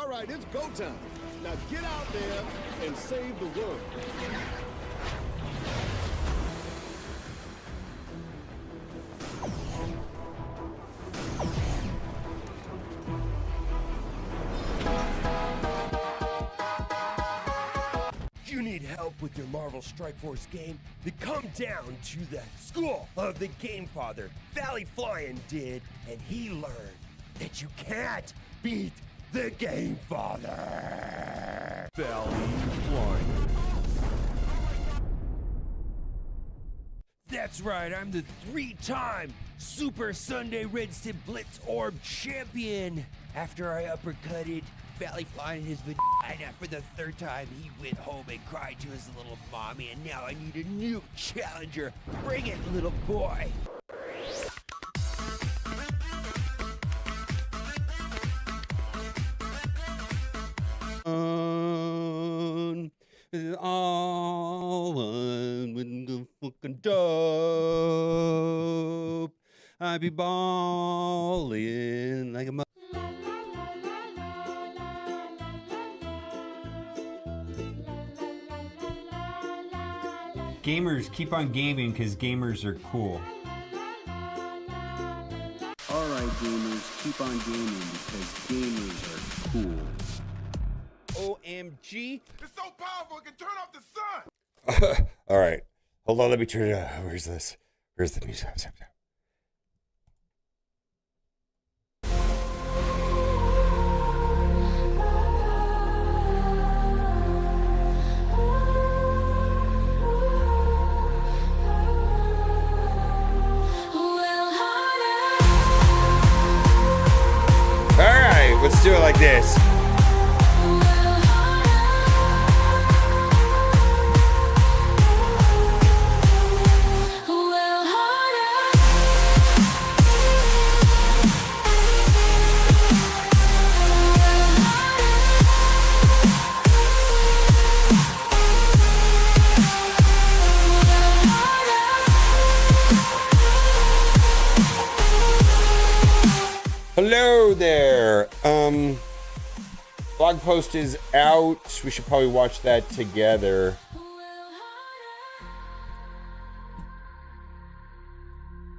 All right, it's go time. Now get out there and save the world. You need help with your Marvel Strike Force game? Then come down to the school of the Game Father. Valley Flying did, and he learned that you can't beat the Game Father. Valley Flying. That's right, I'm the 3-time Super Sunday Red Stip Blitz Orb champion. After I uppercutted Valley Flying in his vagina for the 3rd time, he went home and cried to his little mommy, and now I need a new challenger. Bring it, little boy. All one with the fucking dope. I be ballin' like a Gamers, keep on gaming because gamers are cool. Alright gamers, keep on gaming because gamers are cool. OMG. It's so powerful it can turn off the sun. All right. Hold on, let me turn it up. Where's this? Where's the music? All right, let's do it like this. Hello there. Blog post is out. We should probably watch that together.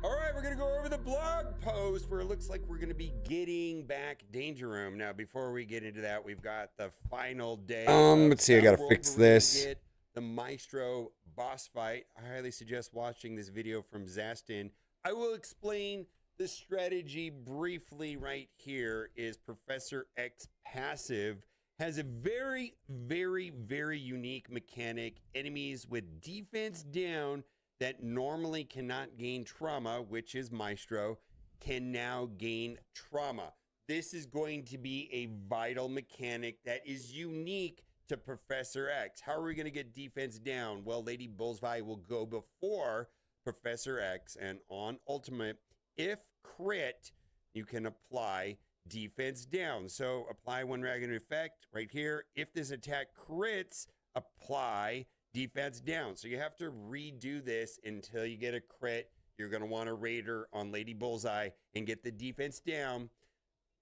All right, we're gonna go over the blog post where it looks like we're gonna be getting back Danger Room. Now, before we get into that, we've got the final day. Let's see. I gotta fix this. The Maestro Boss Fight. I highly suggest watching this video from Zastin. I will explain the strategy briefly right here. Is Professor X passive has a very, very, very unique mechanic. Enemies with defense down that normally cannot gain trauma, which is Maestro, can now gain trauma. This is going to be a vital mechanic that is unique to Professor X. How are we going to get defense down? Well, Lady Bullseye will go before Professor X, and on Ultimate, if crit, you can apply defense down. So apply one ragged effect right here. If this attack crits, apply defense down. So you have to redo this until you get a crit. You're going to want a Raider on Lady Bullseye and get the defense down.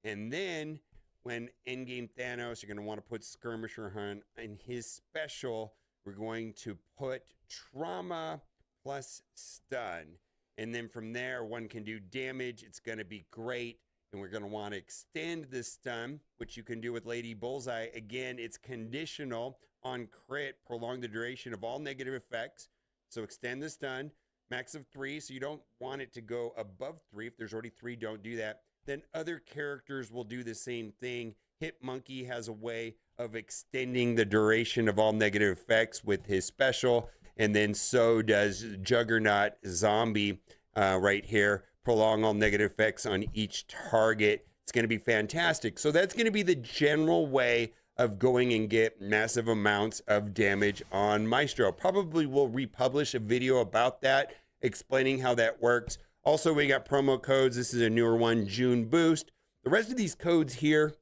And then when endgame Thanos, you're going to want to put Skirmisher Hunt in his special. We're going to put trauma plus stun. And then from there, one can do damage. It's going to be great. And we're going to want to extend the stun, which you can do with Lady Bullseye. Again, it's conditional on crit. Prolong the duration of all negative effects. So extend the stun. Max of 3. So you don't want it to go above 3. If there's already 3, don't do that. Then other characters will do the same thing. Hit Monkey has a way of extending the duration of all negative effects with his special. And then so does Juggernaut Zombie right here. Prolong all negative effects on each target. It's going to be fantastic. So that's going to be the general way of going and get massive amounts of damage on Maestro. Probably will republish a video about that, explaining how that works. Also, we got promo codes. This is a newer one, June Boost. The rest of these codes here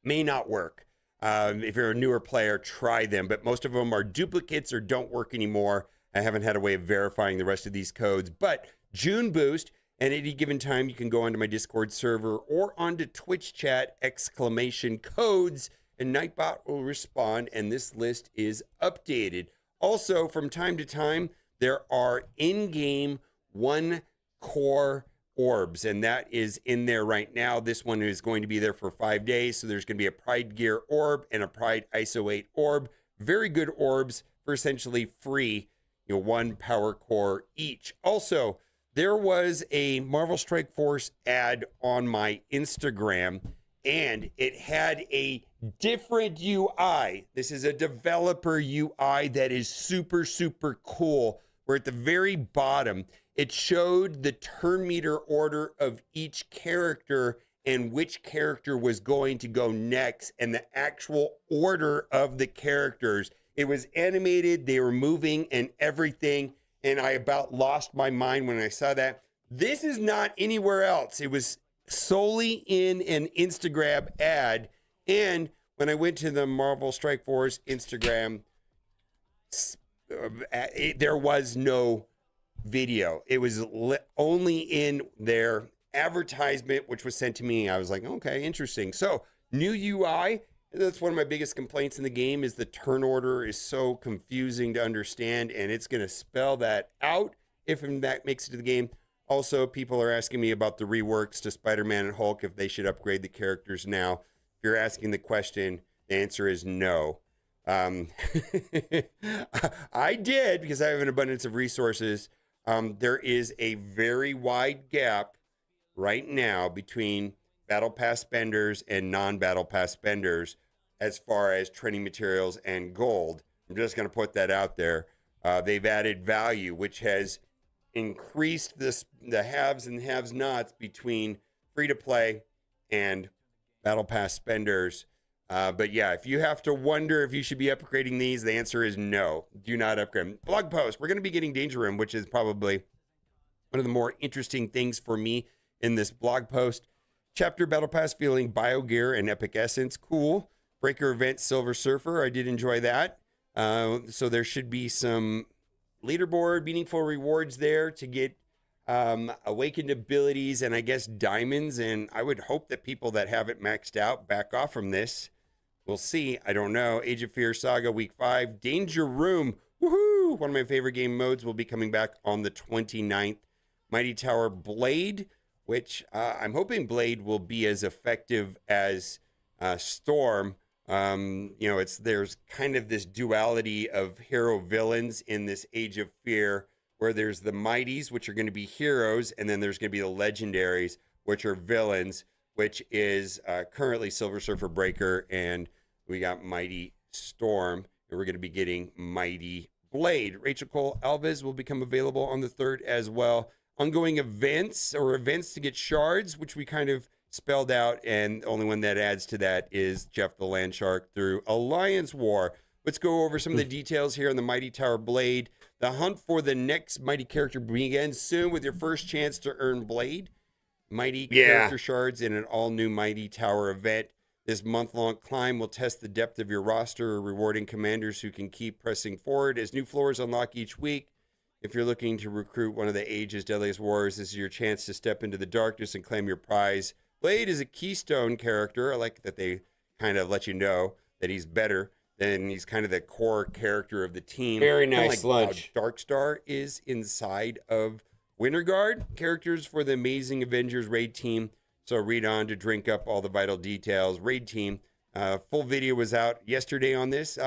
may not work. If you're a newer player, try them, but most of them are duplicates or don't work anymore. I haven't had a way of verifying the rest of these codes, but June Boost, And at any given time, you can go onto my Discord server or onto Twitch chat, !codes, and Nightbot will respond, and this list is updated. Also, from time to time, there are in-game 1 core orbs, and that is in there right now. This one is going to be there for 5 days, so there's going to be a Pride Gear orb and a Pride ISO 8 orb. Very good orbs for essentially free, 1 power core each. Also, there was a Marvel Strike Force ad on my Instagram, and it had a different UI. This is a developer UI that is super, super cool, where at the very bottom, it showed the turn meter order of each character and which character was going to go next and the actual order of the characters. It was animated, they were moving and everything, and I about lost my mind when I saw that. This is not anywhere else. It was solely in an Instagram ad, and when I went to the Marvel Strike Force Instagram, there was no video. It was only in their advertisement, which was sent to me. I was like, okay, interesting. So new UI. That's one of my biggest complaints in the game is the turn order is so confusing to understand, and it's going to spell that out if that makes it to the game. Also, people are asking me about the reworks to Spider-Man and Hulk, if they should upgrade the characters now. If you're asking the question, the answer is no. I did, because I have an abundance of resources. There is a very wide gap right now between Battle Pass spenders and non-Battle Pass spenders as far as training materials and gold. I'm just going to put that out there. They've added value, which has increased the haves and have-nots between free-to-play and Battle Pass spenders. But yeah, if you have to wonder if you should be upgrading these, the answer is no. Do not upgrade. Blog post. We're going to be getting Danger Room, which is probably one of the more interesting things for me in this blog post. Chapter Battle Pass feeling BioGear and Epic Essence. Cool. Breaker event Silver Surfer. I did enjoy that. So there should be some leaderboard, meaningful rewards there to get awakened abilities and I guess diamonds. And I would hope that people that have it maxed out back off from this. We'll see. I don't know. Age of Fear Saga Week 5. Danger Room. Woohoo! One of my favorite game modes will be coming back on the 29th. Mighty Tower Blade, which I'm hoping Blade will be as effective as Storm. There's kind of this duality of hero villains in this Age of Fear, where there's the mighties, which are going to be heroes, and then there's going to be the legendaries, which are villains, which is currently Silver Surfer Breaker, and we got Mighty Storm, and we're going to be getting Mighty Blade. Rachel Cole Alves will become available on the 3rd as well. Ongoing events to get shards, which we kind of spelled out, and the only one that adds to that is Jeff the Landshark through Alliance War. Let's go over some of the details here on the Mighty Tower Blade. The hunt for the next mighty character begins soon with your first chance to earn Blade. Mighty character shards in an all-new Mighty Tower event. This month-long climb will test the depth of your roster, rewarding commanders who can keep pressing forward as new floors unlock each week. If you're looking to recruit one of the Age's deadliest warriors, this is your chance to step into the darkness and claim your prize. Blade is a keystone character. I like that they kind of let you know that he's better than he's kind of the core character of the team. Very nice lunch. Darkstar is inside of Winterguard. Characters for the Amazing Avengers raid team. So read on to drink up all the vital details. Raid team. Full video was out yesterday on this.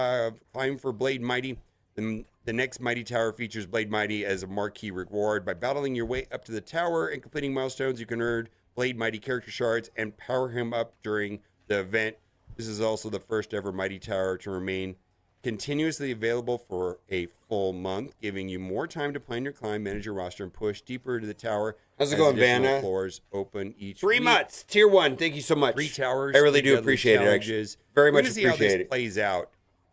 Climb for Blade Mighty. The next Mighty Tower features Blade Mighty as a marquee reward. By battling your way up to the tower and completing milestones, you can earn Blade Mighty character shards and power him up during the event. This is also the first ever Mighty Tower to remain continuously available for a full month, giving you more time to plan your climb, manage your roster, and push deeper into the tower. How's it going, Vanna? Floors open each 3 week. months, tier 1. Thank you so much. 3 towers. I really do deadly appreciate it. challenges. Very We're much gonna see how appreciate this it. plays out.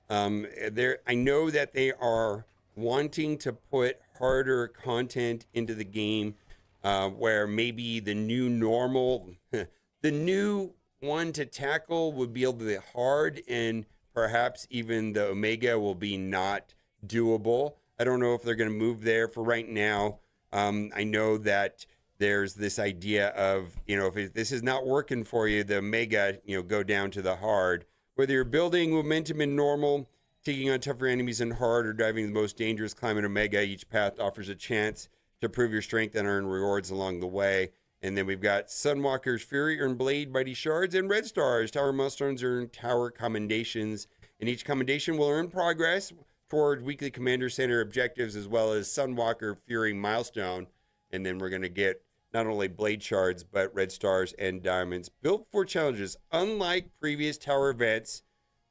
I know that they are wanting to put harder content into the game, where maybe the new normal, the new one to tackle would be able to be hard, and perhaps even the Omega will be not doable. I don't know if they're going to move there for right now. I know that there's this idea of, if this is not working for you, the mega, go down to the hard. Whether you're building momentum in normal, taking on tougher enemies in hard, or driving the most dangerous climb in Omega, each path offers a chance to prove your strength and earn rewards along the way. And then we've got Sunwalker's Fury, earn Blade, Mighty Shards, and Red Stars. Tower milestones earn Tower commendations. And each commendation will earn progress toward weekly Commander Center objectives, as well as Sunwalker Fury milestone. And then we're going to get not only Blade Shards, but Red Stars and Diamonds. Built for challenges. Unlike previous Tower events,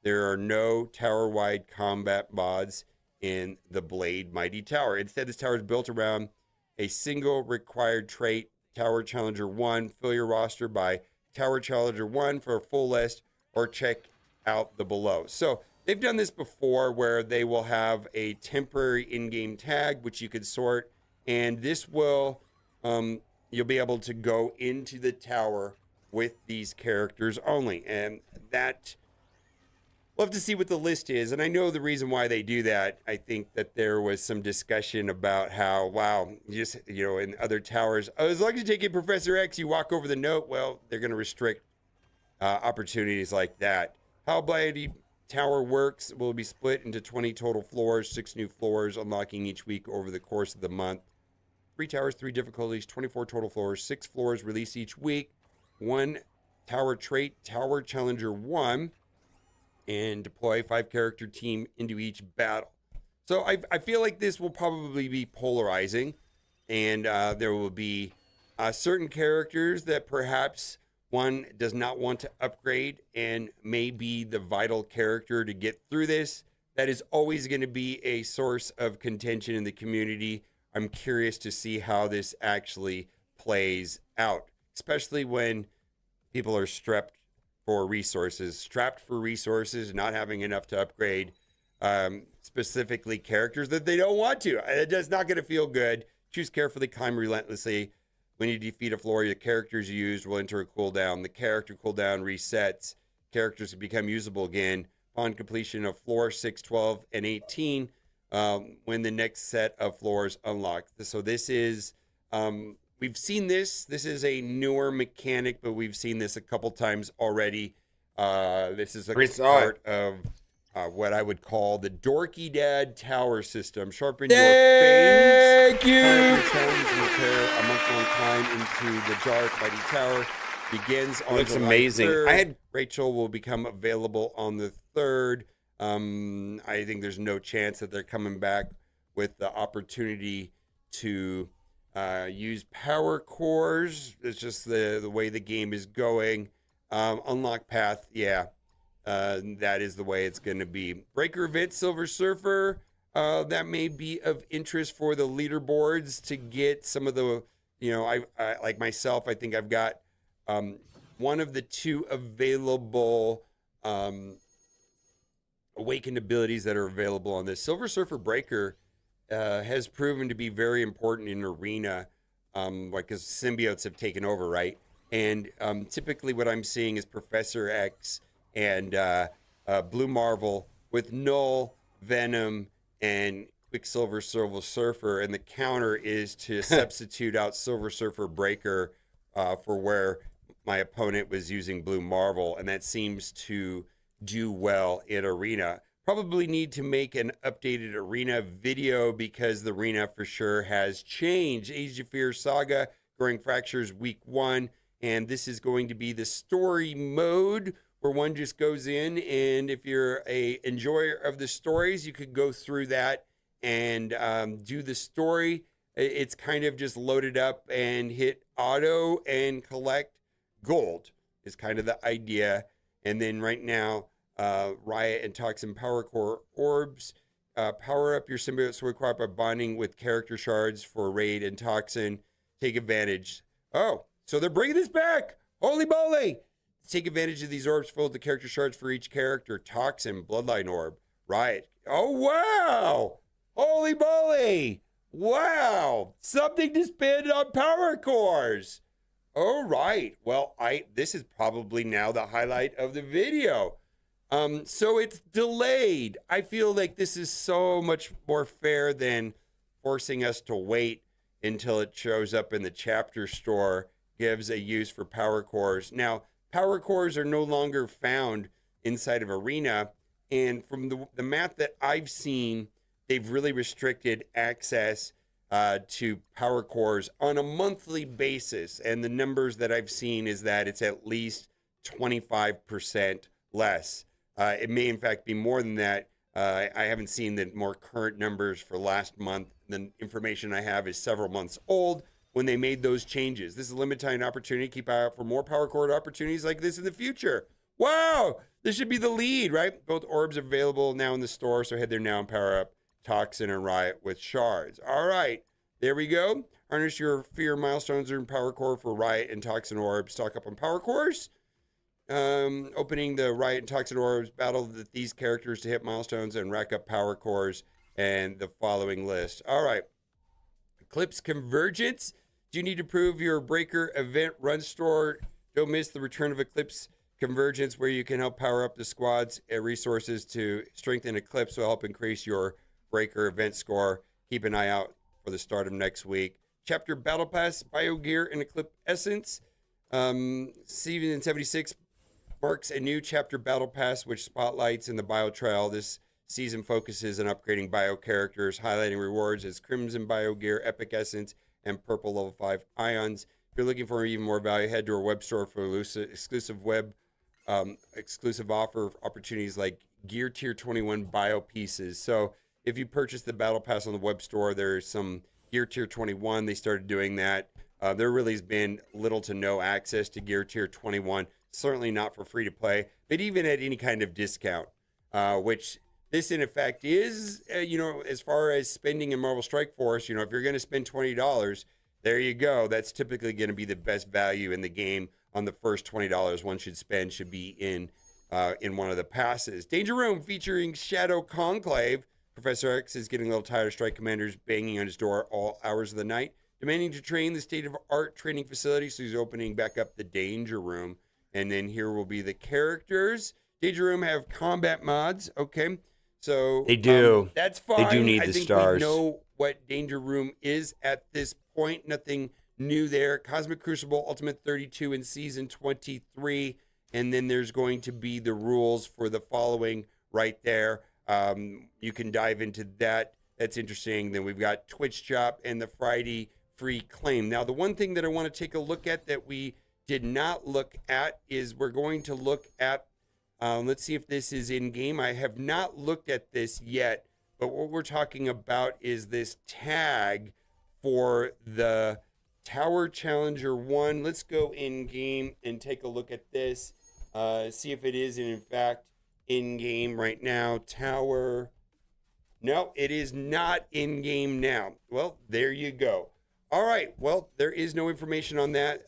there are no tower-wide combat mods in the Blade Mighty Tower. Instead, this tower is built around a single required trait, Tower Challenger 1. Fill your roster by Tower Challenger 1 for a full list, or check out the below. So they've done this before, where they will have a temporary in-game tag, which you could sort, and this will... you'll be able to go into the tower with these characters only. And that, we'll have to see what the list is. And I know the reason why they do that. I think that there was some discussion about how, wow, just, in other towers, as long as you take in Professor X, you walk over the note. Well, they're going to restrict opportunities like that. How Mighty Tower works will be split into 20 total floors, 6 new floors, unlocking each week over the course of the month. 3 towers, 3 difficulties, 24 total floors, 6 floors released each week, 1 tower trait, Tower Challenger 1, and deploy 5 character team into each battle. So I feel like this will probably be polarizing, and there will be certain characters that perhaps one does not want to upgrade and may be the vital character to get through this. That is always going to be a source of contention in the community. I'm curious to see how this actually plays out, especially when people are strapped for resources, not having enough to upgrade specifically characters that they don't want to. It's not going to feel good. Choose carefully, climb relentlessly. When you defeat a floor, the characters you used will enter a cooldown. The character cooldown resets. Characters become usable again upon completion of floor 6, 12, and 18. When the next set of floors unlock. So this is, we've seen this. This is a newer mechanic, but we've seen this a couple times already. This is a part of what I would call the Dorky Dad Tower system. Sharpen your fangs. Thank you. Challenge and repair a month-long climb into the dark mighty tower begins on Looks July amazing. 3rd. Rachel will become available on the 3rd. I think there's no chance that they're coming back with the opportunity to use power cores. It's just the way the game is going. Unlock path, yeah. That is the way it's going to be. Breaker event, Silver Surfer. That may be of interest for the leaderboards to get some of the, I like myself, I think I've got one of the 2 available awakened abilities that are available on this. Silver Surfer Breaker has proven to be very important in Arena, because symbiotes have taken over, right? And typically what I'm seeing is Professor X and Blue Marvel with Null, Venom, and Quicksilver Silver Surfer, and the counter is to substitute out Silver Surfer Breaker for where my opponent was using Blue Marvel, and that seems to do well in Arena. Probably need to make an updated Arena video because the Arena for sure has changed. Age of Fear Saga, Growing Fractures week 1, and this is going to be the story mode where one just goes in, and if you're a enjoyer of the stories, you could go through that and do the story. It's kind of just loaded up and hit auto and collect gold is kind of the idea. And then right now, Riot and Toxin Power Core Orbs. Power up your symbiote sword acquired by bonding with character shards for Raid and Toxin. Take advantage. Oh, so they're bringing this back. Holy moly. Take advantage of these orbs filled with character shards for each character. Toxin, Bloodline Orb, Riot. Oh, wow. Holy moly. Wow. Something to spend on power cores. All right. Well, this is probably now the highlight of the video. So it's delayed. I feel like this is so much more fair than forcing us to wait until it shows up in the chapter store, gives a use for power cores. Now, power cores are no longer found inside of Arena, and from the math that I've seen, they've really restricted access to power cores on a monthly basis, and the numbers that I've seen is that it's at least 25% less. It may in fact be more than that. I haven't seen the more current numbers for last month. The information I have is several months old when they made those changes. This is a limited time opportunity. Keep an eye out for more power cord opportunities like this in the future. Wow, this should be the lead, right? Both orbs are available now in the store, so head there now and power up Toxin and Riot with shards. All right, there we go. Harness your fear milestones in power core for Riot and Toxin orbs. Stock up on power cores. Opening the Riot and Toxin orbs, battle these characters to hit milestones and rack up power cores, and the following list. All right. Eclipse Convergence. Do you need to prove your Breaker event run store? Don't miss the return of Eclipse Convergence, where you can help power up the squad's resources to strengthen Eclipse will help increase your Breaker event score. Keep an eye out for the start of next week. Chapter Battle Pass, BioGear, and Eclipse Essence. Season 76 marks a new chapter Battle Pass, which spotlights in the Bio Trail. This season focuses on upgrading Bio characters, highlighting rewards as Crimson BioGear, Epic Essence, and Purple Level 5 Ions. If you're looking for even more value, head to our web store for exclusive offer opportunities like Gear Tier 21 Bio pieces. So if you purchase the Battle Pass on the web store, there's some Gear Tier 21. They started doing that. There really has been little to no access to Gear Tier 21. Certainly not for free to play, but even at any kind of discount, which this in effect is, as far as spending in Marvel Strike Force, if you're going to spend $20, there you go. That's typically going to be the best value in the game on the first $20 one should spend should be in one of the passes. Danger Room featuring Shadow Conclave. Professor X is getting a little tired of Strike Commanders banging on his door all hours of the night, demanding to train the state-of-art training facility, so he's opening back up the Danger Room. And then here will be the characters. Danger Room have combat mods. Okay. So they do. That's fine. They do need the stars. We know what Danger Room is at this point. Nothing new there. Cosmic Crucible Ultimate 32 in Season 23. And then there's going to be the rules for the following right there. You can dive into that. That's interesting. Then we've got Twitch Shop and the Friday Free Claim. Now, the one thing that I want to take a look at that we did not look at is we're going to look at, let's see if this is in game. I have not looked at this yet, but what we're talking about is this tag for the Tower Challenger 1. Let's go in game and take a look at this, see if it is in fact in game right now. Tower, no, it is not in game now. Well, there you go. All right. Well, there is no information on that.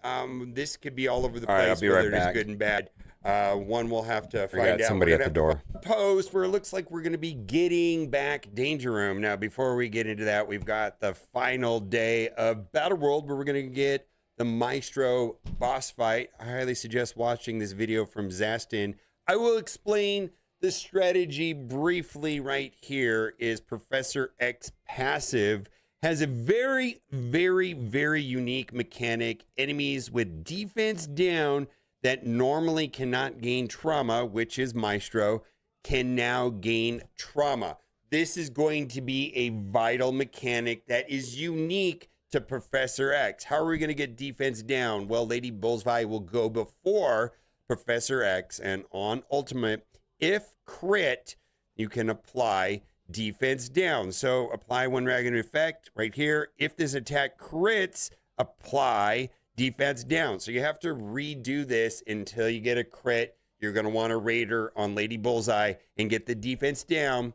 This could be all over the place. All right, I'll be right whether back. it is good and bad. One will have to find out. Somebody at the door. Post where it looks like we're going to be getting back Danger Room. Now, before we get into that, we've got the final day of Battle World where we're going to get the Maestro Boss Fight. I highly suggest watching this video from Zastin. I will explain the strategy briefly right here. Is Professor X passive has a very, very, very unique mechanic. Enemies with defense down that normally cannot gain trauma, which is Maestro, can now gain trauma. This is going to be a vital mechanic that is unique to Professor X. How are we going to get defense down? Well, Lady Bullseye will go before Professor X, and on Ultimate, if crit, you can apply defense down. So apply one dragon effect right here. If this attack crits, apply defense down. So you have to redo this until you get a crit. You're going to want a Raider on Lady Bullseye and get the defense down.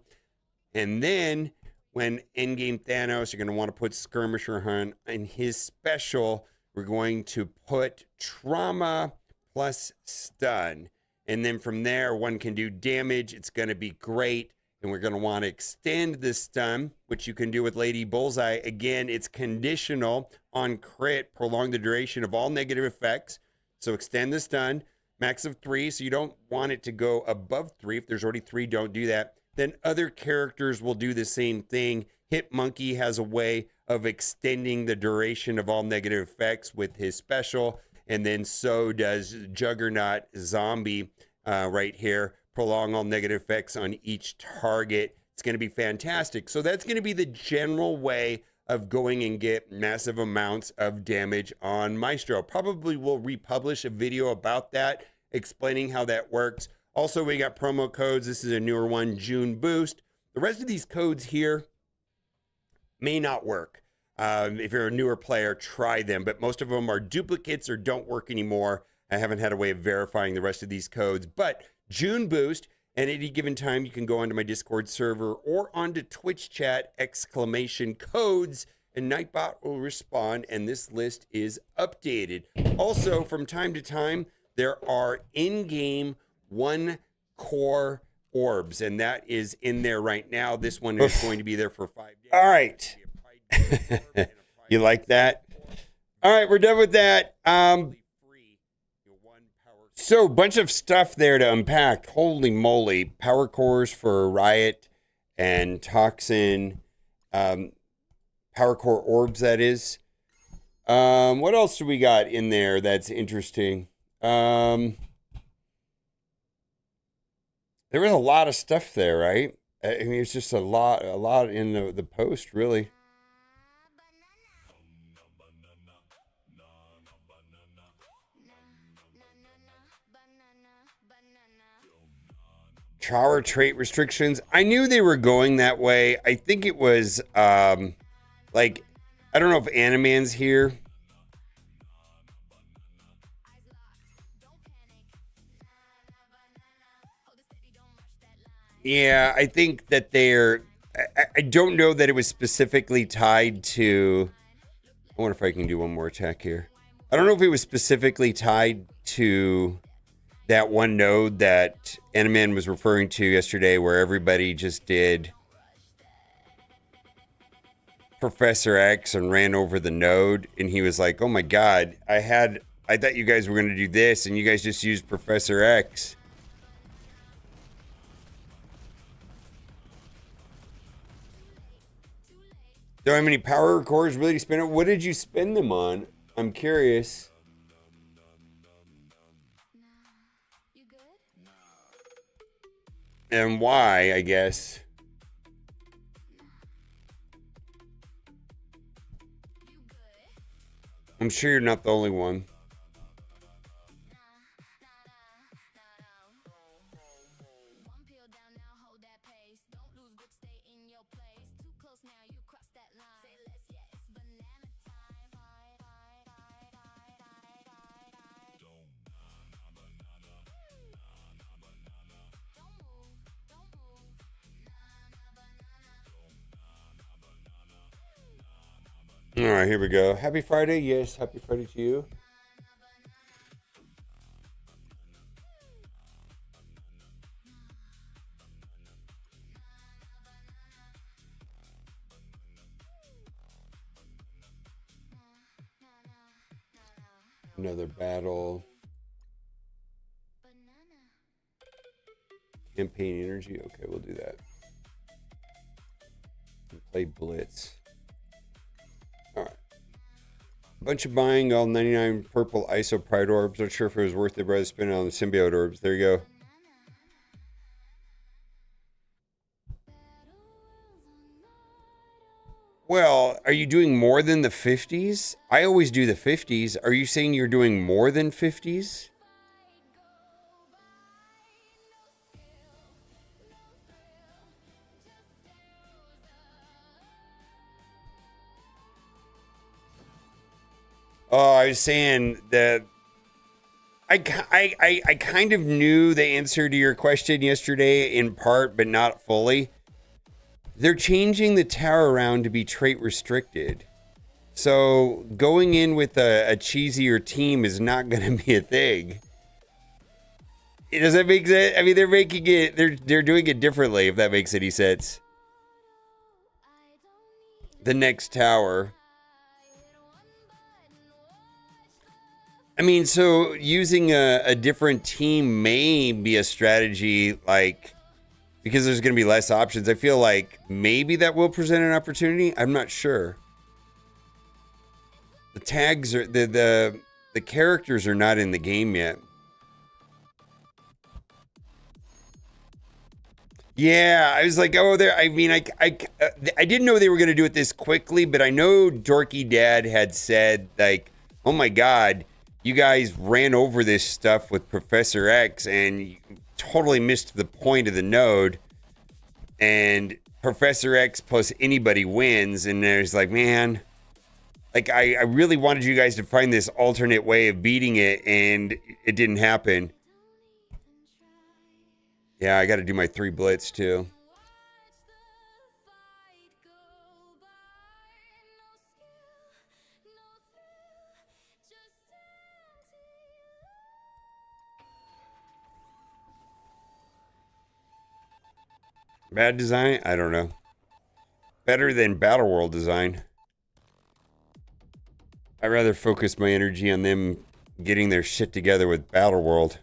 And then when endgame Thanos, you're going to want to put Skirmisher Hunt in his special. We're going to put trauma plus stun. And then from there, one can do damage. It's going to be great. And we're going to want to extend the stun, which you can do with Lady Bullseye. Again, it's conditional on crit, prolong the duration of all negative effects. So extend the stun, max of 3. So you don't want it to go above 3. If there's already 3, don't do that. Then other characters will do the same thing. Hit Monkey has a way of extending the duration of all negative effects with his special. And then so does Juggernaut Zombie right here. Prolong all negative effects on each target. It's going to be fantastic. So that's going to be the general way of going and get massive amounts of damage on Maestro. Probably will republish a video about that, explaining how that works. Also, we got promo codes. This is a newer one, June Boost. The rest of these codes here may not work. If you're a newer player, try them, but most of them are duplicates or don't work anymore. I haven't had a way of verifying the rest of these codes, but June Boost, and at any given time, you can go onto my Discord server or onto Twitch chat, exclamation codes, and Nightbot will respond, and this list is updated. Also, from time to time, there are in-game 1 core orbs, and that is in there right now. This one is going to be there for 5 days. All right. You like that? All right, we're done with that. So, bunch of stuff there to unpack. Holy moly. Power cores for Riot and Toxin. Power core orbs, that is. What else do we got in there that's interesting? There was a lot of stuff there, right? I mean, it's just a lot in the post, really. Power trait restrictions. I knew they were going that way. I think it was like, I don't know if Animan's here. Yeah, I think that I don't know that it was specifically tied to, I wonder if I can do one more attack here. I don't know if it was specifically tied to that one node that Animan was referring to yesterday, where everybody just did Professor X and ran over the node, and he was like, oh my god, I thought you guys were going to do this, and you guys just used Professor X. Don't have any power cores really to spend it. What did you spend them on? I'm curious. And why, I guess. I'm sure you're not the only one. All right, here we go. Happy Friday. Yes, happy Friday to you. Another battle. Campaign energy. Okay, we'll do that. Play Blitz. Alright. Bunch of buying all 99 purple ISO Pride orbs. Not sure if it was worth it, but I spent it on the symbiote orbs. There you go. Well, are you doing more than the 50s? I always do the 50s. Are you saying you're doing more than 50s? Oh, I was saying that I kind of knew the answer to your question yesterday in part, but not fully. They're changing the tower around to be trait restricted. So going in with a cheesier team is not going to be a thing. Does that make sense? I mean, they're making it, they're doing it differently, if that makes any sense. The next tower. I mean, so using a different team may be a strategy, like, because there's going to be less options. I feel like maybe that will present an opportunity. I'm not sure. The tags are the characters are not in the game yet. Yeah, I was like, oh, there. I mean, I didn't know they were going to do it this quickly, but I know Dorky Dad had said, like, oh my God, you guys ran over this stuff with Professor X and you totally missed the point of the node. And Professor X plus anybody wins. And there's like, man, like, I really wanted you guys to find this alternate way of beating it, and it didn't happen. Yeah, I got to do my 3 blitz too. Bad design? I don't know. Better than Battle World design. I'd rather focus my energy on them getting their shit together with Battle World.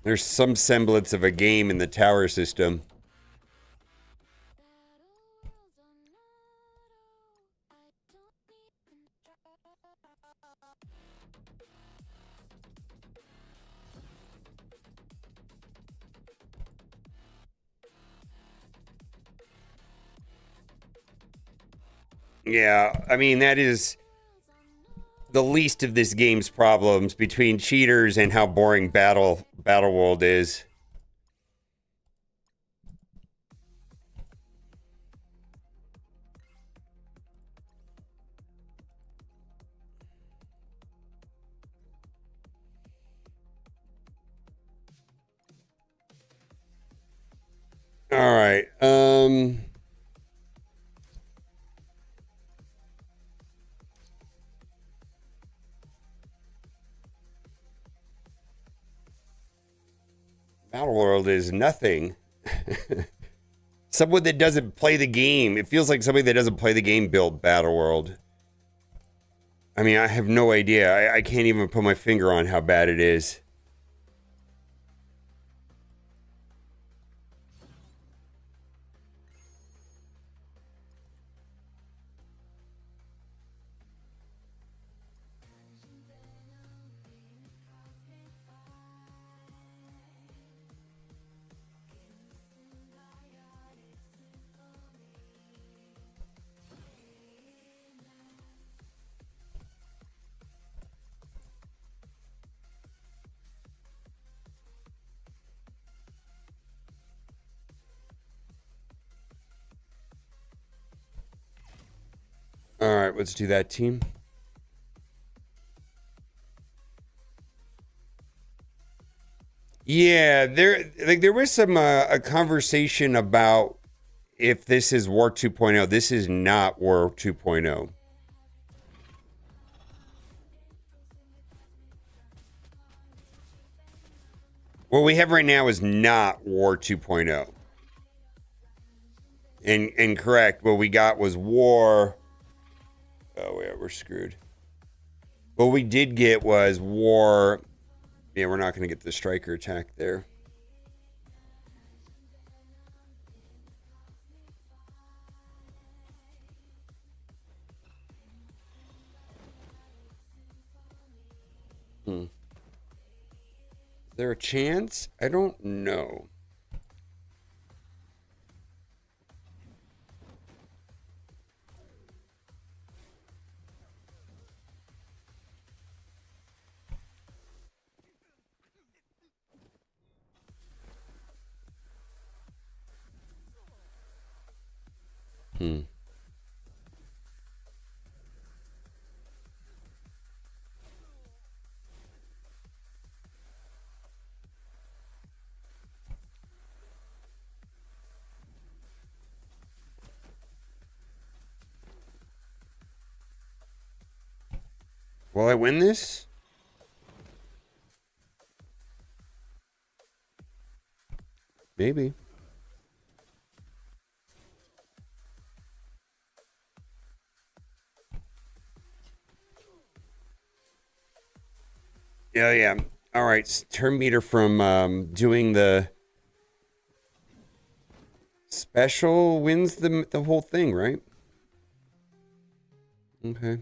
There's some semblance of a game in the tower system. Yeah, I mean, that is the least of this game's problems between cheaters and how boring Battle World is. All right. Battle World is nothing. Someone that doesn't play the game. It feels like somebody that doesn't play the game built Battle World. I mean, I have no idea. I can't even put my finger on how bad it is. All right, let's do that, team. Yeah, there was some a conversation about if this is War 2.0. This is not War 2.0. What we have right now is not War 2.0. And correct, what we got was War. Oh yeah, we're screwed. What we did get was War. Yeah, we're not going to get the striker attack there. Is there a chance? I don't know. Will I win this? Maybe. Yeah. All right. Turn meter from doing the special wins the whole thing, right? Okay.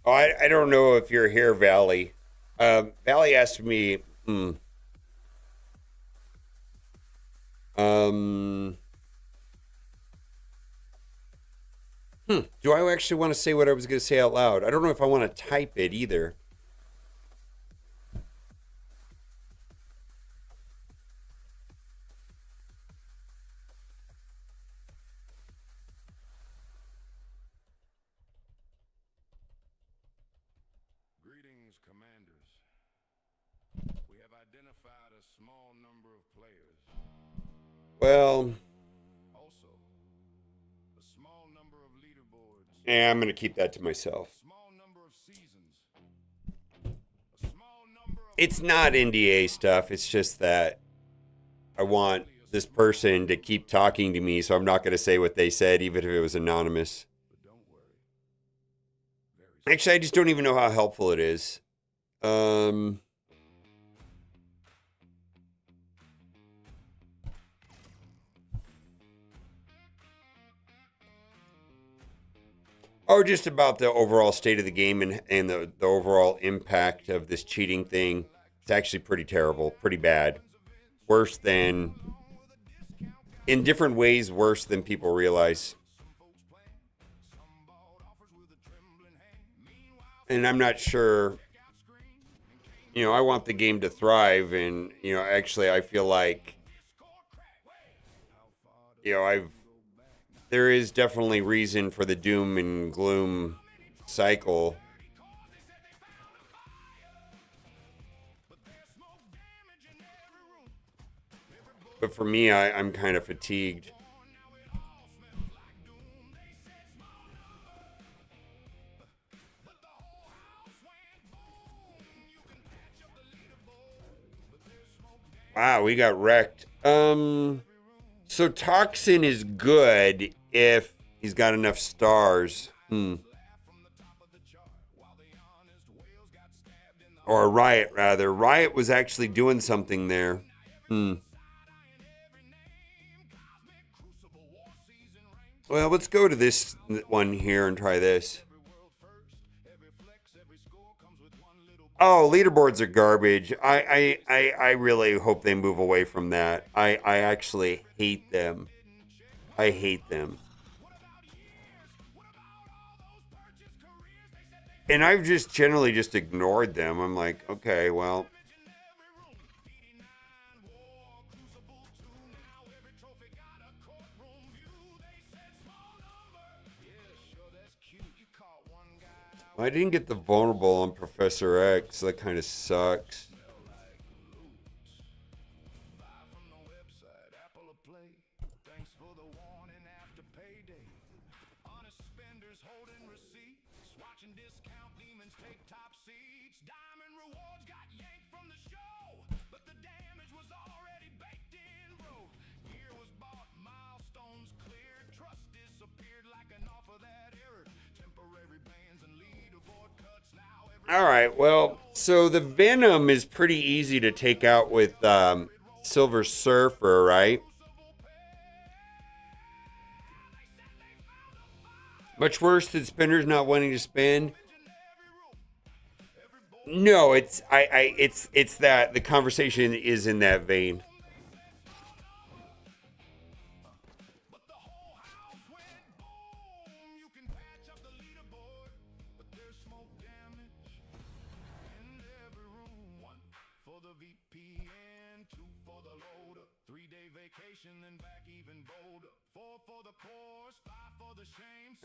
Oh, I don't know if you're here, Valley. Valley asked me, um, do I actually want to say what I was going to say out loud? I don't know if I want to type it either. Greetings, commanders. We have identified a small number of players. Well, Also, a small number of leaderboards. yeah, I'm going to keep that to myself. Small number of seasons. A small number of It's not NDA stuff. It's just that I want this person to keep talking to me, so I'm not going to say what they said, even if it was anonymous. But don't worry. Very Actually, I just don't even know how helpful it is. Oh, just about the overall state of the game and the overall impact of this cheating thing. It's actually pretty terrible, pretty bad. Worse than, in different ways, worse than people realize. And I'm not sure, you know, I want the game to thrive. And, you know, actually, I feel like, you know, there is definitely reason for the doom and gloom cycle. But for me, I'm kind of fatigued. Wow, we got wrecked. So Toxin is good if he's got enough stars. Or Riot, rather. Riot was actually doing something there. Well, let's go to this one here and try this. Oh, leaderboards are garbage. I really hope they move away from that. I actually hate them. I hate them. And I've just generally just ignored them. I'm like, okay, well. I didn't get the vulnerable on Professor X. That kind of sucks. All right, well, so the Venom is pretty easy to take out with Silver Surfer, right? Much worse than spinners not wanting to spin. No, it's it's that the conversation is in that vein.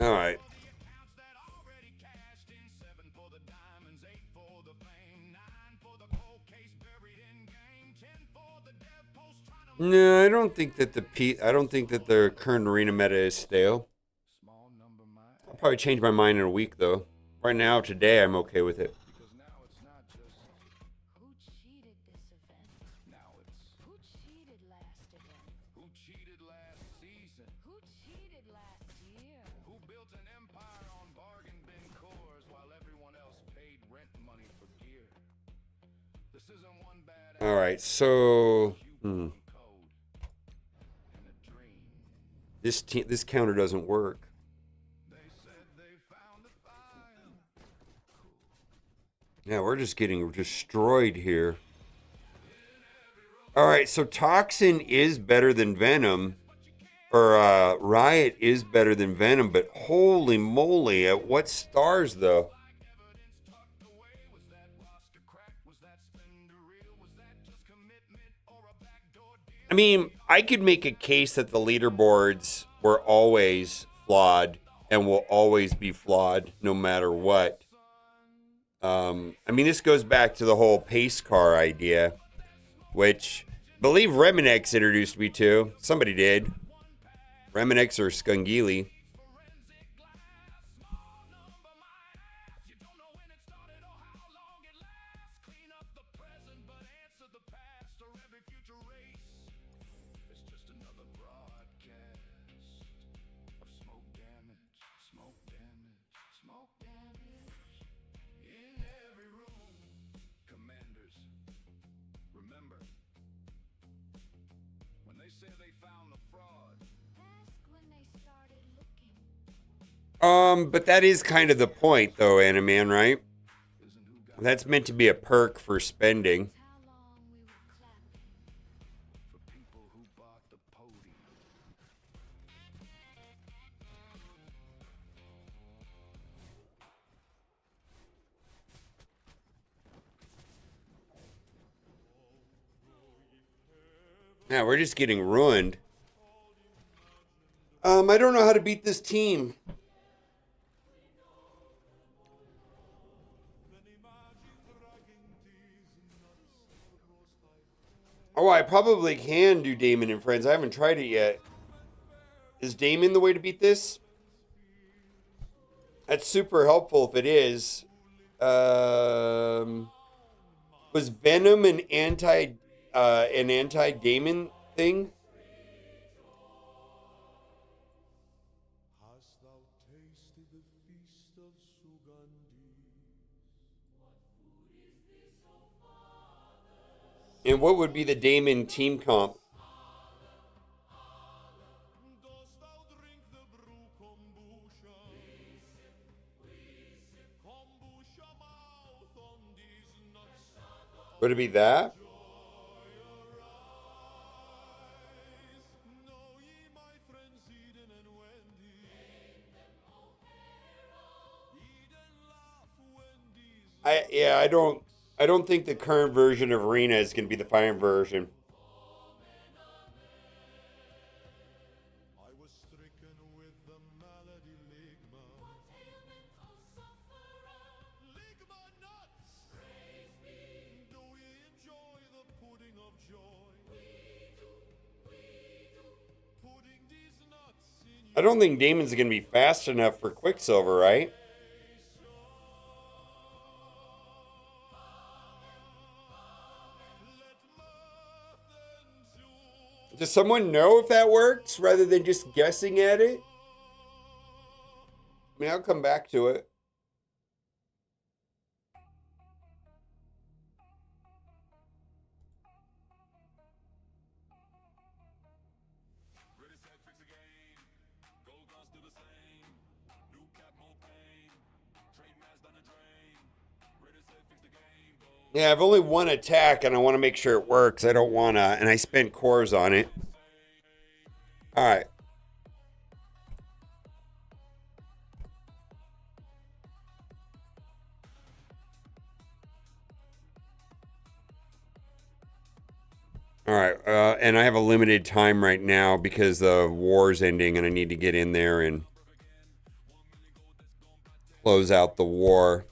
All right. No, I don't think that the current arena meta is stale. I'll probably change my mind in a week, though. Right now, today, I'm okay with it. Because now it's not just Who cheated this event? now it's Who cheated last event? who cheated last season, Who cheated last year? who built an empire on bargain bin cores while everyone else paid rent money for gear. This isn't one bad All right, so code and a dream. this counter doesn't work. They said they found the file. Yeah, we're just getting destroyed here. All right, so Toxin is better than Venom, or Riot is better than Venom, but holy moly, at what stars though? Evidence tucked away. Was that roster crack? Was that spender real? Was that just commitment or a backdoor deal? I mean, I could make a case that the leaderboards were always flawed and will always be flawed no matter what. I mean, this goes back to the whole pace car idea, which I believe Reminex introduced me to. Somebody did. Reminex or Skungili. You don't know when it started or how long it lasts. Clean up the present, but answer the past or every future race. It's just another broadcast of smoke damage, smoke damage, smoke damage. In every room, commanders, remember when they say they found the fraud. Ask when they started looking. But that is kind of the point, though, Animan, right? Isn't who got That's meant to be a perk for spending. How long we were clapping. for people who bought the podium. Yeah, we're just getting ruined. I don't know how to beat this team. Oh, I probably can do Damon and Friends. I haven't tried it yet. Is Damon the way to beat this? That's super helpful if it is. Was Venom an anti-Damon thing? Hast thou tasted the feast of Sugandhi? And what would be the Damon team comp? Dost thou drink the brew kombucha? Kombucha mouth on these nuts. Would it be that? Know ye my friends Eden and Wendy? Eden laugh Wendy's. I don't think the current version of Arena is going to be the final version. I was stricken with the malady ligma. Ligma nuts. Do we enjoy the pudding of joy? We do. Putting these nuts in I don't think Damon's going to be fast enough for Quicksilver, right? Does someone know if that works rather than just guessing at it? I mean, I'll come back to it. Ready, set, fix the game. Gold guns do the same. New cap, more pain. Trade mass down the drain. Ready, set, fix the game. Go. Yeah, I've only one attack and I want to make sure it works. I don't want to, and I spent cores on it. All right. All right, and I have a limited time right now because the war's ending and I need to get in there and close out the war.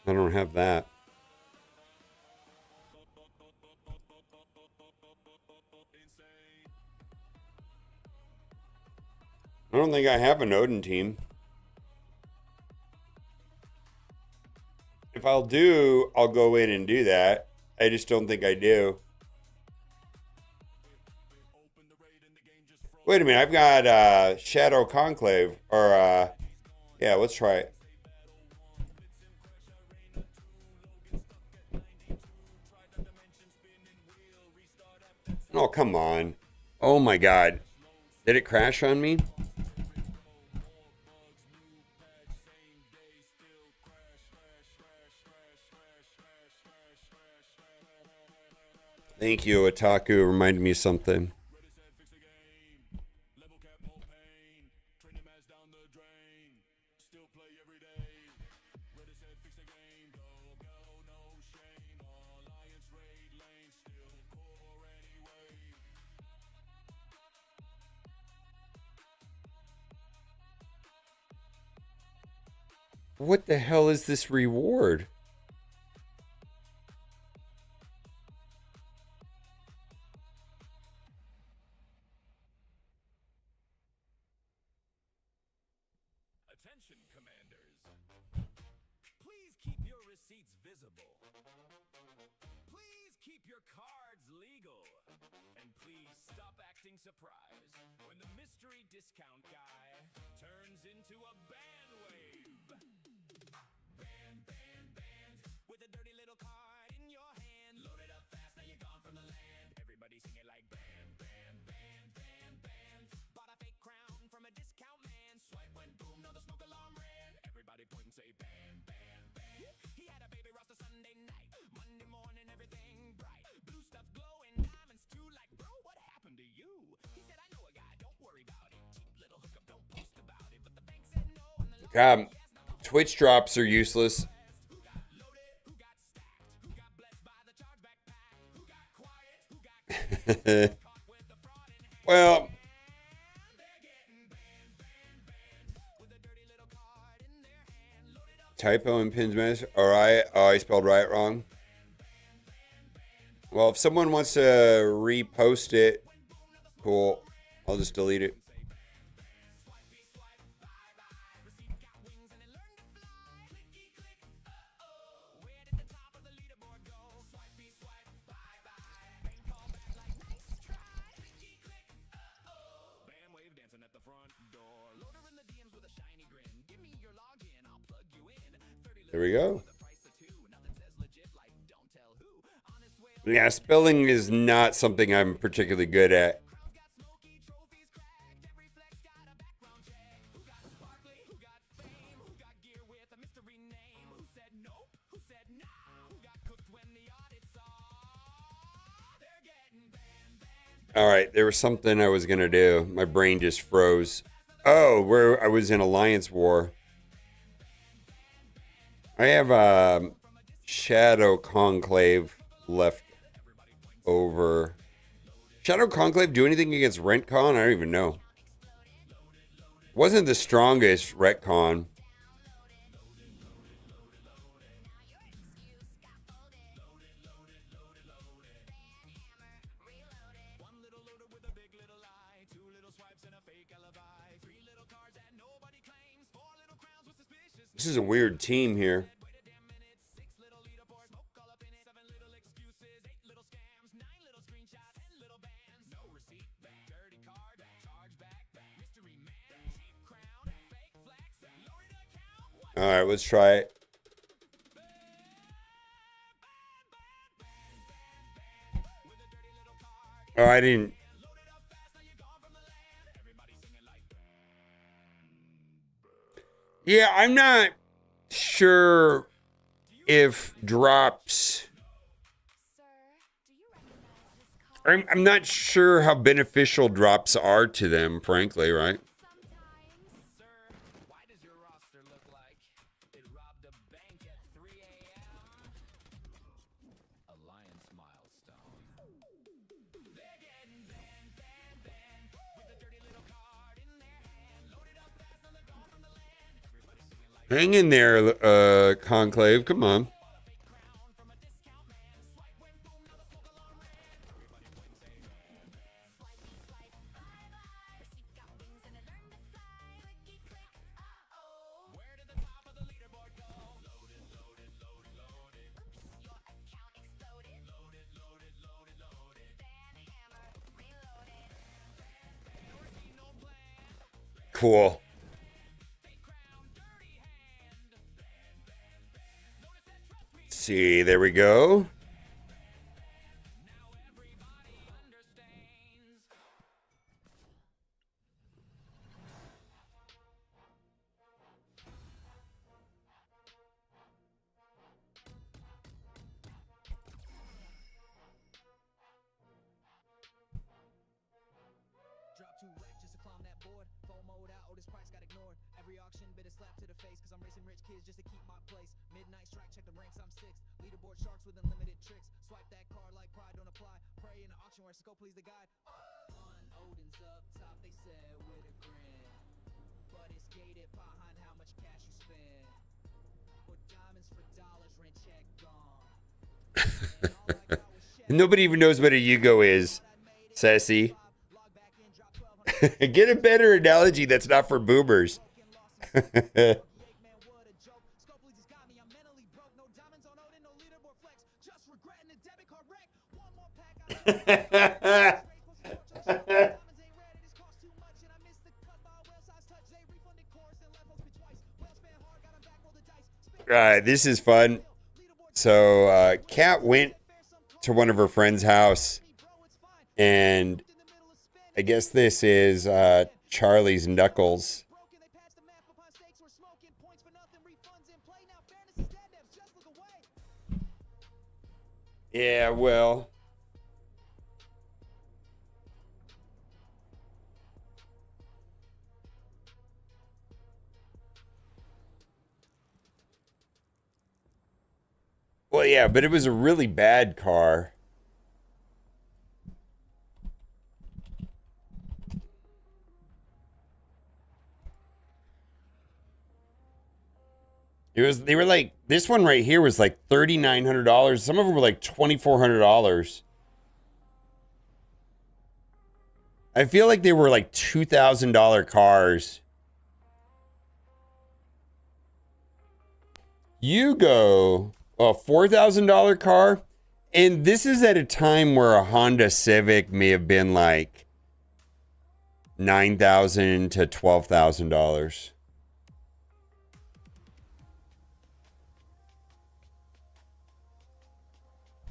I don't have that. I don't think I have an Odin team. If I'll do, I'll go in and do that. I just don't think I do. Wait a minute, I've got Shadow Conclave. Or, yeah, let's try it. Oh, come on. Oh my god. Did it crash on me? Thank you, Otaku. Reminded me of something. What the hell is this reward? Attention, commanders. Please keep your receipts visible. Please keep your cards legal. And please stop acting surprised when the mystery discount guy turns into a band wave. Band, band, band. With a dirty little card in your hand. Load it up fast, now you're gone from the land. Everybody sing it like band, band, band, band, band. Bought a fake crown from a discount man. Swipe went boom, no the smoke alarm ran. Everybody point and say band, band, band. He had a baby roster Sunday night. Monday morning, everything bright. Blue stuff glowing, diamonds too. Like, bro, what happened to you? He said, I know a guy, don't worry about it. Cheap little hookup, don't post about it. But the bank said no, and the Twitch drops are useless. who got loaded, who got stacked, who got blessed by the chargeback pack, who got quiet, who got caught with the fraud in hand. Well, They're getting banned, banned, banned with a dirty little card in their hand. Loaded up. typo in pins mess. All right. Oh, I spelled right wrong. Well, if someone wants to repost it, cool. I'll just delete it. Band wave dancing at the front door. Loader in the DMs with a shiny grin. Give me your login, I'll plug you in. 30 There we go. the price of two. Nothing says legit like don't tell who. Honest way Yeah, spelling is not something I'm particularly good at. crowds got smoky, trophies cracked. Every flex got a background check. Who got sparkly? Who got fame? Who got gear with a mystery name? Who said nope? Who said nah? Who got cooked when the audit saw? They're getting banned, banned. All right, there was something I was gonna do. My brain just froze. Oh, where I was in Alliance War. I have Shadow Conclave left over. Shadow Conclave do anything against Rentcon? I don't even know. Wasn't the strongest retcon. One little loader with a big little lie. Two little swipes and a fake alibi. Three little cards that nobody claims. Four little crowns with suspicious. This is a weird team here. Wait a damn minute. Six little leaderboards, smoke all up in it. Seven little excuses. Eight little scams. Nine little screenshots. 10 little bands. No receipt. Back. Dirty card. Back. Charge back. Back. Mystery man. Cheap crown. Fake flex. Loaded account. All right, let's try it. With a dirty little card. Oh, I didn't. Loaded up fast. Now you're gone from the land. Everybody singing like. Yeah, I'm not sure if drops. Sir, do you recognize this card? I'm not sure how beneficial drops are to them, frankly, right? Sometimes. Sir, why does your roster look like it robbed a bank at 3 a.m.? Alliance milestone. They're getting banned, banned, banned with a dirty little card in their hand. Loaded up fast, now they're gone from the land. Everybody singing like Hang in there, Conclave. Come on. Cool. See, there we go. Drop 2 racks just to climb that board. FOMO'd out, oh, this price got ignored. Every auction bit a slap to the face, cause I'm racing rich kids just to keep my place. Midnight strike, check the ranks, I'm sixth. Leaderboard sharks with unlimited tricks. Swipe that card like pride don't apply. Pray in the auction where go please the guide. Odin's up top, they said with a grin. But it's gated behind how much cash you spend. Or diamonds for dollars, rent check gone. And all I got was shit. Nobody even knows what a Yugo is, Sassy. Get a better analogy that's not for boomers. This is fun. So, Kat went to one of her friend's house, and I guess this is Charlie's Knuckles. Yeah, well. Well, yeah, but it was a really bad car. They were like, this one right here was like $3,900. Some of them were like $2,400. I feel like they were like $2,000 cars. Yugo, a $4,000 car. And this is at a time where a Honda Civic may have been like $9,000 to $12,000.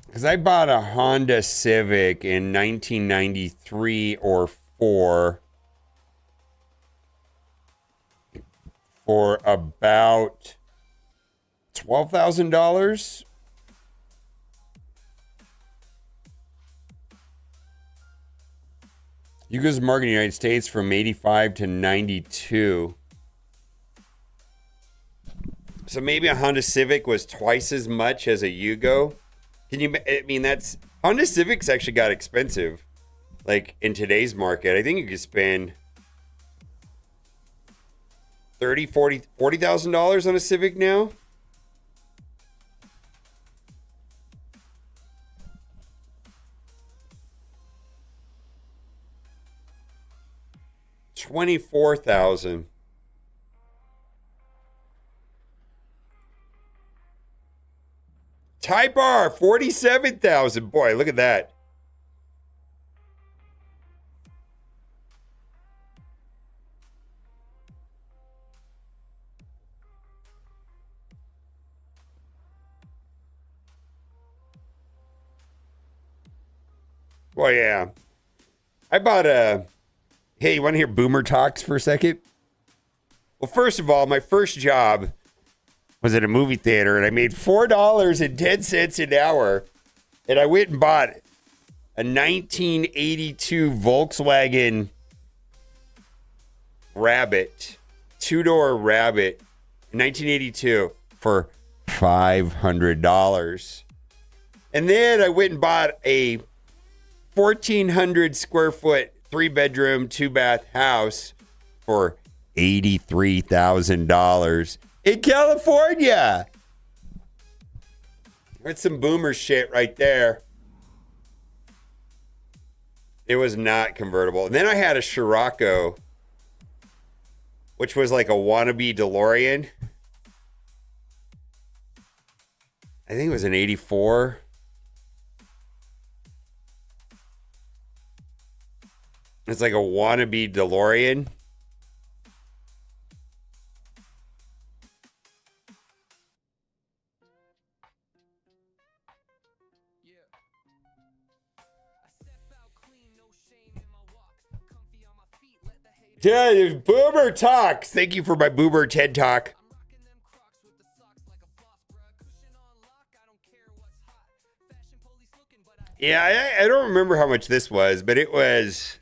Because I bought a Honda Civic in 1993 or 4 for about $12,000. Yugo's market in the United States from 85 to 92. So maybe a Honda Civic was twice as much as a Yugo. I mean, that's Honda Civics actually got expensive. Like in today's market, I think you could spend $40,000 on a Civic now. $24,000. Type R, 47,000. Boy, look at that. Well, yeah. I bought a... Hey, you want to hear Boomer Talks for a second? Well, first of all, my first job was at a movie theater, and I made $4.10 an hour, and I went and bought a 1982 Volkswagen Rabbit, two-door Rabbit, 1982 for $500. And then I went and bought a 1,400 square foot, 3-bedroom, 2-bath house for $83,000. In California. That's some boomer shit right there. It was not convertible. And then I had a Scirocco, which was like a wannabe DeLorean. I think it was an 84. It's like a wannabe DeLorean. Yeah, Boomer Talks. Thank you for my Boomer TED Talk. Yeah, I don't remember how much this was, but it was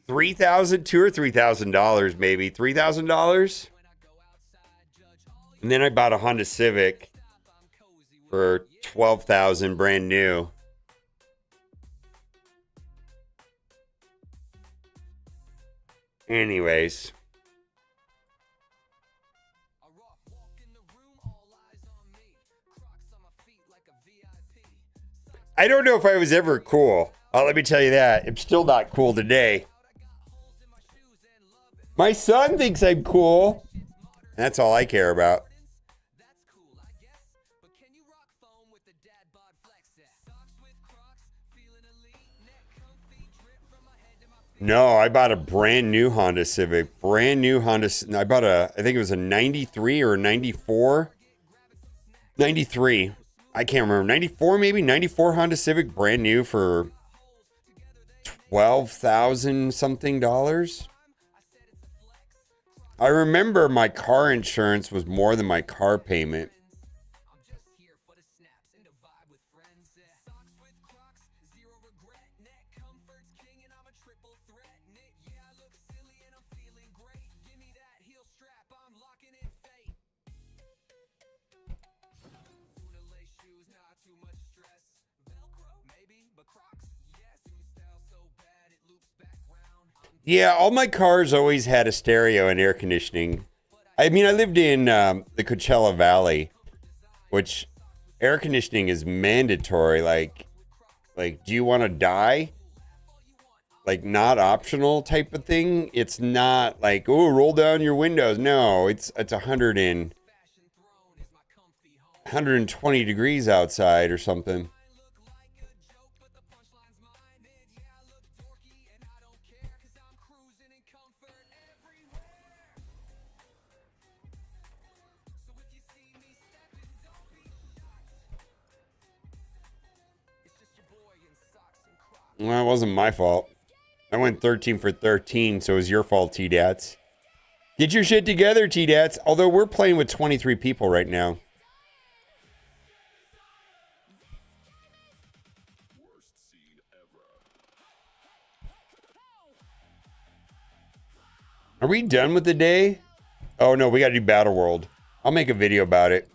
$3,000, $2,000 or $3,000, maybe $3,000. And then I bought a Honda Civic for $12,000, brand new. Anyways. I don't know if I was ever cool. Let me tell you that. I'm still not cool today. My son thinks I'm cool. That's all I care about. No, I bought a brand new Honda Civic. Brand new Honda. I bought I think it was a 93 or a 94. 93. I can't remember. 94 maybe? 94 Honda Civic, brand new for $12,000 something dollars. I remember my car insurance was more than my car payment. Yeah, all my cars always had a stereo and air conditioning. I mean, I lived in the Coachella Valley, which air conditioning is mandatory. Like, do you want to die? Like, not optional type of thing. It's not like, oh, roll down your windows. No, it's 120 degrees outside or something. Well, it wasn't my fault. I went 13 for 13, so it was your fault, T-Dats. Get your shit together, T-Dats. Although we're playing with 23 people right now. Are we done with the day? Oh, no, we got to do Battle World. I'll make a video about it.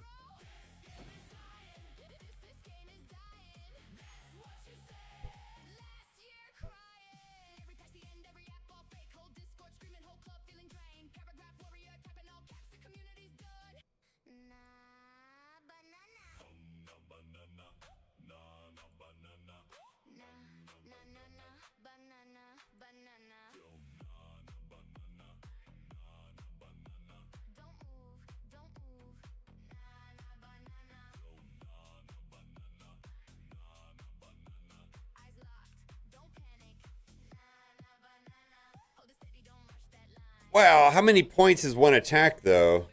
Wow, how many points is one attack, though?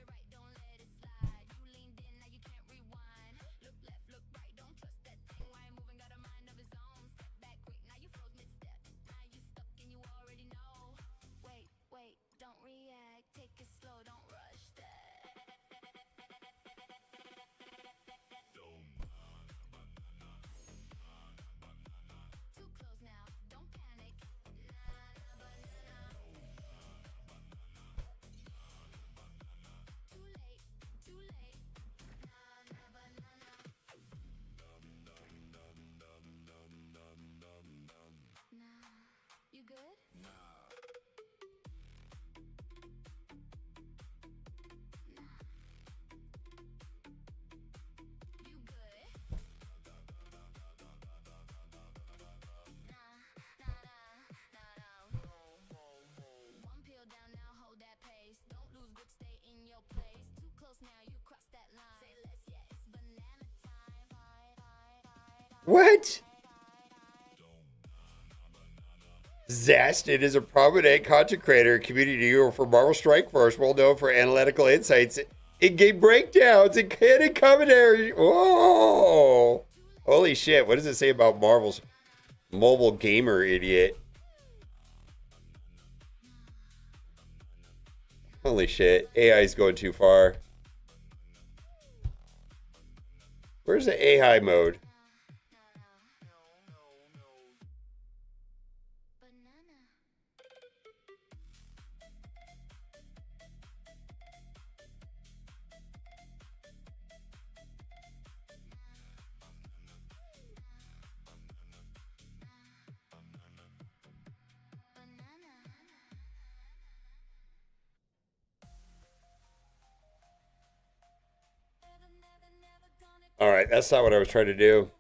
What? Zastin is a prominent content creator and community hero for Marvel Strike Force, well known for analytical insights, in-game breakdowns, and candid commentary. Whoa! Holy shit, what does it say about Marvel's mobile gamer idiot? Holy shit, AI is going too far. Where's the AI mode? All right, that's not what I was trying to do.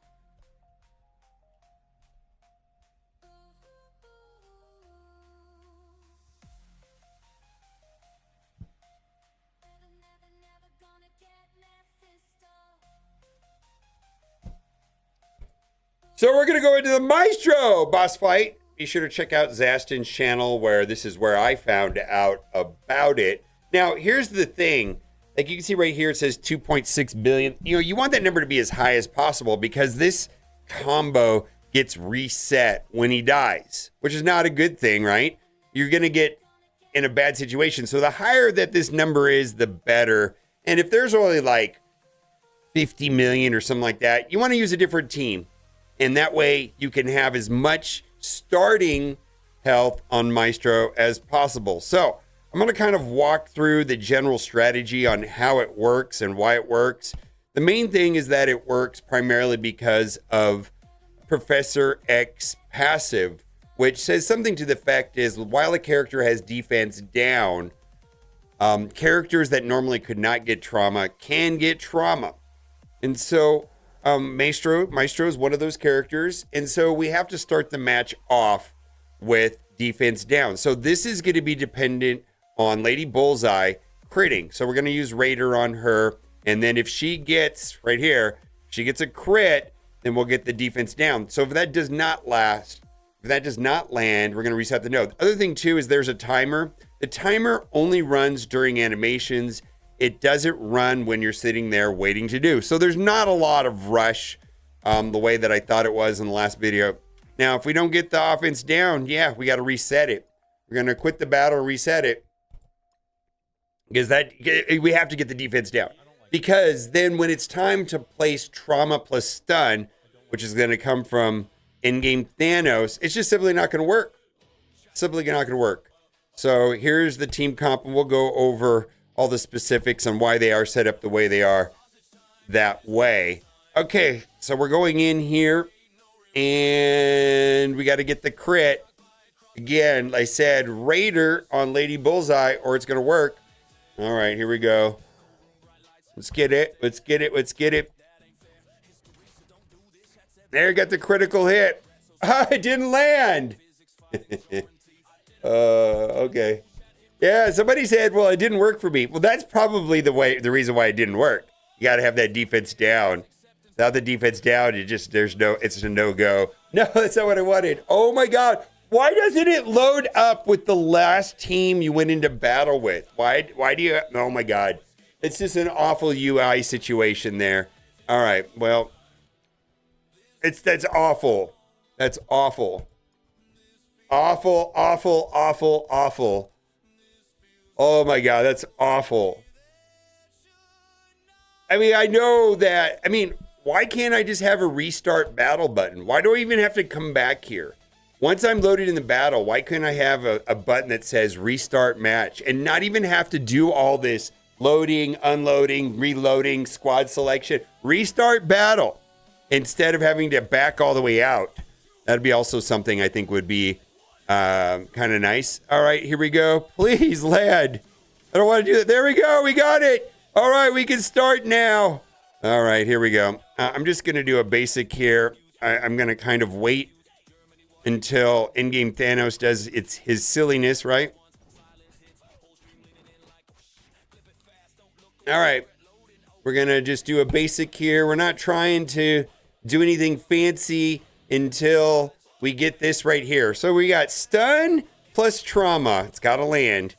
So we're going to go into the Maestro Boss Fight. Be sure to check out Zastin's channel, where this is where I found out about it. Now, here's the thing. Like you can see right here, it says 2.6 billion. You know, you want that number to be as high as possible because this combo gets reset when he dies, which is not a good thing, right? You're going to get in a bad situation. So the higher that this number is, the better. And if there's only like 50 million or something like that, you want to use a different team. And that way you can have as much starting health on Maestro as possible. So I'm going to kind of walk through the general strategy on how it works and why it works. The main thing is that it works primarily because of Professor X passive, which says something to the effect is while a character has defense down, characters that normally could not get trauma can get trauma. And so Maestro is one of those characters. And so we have to start the match off with defense down. So this is going to be dependent on Lady Bullseye critting. So we're going to use Raider on her. And then if she gets, right here, she gets a crit, then we'll get the defense down. So if that does not land, we're going to reset the node. The other thing too is there's a timer. The timer only runs during animations. It doesn't run when you're sitting there waiting to do. So there's not a lot of rush the way that I thought it was in the last video. Now, if we don't get the offense down, yeah, we got to reset it. We're going to quit the battle and reset it. Because we have to get the defense down. Because then when it's time to place trauma plus stun, which is going to come from in-game Thanos, it's just simply not going to work. Simply not going to work. So here's the team comp, and we'll go over all the specifics on why they are set up the way they are that way. Okay, so we're going in here, and we got to get the crit. Again, like I said, Raider on Lady Bullseye, or it's going to work. All right, here we go. Let's get it. Let's get it. Let's get it. There, got the critical hit. It didn't land. Okay. Yeah, somebody said, well, it didn't work for me. Well, that's probably the reason why it didn't work. You got to have that defense down. Without the defense down, it's a no-go. No, that's not what I wanted. Oh my God. Why doesn't it load up with the last team you went into battle with? Why do you, oh my God. It's just an awful UI situation there. All right, well, that's awful. That's awful. Awful, awful, awful, awful. Oh my God, that's awful. I mean, I know that, why can't I just have a restart battle button? Why do I even have to come back here? Once I'm loaded in the battle, why couldn't I have a button that says restart match and not even have to do all this loading, unloading, reloading, squad selection, restart battle instead of having to back all the way out? That'd be also something I think would be kind of nice. All right, here we go. Please land. I don't want to do that. There we go. We got it. All right, we can start now. All right, here we go. I'm just going to do a basic here. I'm going to kind of wait until in-game Thanos does his silliness, right? All right. We're going to just do a basic here. We're not trying to do anything fancy until we get this right here. So we got stun plus trauma. It's got to land.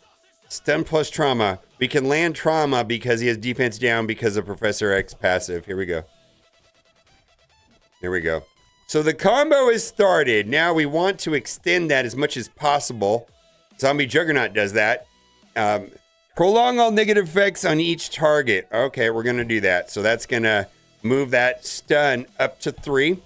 Stun plus trauma. We can land trauma because he has defense down because of Professor X passive. Here we go. Here we go. So the combo is started. Now we want to extend that as much as possible. Zombie Juggernaut does that. Prolong all negative effects on each target. Okay, we're going to do that. So that's going to move that stun up to 3.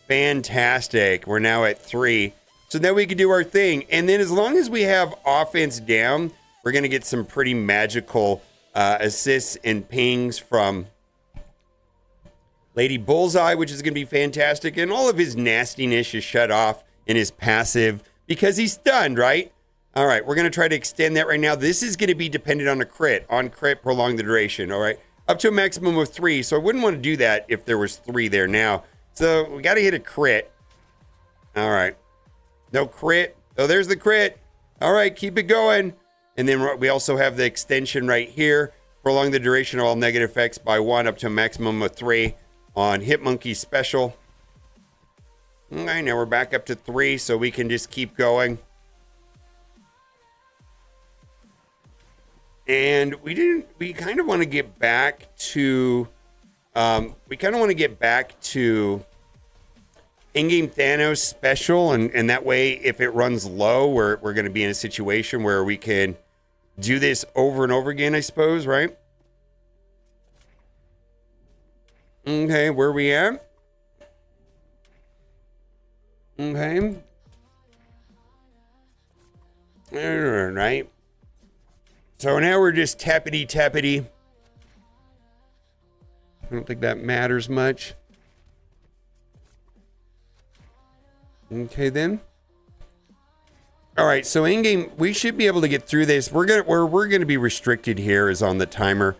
Fantastic. We're now at 3. So then we can do our thing. And then as long as we have offense down, we're going to get some pretty magical assists and pings from Lady Bullseye, which is going to be fantastic. And all of his nastiness is shut off in his passive because he's stunned, right? All right, we're going to try to extend that right now. This is going to be dependent on a crit. On crit, prolong the duration, all right? Up to a maximum of 3. So I wouldn't want to do that if there was 3 there now. So we got to hit a crit. All right. No crit. Oh, there's the crit. All right, keep it going. And then we also have the extension right here. Prolong the duration of all negative effects by 1 up to a maximum of 3 on Hitmonkey's special. All right, now we're back up to 3, so we can just keep going. And we kind of want to get back to, in-game Thanos special, and that way, if it runs low, we're going to be in a situation where we can do this over and over again, I suppose, right? Okay, where are we at? Okay. All right. So now we're just tappity. I don't think that matters much. Okay then. All right, so in game we should be able to get through this. We're gonna be restricted here is on the timer.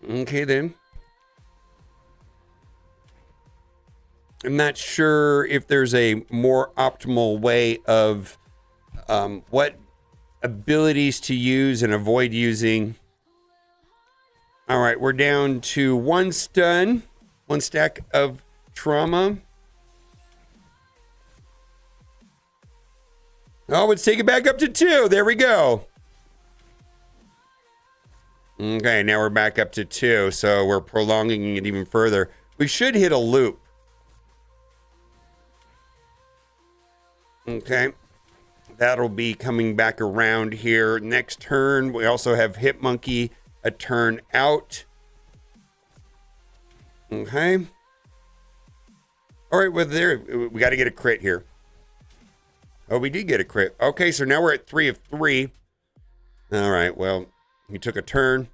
Okay then. I'm not sure if there's a more optimal way of what abilities to use and avoid using. All right, we're down to 1 stun, 1 stack of trauma. Oh, let's take it back up to 2. There we go. Okay, now we're back up to 2, so we're prolonging it even further. We should hit a loop. Okay. That'll be coming back around here. Next turn, we also have Hitmonkey a turn out. Okay. All right, well, there, we got to get a crit here. Oh, we did get a crit. Okay, so now we're at 3 of 3. All right, well, he took a turn.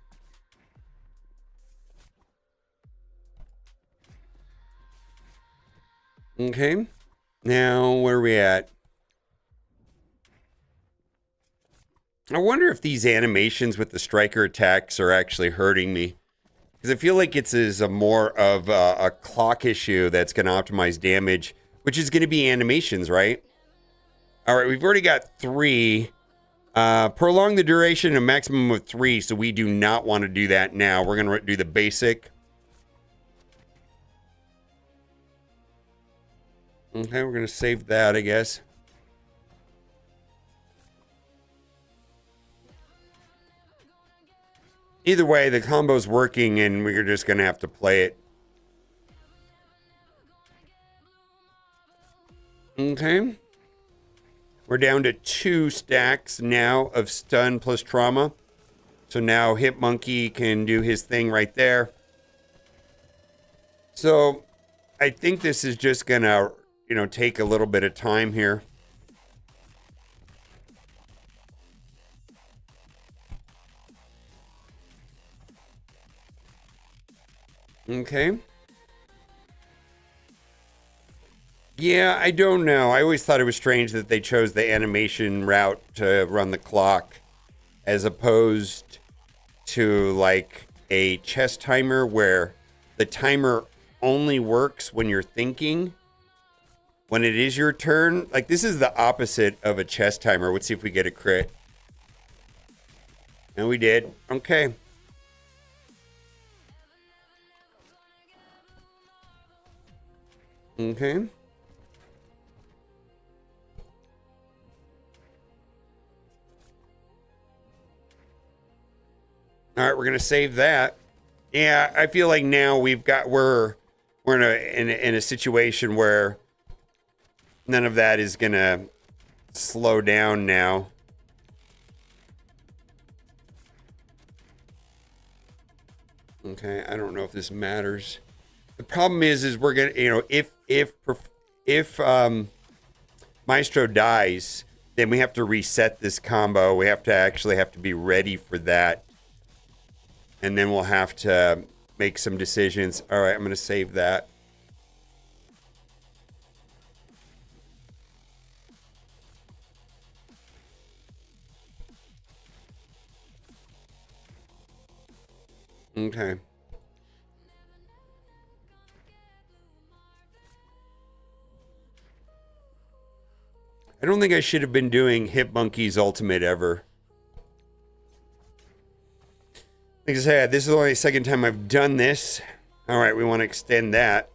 Okay. Now, where are we at? I wonder if these animations with the striker attacks are actually hurting me. Because I feel like it's a more of a clock issue that's going to optimize damage, which is going to be animations, right? All right, we've already got 3. Prolong the duration a maximum of 3, so we do not want to do that now. We're going to do the basic. Okay, we're going to save that, I guess. Either way, the combo's working, and we're just going to have to play it. Okay. We're down to 2 stacks now of stun plus trauma. So now Hitmonkey can do his thing right there. So I think this is just going to, take a little bit of time here. Okay. Yeah, I don't know. I always thought it was strange that they chose the animation route to run the clock as opposed to like a chess timer where the timer only works when you're thinking. When it is your turn, like this is the opposite of a chess timer. Let's see if we get a crit. And we did. Okay. Okay. All right, we're gonna save that. Yeah, I feel like now we're in a situation where none of that is gonna slow down now. Okay, I don't know if this matters. The problem is we're gonna, if Maestro dies, then we have to reset this combo. We have to be ready for that, and then we'll have to make some decisions. All right, I'm gonna save that. Okay. I don't think I should have been doing Hip Monkey's Ultimate ever. Like I said, this is only the second time I've done this. All right, we want to extend that.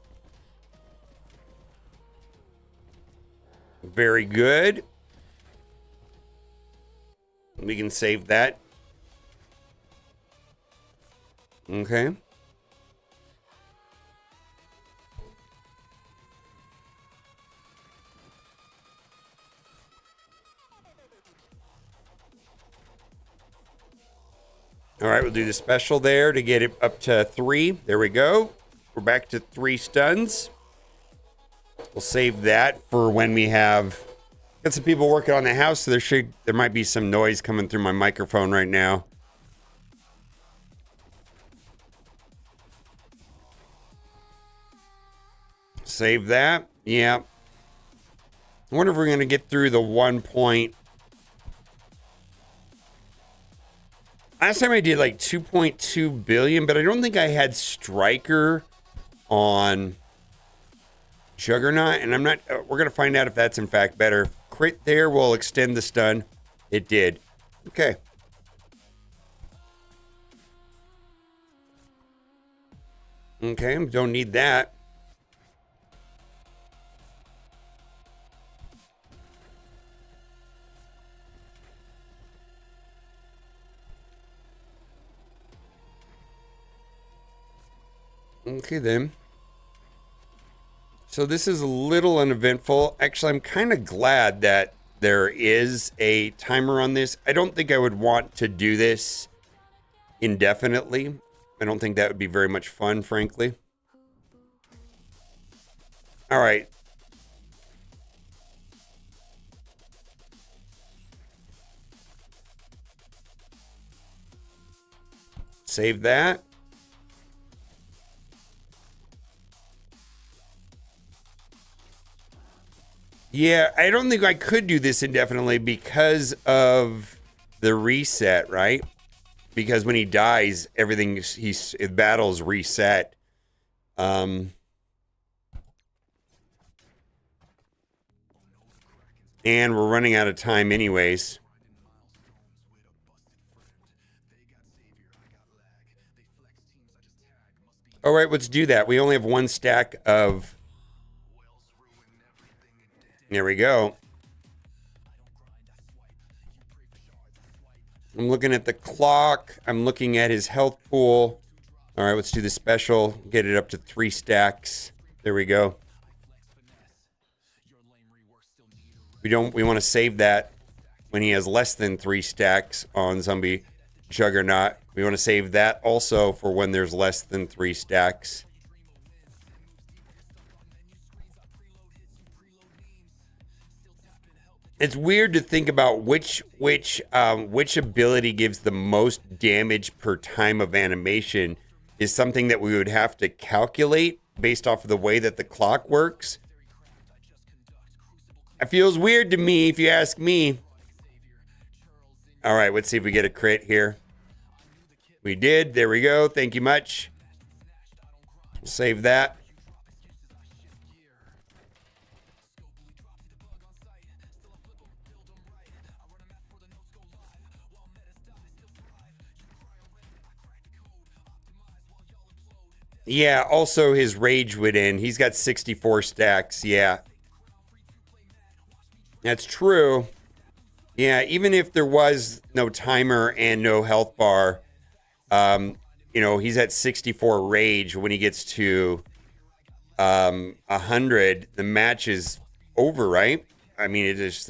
Very good. We can save that. Okay. All right, we'll do the special there to get it up to 3. There we go. We're back to 3 stuns. We'll save that for when we have got some people working on the house, so there might be some noise coming through my microphone right now. Save that. Yeah. I wonder if we're going to get through the 1 point. Last time I did like 2.2 billion, but I don't think I had Striker on Juggernaut, and I'm not, we're going to find out if that's in fact better. Crit there will extend the stun. It did. Okay. Okay, don't need that. Okay, then. So this is a little uneventful. Actually, I'm kind of glad that there is a timer on this. I don't think I would want to do this indefinitely. I don't think that would be very much fun, frankly. All right. Save that. Yeah, I don't think I could do this indefinitely because of the reset, right? Because when he dies, everything battle's reset. And we're running out of time anyways. All right, let's do that. We only have 1 stack of... There we go. I'm looking at the clock. I'm looking at his health pool. All right, let's do the special. Get it up to 3 stacks. There we go. We want to save that when he has less than 3 stacks on Zombie Juggernaut. We want to save that also for when there's less than 3 stacks. It's weird to think about which ability gives the most damage per time of animation is something that we would have to calculate based off of the way that the clock works. It feels weird to me, if you ask me. All right, let's see if we get a crit here. We did. There we go. Thank you much. Save that. Yeah, also his rage would end. He's got 64 stacks. Yeah. That's true. Yeah, even if there was no timer and no health bar, you know, he's at 64 rage. When he gets to 100, the match is over, right? I mean, it is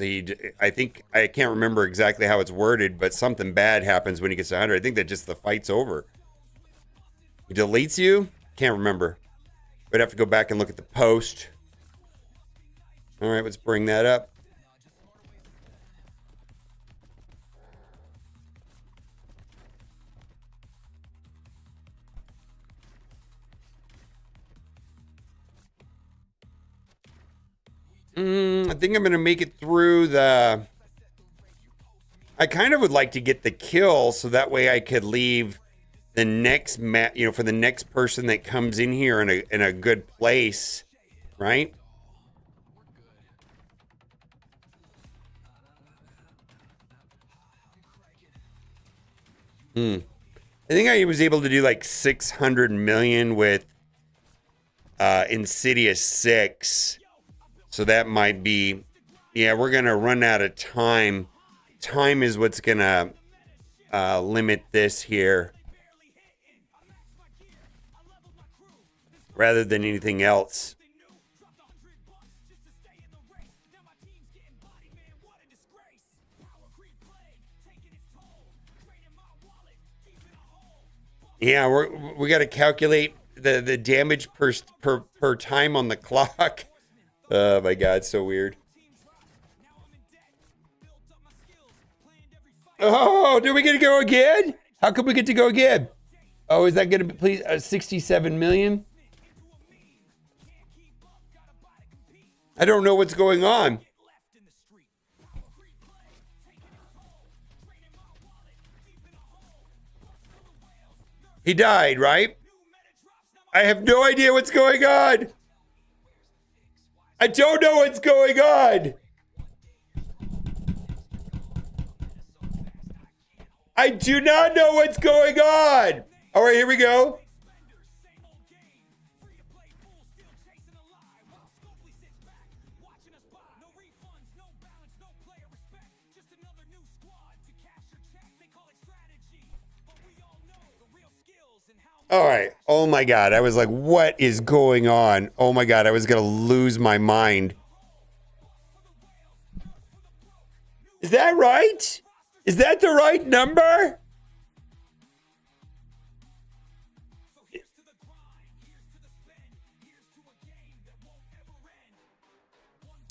I think I can't remember exactly how it's worded, but something bad happens when he gets to 100. I think that just the fight's over. He deletes you? Can't remember. We'd have to go back and look at the post. All right, let's bring that up. I think I'm going to make it through the... I kind of would like to get the kill so that way I could leave the next you know, for the next person that comes in here in a good place, right? I think I was able to do like 600 million with Insidious 6. So that might be, yeah, we're going to run out of time. Time is what's going to limit this here. Rather than anything else. Yeah, we got to calculate the damage per time on the clock. Oh my God, so weird. Oh, do we get to go again? How come we get to go again? Oh, is that going to be please 67 million? I don't know what's going on. He died, right? I have no idea what's going on. I don't know what's going on. I do not know what's going on. All right, here we go. All right. Oh my God. I was like, what is going on? Oh my God. I was going to lose my mind. Is that right? Is that the right number?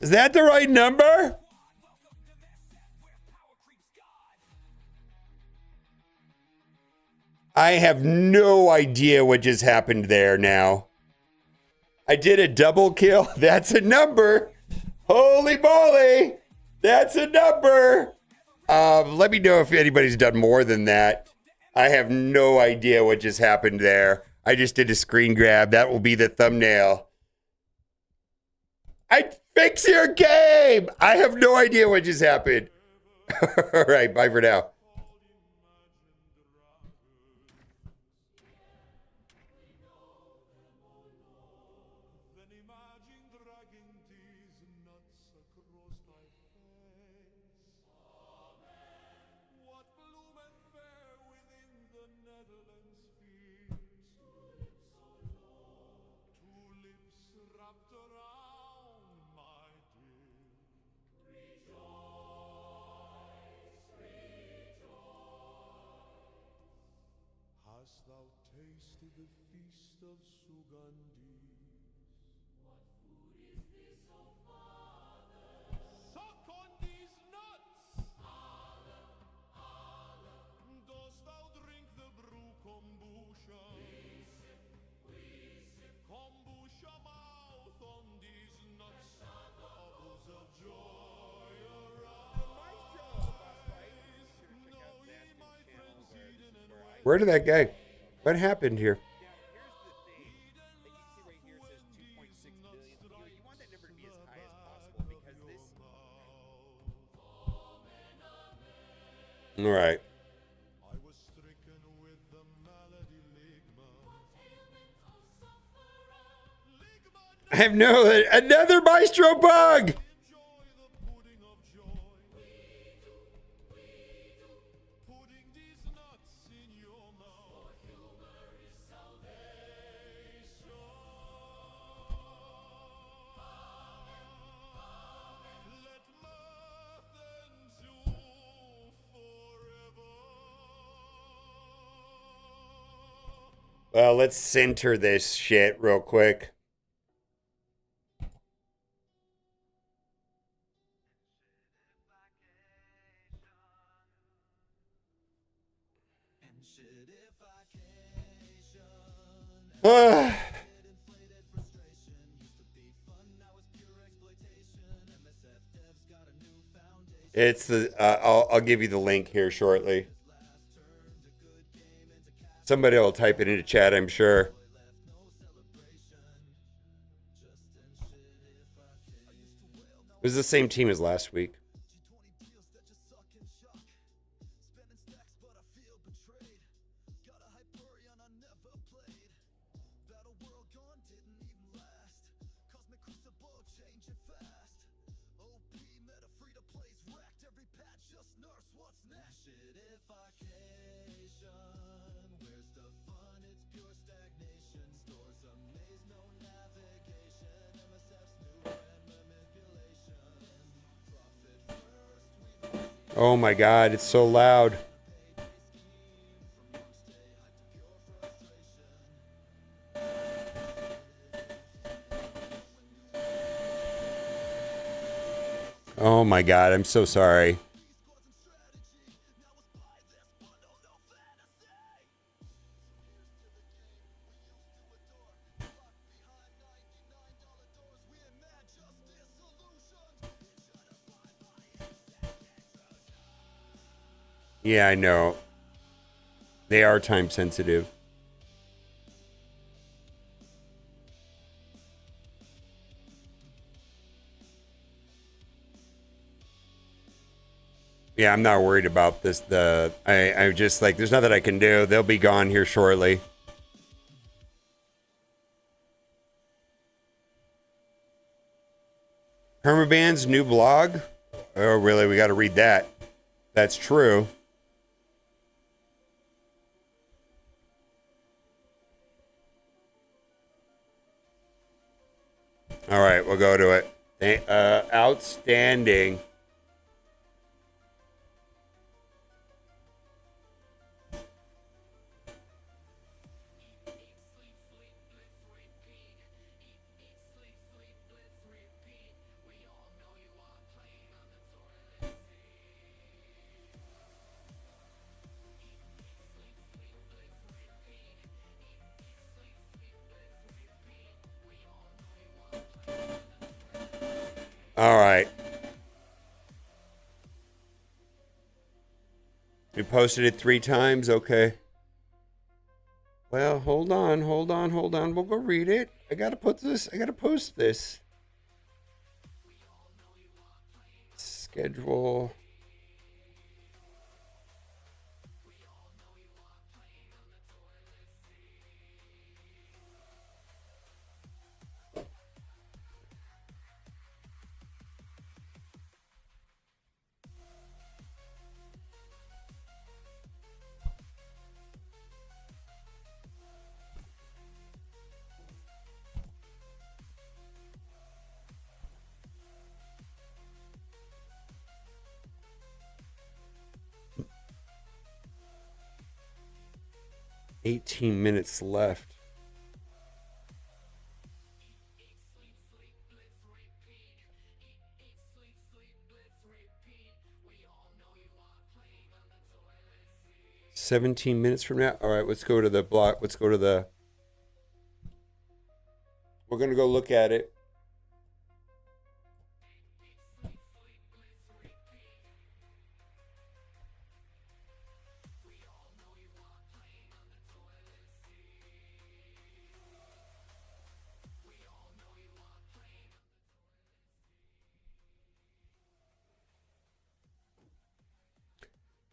Is that the right number? I have no idea what just happened there now. I did a double kill. That's a number. Holy moly. That's a number. Let me know if anybody's done more than that. I have no idea what just happened there. I just did a screen grab. That will be the thumbnail. I fix your game. I have no idea what just happened. All right, bye for now. Hast thou tasted the feast of Sugandhi? What food is this, O Father? Suck on these nuts! Dost thou drink the brew kombucha? We sip kombucha mouth on these nuts. Bubbles of joy arise. Maestro Boss Fight. Know ye, my friends, Eden and Wayne. Where did that go? What happened here? All right. I was stricken with the malady ligma. have another Maestro bug. Well, let's center this shit real quick. It's the I'll give you the link here shortly. Somebody will type it into chat, I'm sure. It was the same team as last week. Oh my God, it's so loud. Oh my God, I'm so sorry. Yeah, I know. They are time sensitive. Yeah, I'm not worried about this. I'm just like, there's nothing I can do. They'll be gone here shortly. Permaband's new blog? Oh, really? We got to read that. That's true. All right, we'll go to it. Outstanding. All right. We posted it 3 times. Okay. Well, hold on. We'll go read it. I gotta post this. Schedule. "18 minutes left." "17 minutes from now." All right, let's go to the block. We're gonna go look at it.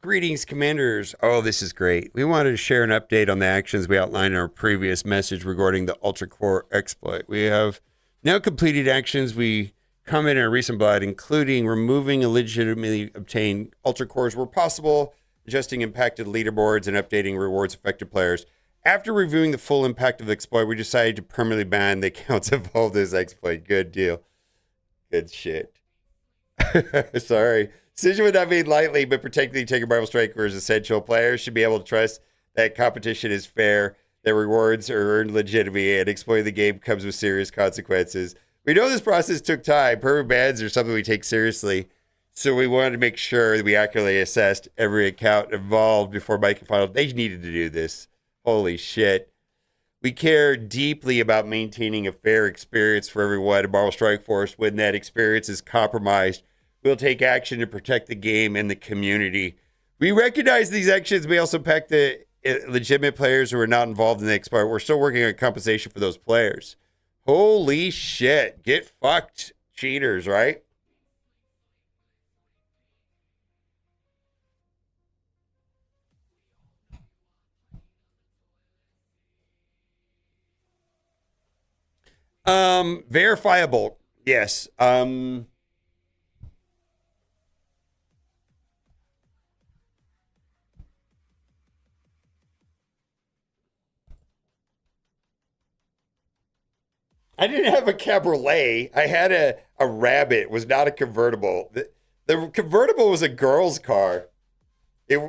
Greetings, Commanders. Oh, this is great. We wanted to share an update on the actions we outlined in our previous message regarding the Ultra Core exploit. We have Now completed actions we commented on recent blood, including removing illegitimately obtained ultra cores where possible, adjusting impacted leaderboards, and updating rewards affected players. After reviewing the full impact of the exploit, we decided to permanently ban the accounts involved in this exploit. Good deal. Good shit. Sorry. Decision would not be lightly, but protecting the Taker Marvel Striker is essential. Players should be able to trust that competition is fair, that rewards are earned legitimately, and exploiting the game comes with serious consequences. We know this process took time. Permanent bans are something we take seriously, so we wanted to make sure that we accurately assessed every account involved before making final. They needed to do this. Holy shit. We care deeply about maintaining a fair experience for everyone in Marvel Strike Force. When that experience is compromised, we'll take action to protect the game and the community. We recognize these actions may also impact the legitimate players who are not involved in the exploit. We're still working on compensation for those players. Holy shit. Get fucked, cheaters, right? Verifiable. Yes. I didn't have a cabriolet. I had a rabbit. It was not a convertible. The convertible was a girl's car. It.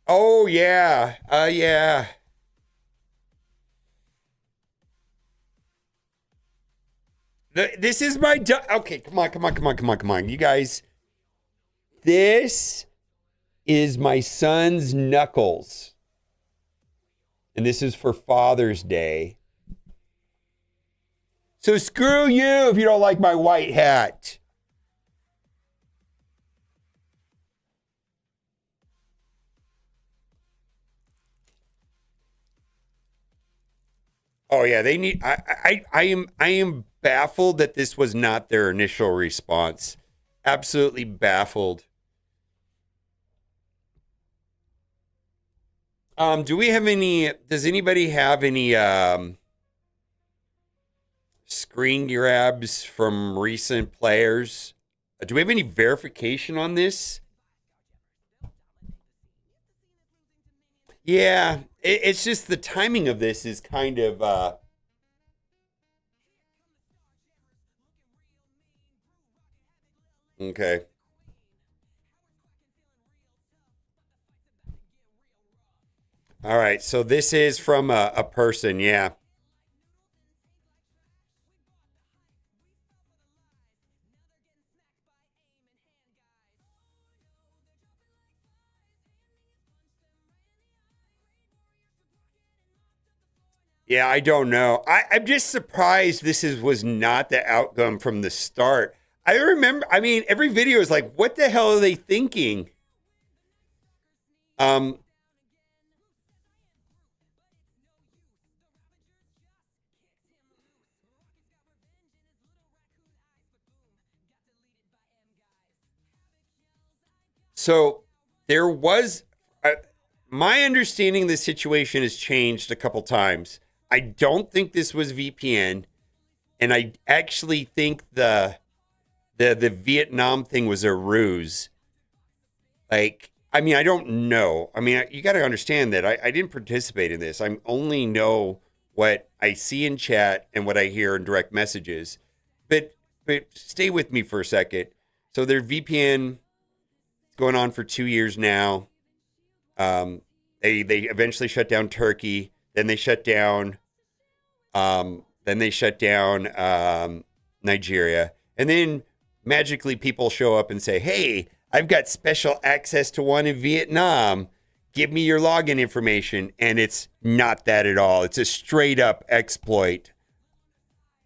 Oh yeah. Yeah. This is my okay, come on. You guys. This is my son's knuckles. And this is for Father's Day. So screw you if you don't like my white hat. Oh yeah, they need. I am baffled that this was not their initial response. Absolutely baffled. Do we have any? Does anybody have any screen grabs from recent players? Do we have any verification on this? Yeah, it's just the timing of this is kind of okay. All right, so this is from a person, yeah. Yeah, I don't know. I'm just surprised was not the outcome from the start. I remember, I mean, every video is like, what the hell are they thinking? So there was, my understanding of the situation has changed a couple times. I don't think this was VPN, and I actually think the Vietnam thing was a ruse. Like, I mean, I don't know. I mean, you got to understand that I didn't participate in this. I only know what I see in chat and what I hear in direct messages. But stay with me for a second. So their VPN going on for 2 years now. They eventually shut down Turkey. Then they shut down. Nigeria, and then magically people show up and say, "Hey, I've got special access to one in Vietnam. Give me your login information." And it's not that at all. It's a straight up exploit.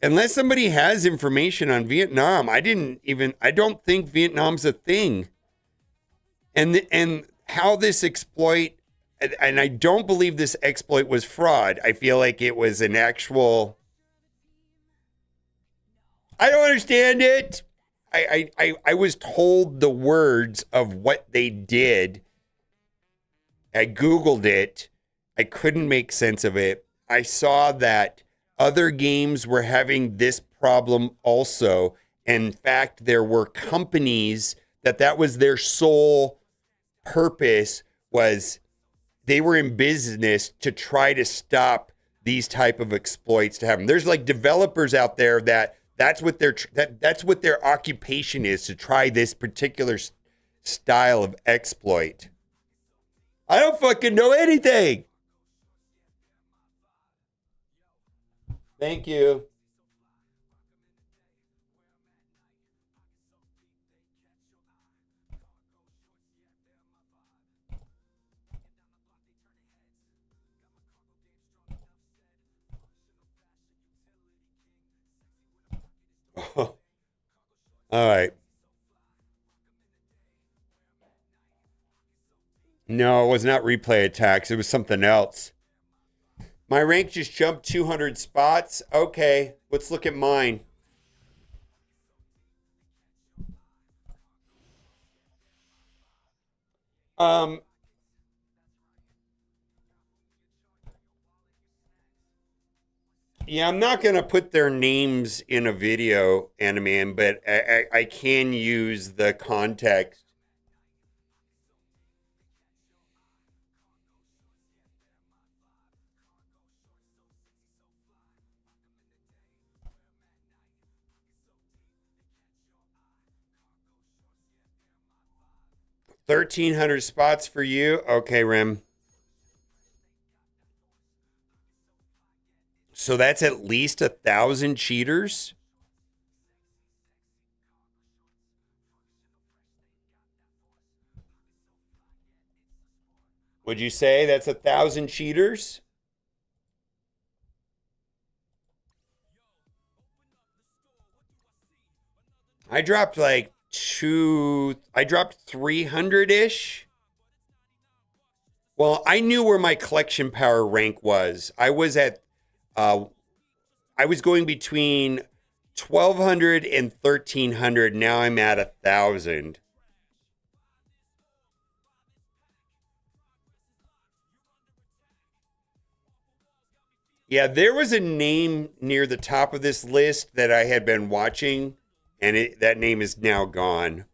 Unless somebody has information on Vietnam, I don't think Vietnam's a thing. And how this exploit, and I don't believe this exploit was fraud. I feel like it was an actual. I don't understand it. I was told the words of what they did. I Googled it. I couldn't make sense of it. I saw that other games were having this problem also. In fact, there were companies that was their sole purpose, was they were in business to try to stop these type of exploits to happen. There's like developers out there that's what their occupation is, to try this particular style of exploit. I don't fucking know anything. Thank you. All right. No, it was not replay attacks. It was something else. My rank just jumped 200 spots. Okay, let's look at mine. Yeah, I'm not going to put their names in a video, Animan, but I can use the context. $1,300 spots for you. Okay, Rim. So that's at least 1,000 cheaters. Would you say that's 1,000 cheaters? I dropped like I dropped 300-ish. Well, I knew where my collection power rank was. I was going between 1,200 and 1,300. Now I'm at 1,000. Yeah, there was a name near the top of this list that I had been watching, and that name is now gone.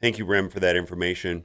Thank you, Rem, for that information.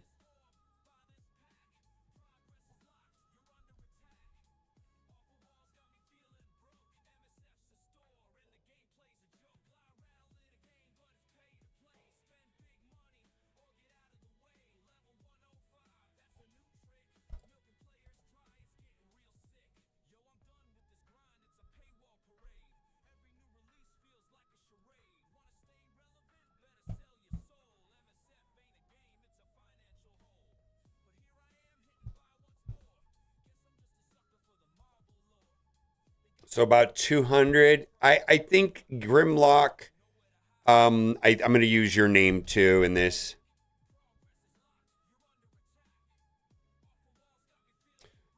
So about 200. I think Grimlock. I'm going to use your name too in this.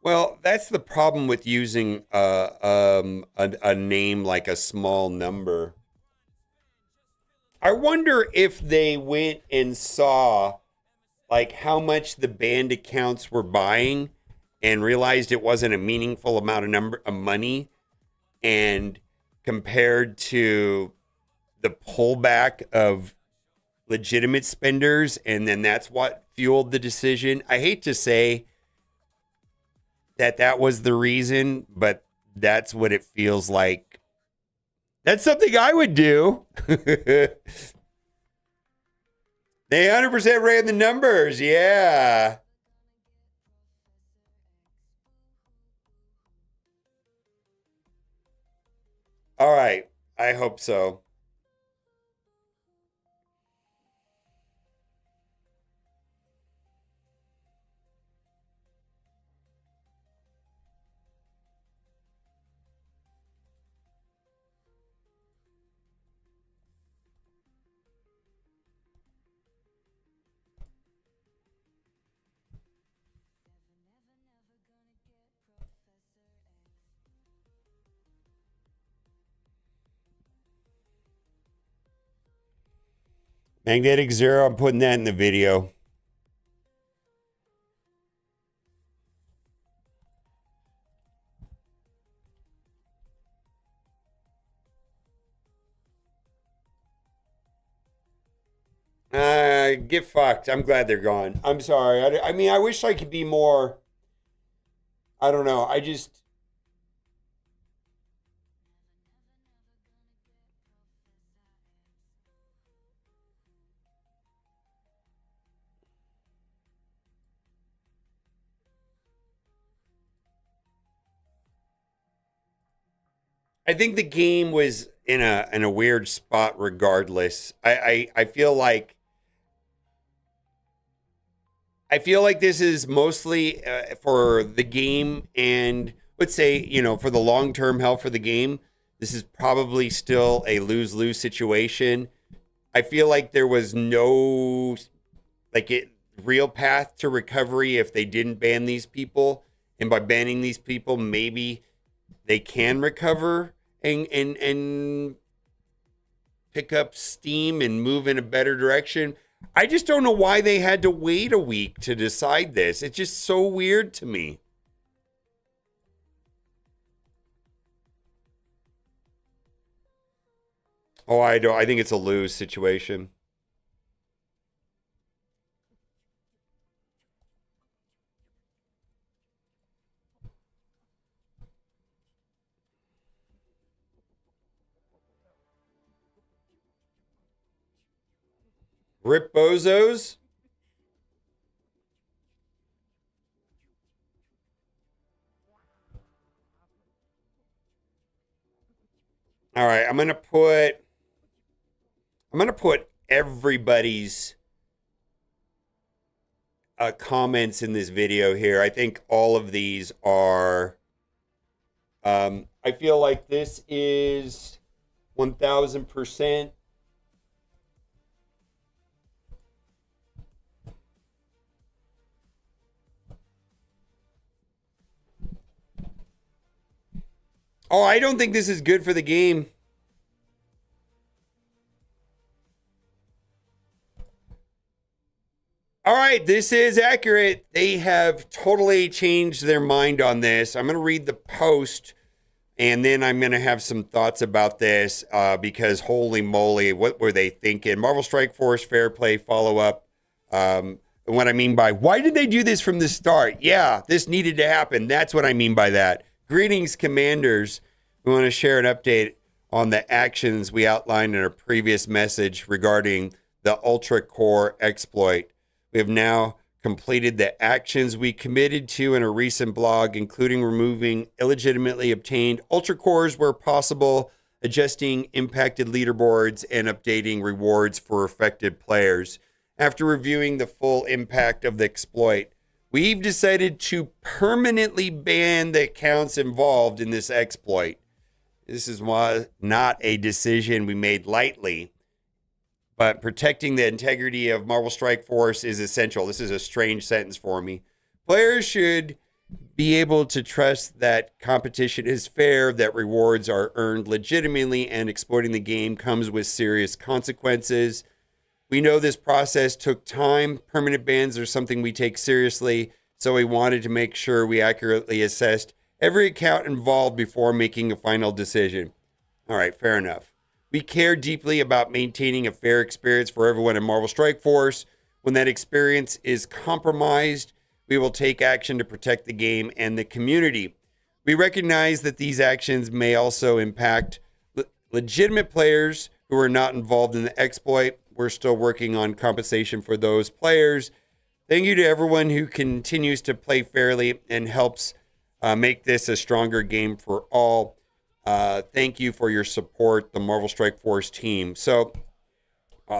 Well, that's the problem with using a name like a small number. I wonder if they went and saw like how much the banned accounts were buying and realized it wasn't a meaningful amount of money, and compared to the pullback of legitimate spenders, and then that's what fueled the decision. I hate to say that was the reason, but that's what it feels like. That's something I would do. They 100% ran the numbers. Yeah. All right. I hope so. Magnetic Zero, I'm putting that in the video. Get fucked. I'm glad they're gone. I'm sorry. I mean, I wish I could be more. I don't know. I think the game was in a weird spot regardless. I feel like this is mostly for the game, and let's say, for the long-term health for the game, this is probably still a lose-lose situation. I feel like there was no real path to recovery if they didn't ban these people. And by banning these people, maybe they can recover and pick up steam and move in a better direction. I just don't know why they had to wait a week to decide this. It's just so weird to me. Oh, I don't. I think it's a lose situation. Rip bozos. All right, I'm gonna put everybody's comments in this video here. I think all of these are. I feel like this is 1,000%. Oh, I don't think this is good for the game. All right, this is accurate. They have totally changed their mind on this. I'm going to read the post, and then I'm going to have some thoughts about this because holy moly, what were they thinking? Marvel Strike Force Fair Play follow-up. What I mean by, why did they do this from the start? Yeah, this needed to happen. That's what I mean by that. Greetings, Commanders. We want to share an update on the actions we outlined in our previous message regarding the Ultra Core exploit. We have now completed the actions we committed to in a recent blog, including removing illegitimately obtained Ultra Cores where possible, adjusting impacted leaderboards, and updating rewards for affected players. After reviewing the full impact of the exploit, we've decided to permanently ban the accounts involved in this exploit. This is not a decision we made lightly, but protecting the integrity of Marvel Strike Force is essential. This is a strange sentence for me. Players should be able to trust that competition is fair, that rewards are earned legitimately, and exploiting the game comes with serious consequences. We know this process took time. Permanent bans are something we take seriously, so we wanted to make sure we accurately assessed every account involved before making a final decision. All right, fair enough. We care deeply about maintaining a fair experience for everyone in Marvel Strike Force. When that experience is compromised, we will take action to protect the game and the community. We recognize that these actions may also impact legitimate players who are not involved in the exploit. We're still working on compensation for those players. Thank you to everyone who continues to play fairly and helps make this a stronger game for all. Thank you for your support, the Marvel Strike Force team. So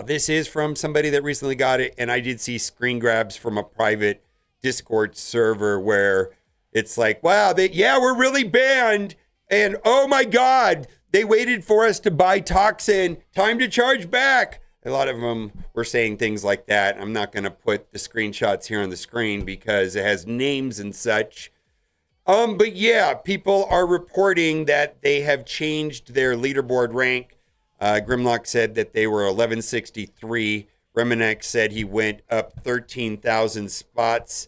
this is from somebody that recently got it, and I did see screen grabs from a private Discord server where it's like, wow, we're really banned, and oh my God, they waited for us to buy Toxin. Time to charge back. A lot of them were saying things like that. I'm not going to put the screenshots here on the screen because it has names and such. But yeah, people are reporting that they have changed their leaderboard rank. Grimlock said that they were 1163 Reminex said he went up 13,000 spots,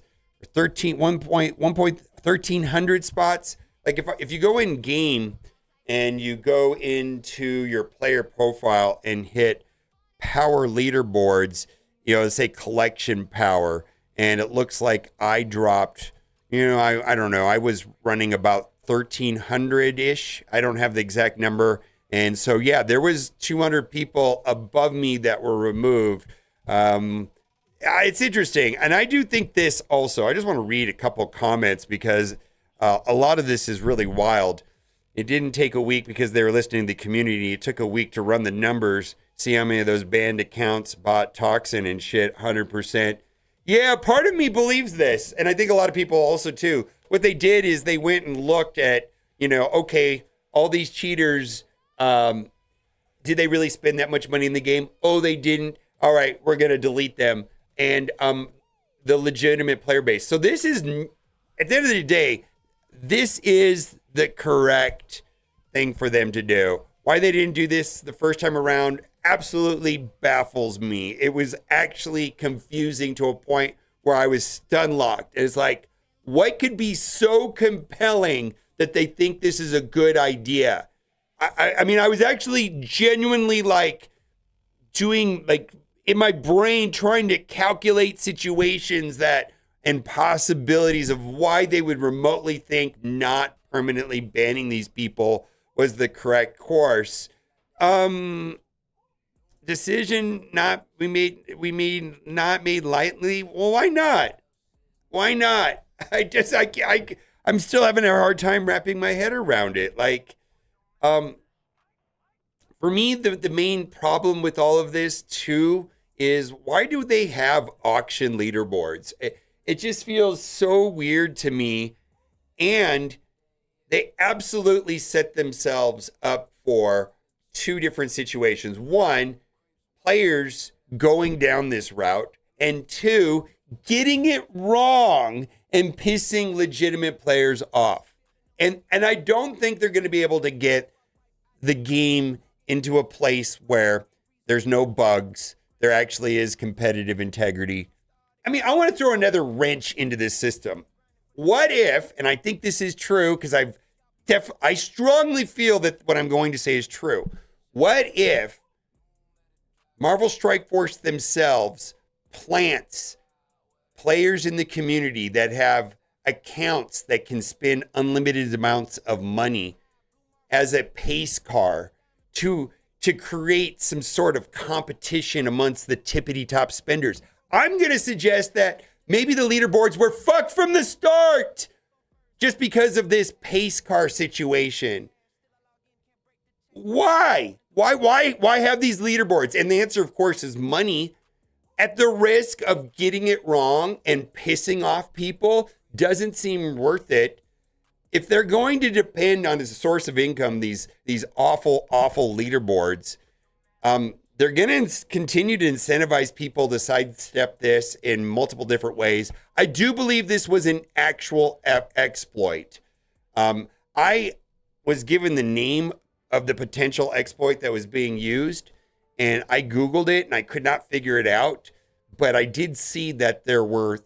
1,300 spots. Like if you go in game and you go into your player profile and hit power leaderboards, say collection power, and it looks like I dropped, I don't know, I was running about 1,300-ish. I don't have the exact number. And so, yeah, there was 200 people above me that were removed. It's interesting. And I do think this also, I just want to read a couple comments because a lot of this is really wild. It didn't take a week because they were listening to the community. It took a week to run the numbers, see how many of those banned accounts bought Toxin and shit, 100%. Yeah, part of me believes this. And I think a lot of people also, too. What they did is they went and looked at, okay, all these cheaters, did they really spend that much money in the game? Oh, they didn't. All right, we're going to delete them. And the legitimate player base. So this is, at the end of the day, this is the correct thing for them to do. Why they didn't do this the first time around absolutely baffles me. It was actually confusing to a point where I was stun locked. It's like, what could be so compelling that they think this is a good idea? I mean, I was actually genuinely doing in my brain trying to calculate situations and possibilities of why they would remotely think not permanently banning these people was the correct course. Decision not made lightly. Well, why not? Why not? I'm still having a hard time wrapping my head around it. For me, the main problem with all of this too is why do they have auction leaderboards? It just feels so weird to me, and they absolutely set themselves up for two different situations. One, players going down this route, and two, getting it wrong and pissing legitimate players off. And I don't think they're going to be able to get the game into a place where there's no bugs. There actually is competitive integrity. I mean, I want to throw another wrench into this system. What if, and I think this is true because I strongly feel that what I'm going to say is true. What if Marvel Strike Force themselves plants players in the community that have accounts that can spend unlimited amounts of money as a pace car to create some sort of competition amongst the tippity top spenders? I'm going to suggest that maybe the leaderboards were fucked from the start just because of this pace car situation. Why have these leaderboards? And the answer, of course, is money. At the risk of getting it wrong and pissing off people doesn't seem worth it. If they're going to depend on as a source of income, these awful leaderboards, they're going to continue to incentivize people to sidestep this in multiple different ways. I do believe this was an actual exploit. I was given the name of the potential exploit that was being used, and I Googled it and I could not figure it out. But I did see that there were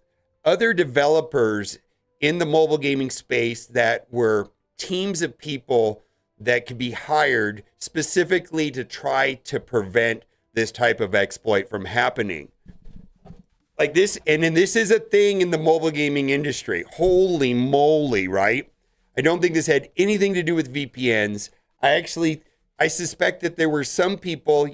other developers in the mobile gaming space that were teams of people that could be hired specifically to try to prevent this type of exploit from happening. Like this, and then this is a thing in the mobile gaming industry. Holy moly, right? I don't think this had anything to do with VPNs. I suspect that there were some people,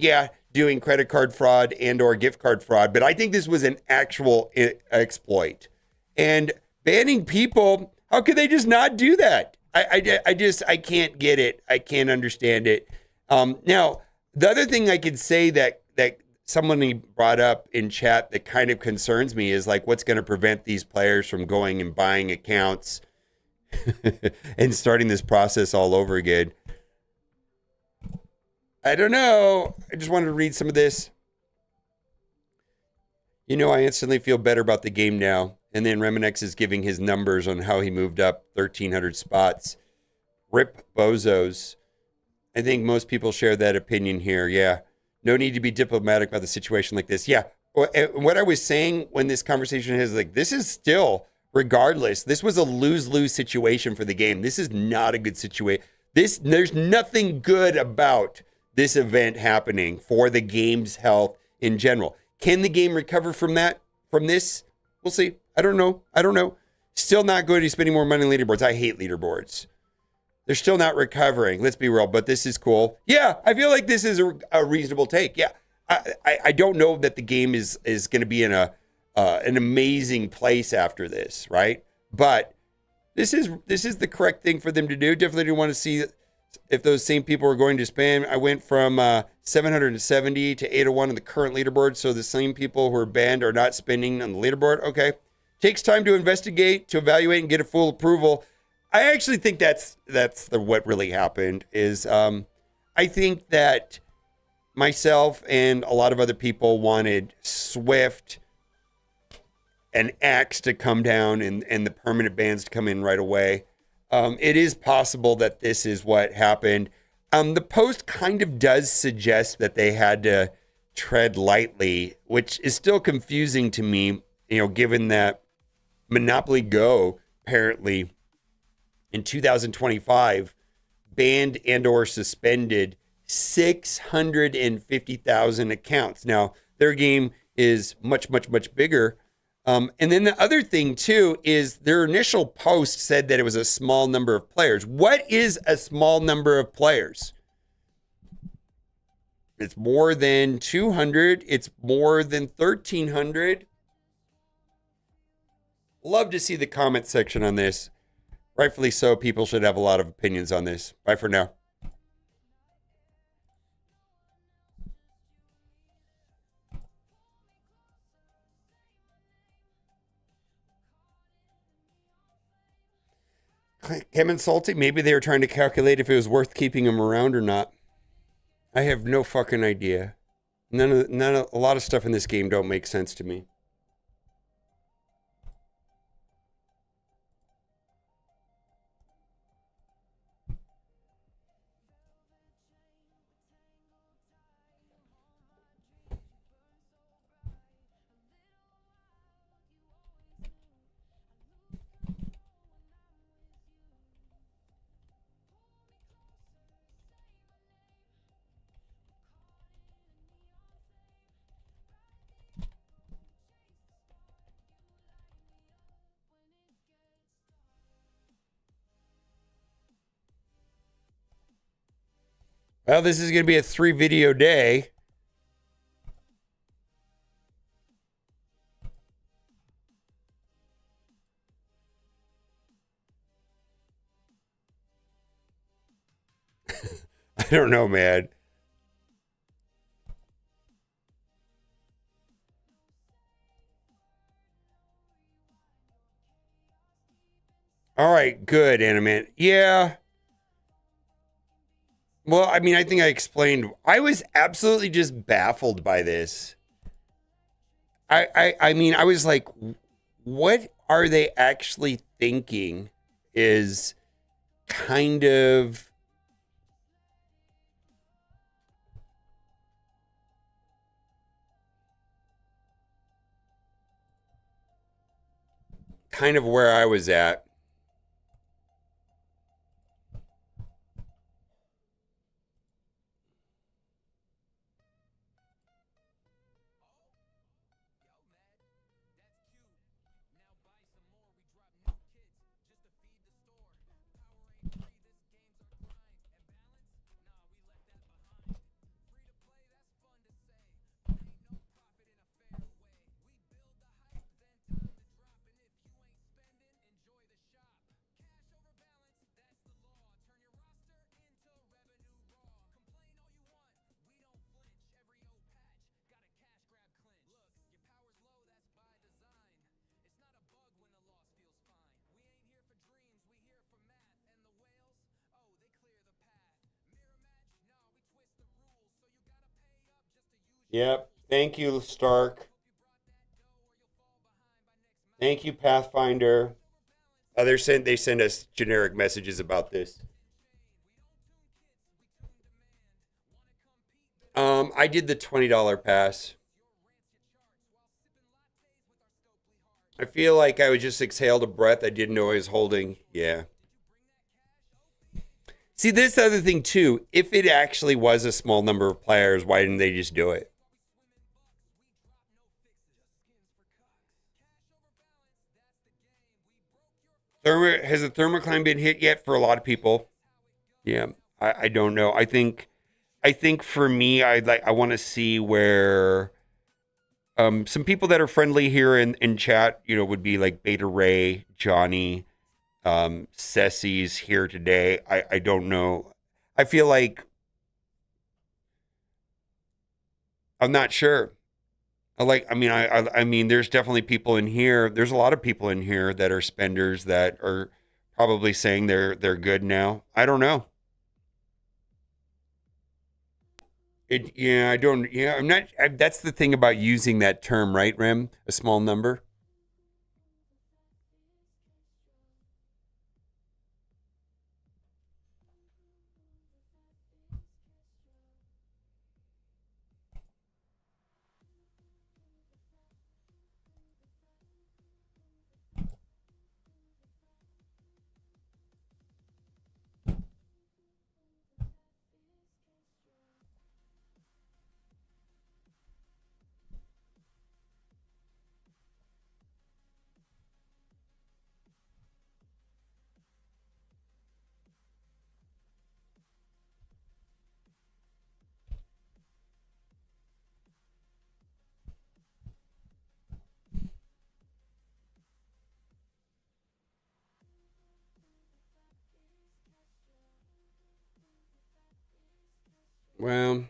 doing credit card fraud and or gift card fraud, but I think this was an actual exploit. And banning people, how could they just not do that? I can't get it. I can't understand it. Now, the other thing I could say that somebody brought up in chat that kind of concerns me is what's going to prevent these players from going and buying accounts and starting this process all over again. I don't know. I just wanted to read some of this. I instantly feel better about the game now. And then Reminex is giving his numbers on how he moved up 1,300 spots. Rip bozos. I think most people share that opinion here. Yeah. No need to be diplomatic about the situation like this. Yeah. what I was saying when this conversation is like, this is still, regardless, this was a lose-lose situation for the game. This is not a good situation. There's nothing good about this event happening for the game's health in general. Can the game recover from this? We'll see. I don't know. Still not good. He's spending more money on leaderboards. I hate leaderboards. They're still not recovering. Let's be real, but this is cool. Yeah, I feel like this is a reasonable take. Yeah, I don't know that the game is going to be in an amazing place after this, right? But this is the correct thing for them to do. Definitely want to see if those same people are going to spam. I went from 770 to 801 on the current leaderboard, so the same people who are banned are not spending on the leaderboard. Okay, takes time to investigate, to evaluate, and get a full approval. I actually think that's what really happened is I think that myself and a lot of other people wanted Swift and X to come down and the permanent bans to come in right away. It is possible that this is what happened. The post kind of does suggest that they had to tread lightly, which is still confusing to me, given that Monopoly Go apparently in 2025 banned and or suspended 650,000 accounts. Now, their game is much, much, much bigger. And then the other thing, too, is their initial post said that it was a small number of players. What is a small number of players? It's more than 200. It's more than 1,300. Love to see the comment section on this. Rightfully so, people should have a lot of opinions on this. Bye for now. Kevin Salty, maybe they were trying to calculate if it was worth keeping him around or not. I have no fucking idea. A lot of stuff in this game don't make sense to me. Well, this is going to be a 3-video day. I don't know, man. All right, good, Animate. Yeah. Well, I mean, I think I explained. I was absolutely just baffled by this. I mean, I was like, what are they actually thinking is kind of where I was at. Yep. Thank you, Stark. Thank you, Pathfinder. They send us generic messages about this. I did the $20 pass. I feel like I would just exhaled a breath I didn't know I was holding. Yeah. See, this other thing too. If it actually was a small number of players, why didn't they just do it? Has the thermocline been hit yet for a lot of people? Yeah, I don't know. I think for me, I want to see where some people that are friendly here in chat, would be like Beta Ray, Johnny, Ceci's here today. I don't know. I feel like I'm not sure. I mean, there's definitely people in here. There's a lot of people in here that are spenders that are probably saying they're good now. I don't know. I don't. Yeah, I'm not. That's the thing about using that term, right, Rem? A small number. Well,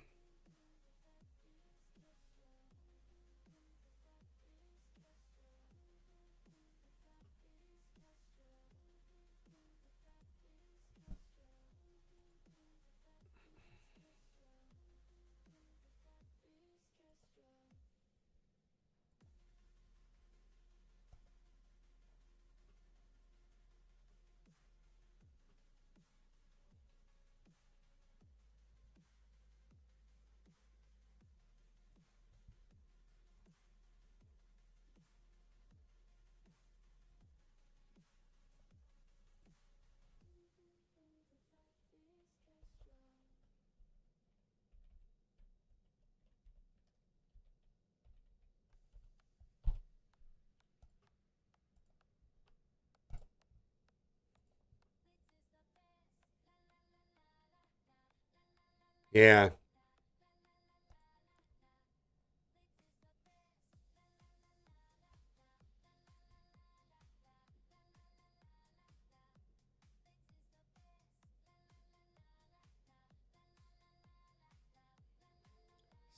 'Yeah.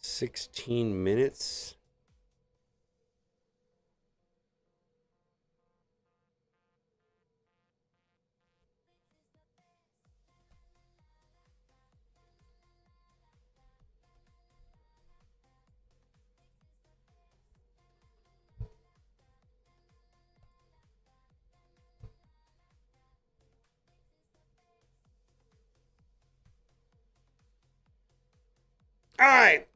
16 minutes. All right.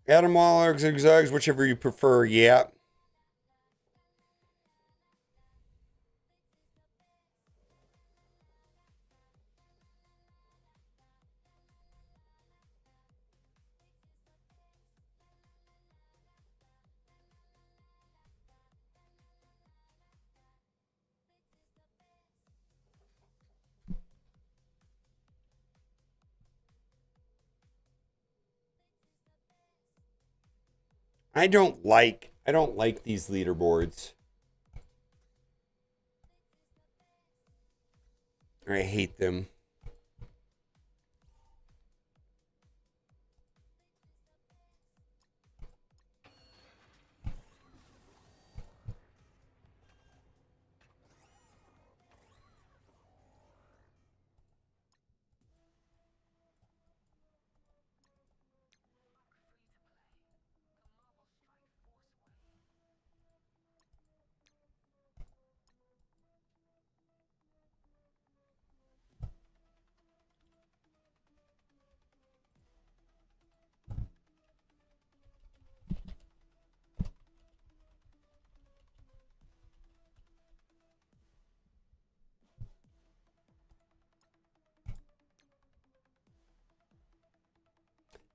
Adam Waller, zigzags, whichever you prefer. Yeah. I don't like these leaderboards. I hate them.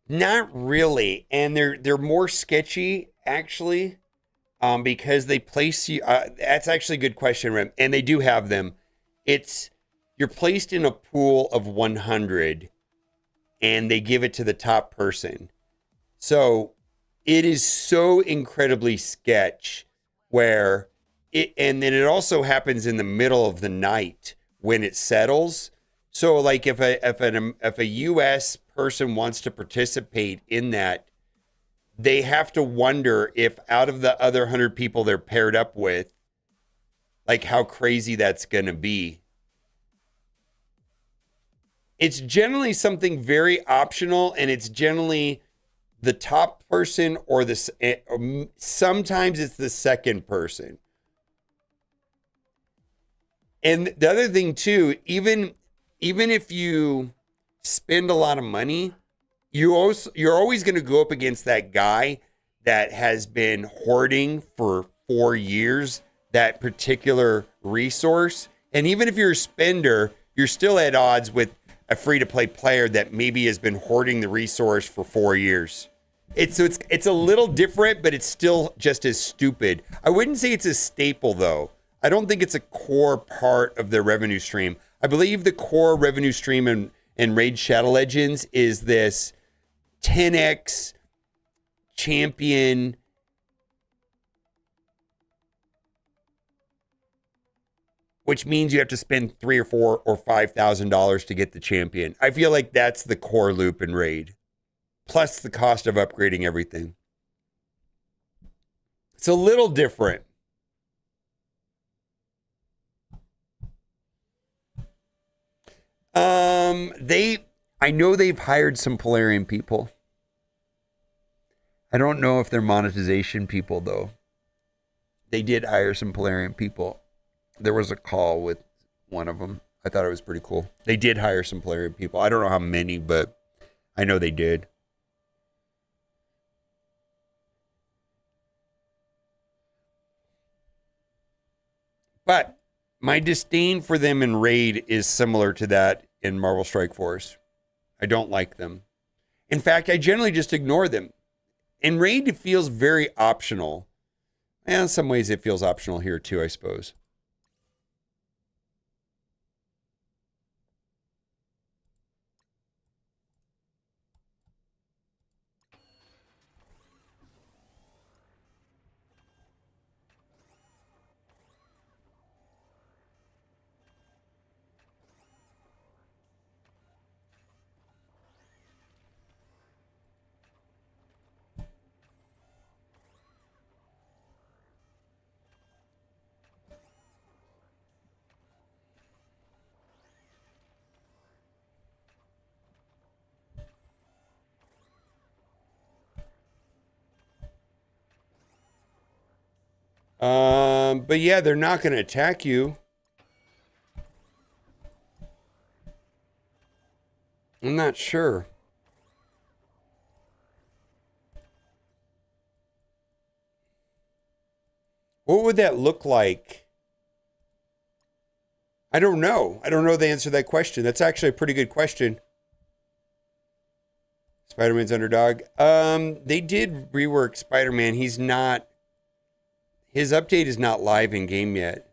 Not really, and they're more sketchy actually, because they place you. That's actually a good question, Rem, and they do have them. It's you're placed in a pool of 100, and they give it to the top person. So it is so incredibly sketch where it, and then it also happens in the middle of the night when it settles. So like if a US person wants to participate in that, they have to wonder if out of the other 100 people they're paired up with, like how crazy that's going to be. It's generally something very optional, and it's generally the top person or sometimes it's the second person. And the other thing too, even if you spend a lot of money, you're always going to go up against that guy that has been hoarding for 4 years that particular resource. And even if you're a spender, you're still at odds with a free-to-play player that maybe has been hoarding the resource for 4 years. It's a little different, but it's still just as stupid. I wouldn't say it's a staple though. I don't think it's a core part of their revenue stream. I believe the core revenue stream in Raid Shadow Legends is this 10x champion which means you have to spend $3,000 or $4,000 or $5,000 to get the champion. I feel like that's the core loop in Raid, plus the cost of upgrading everything. It's a little different. I know they've hired some Polarian people. I don't know if they're monetization people though. They did hire some Polarian people. There was a call with one of them. I thought it was pretty cool. They did hire some Polarian people. I don't know how many, but I know they did. But my disdain for them in Raid is similar to that in Marvel Strike Force. I don't like them. In fact, I generally just ignore them. In Raid, it feels very optional. And in some ways, it feels optional here too, I suppose. But yeah, they're not going to attack you. I'm not sure. What would that look like? I don't know. I don't know the answer to that question. That's actually a pretty good question. Spider-Man's underdog. They did rework Spider-Man. He's not. His update is not live in game yet.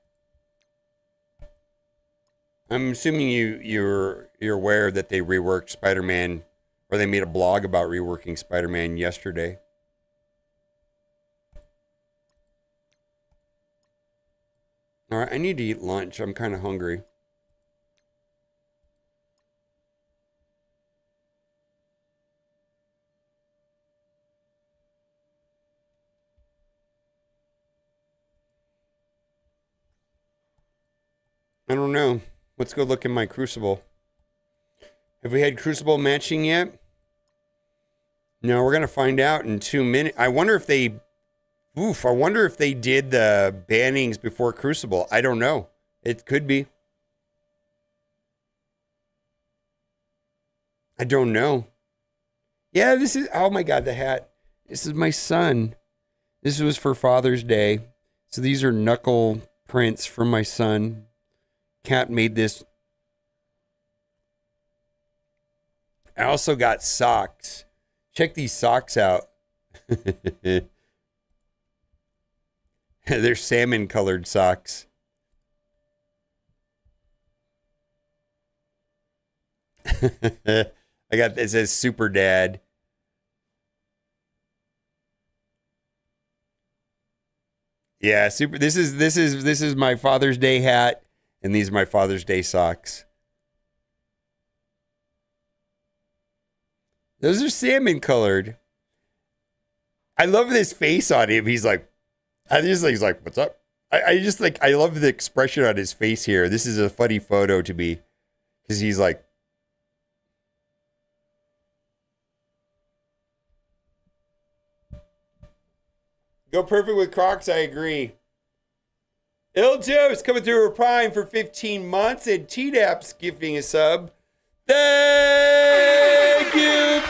I'm assuming you're aware that they reworked Spider-Man, or they made a blog about reworking Spider-Man yesterday. All right, I need to eat lunch. I'm kind of hungry. I don't know. Let's go look in my Crucible. Have we had Crucible matching yet? No, we're going to find out in 2 minutes. I wonder if they... I wonder if they did the bannings before Crucible. I don't know. It could be. I don't know. Yeah, this is... Oh my God, the hat. This is my son. This was for Father's Day. So these are knuckle prints from my son. Cat made this. I also got socks. Check these socks out. They're salmon colored socks. I got, it says Super Dad. Yeah, super. This is my Father's Day hat, and these are my Father's Day socks. Those are salmon colored. I love this face on him. He's like, he's like, what's up? I just like, I love the expression on his face here. This is a funny photo to me, because he's like, go perfect with Crocs, I agree. Il Joe's coming through a Prime for 15 months, and T-Dap's gifting a sub. Thank you.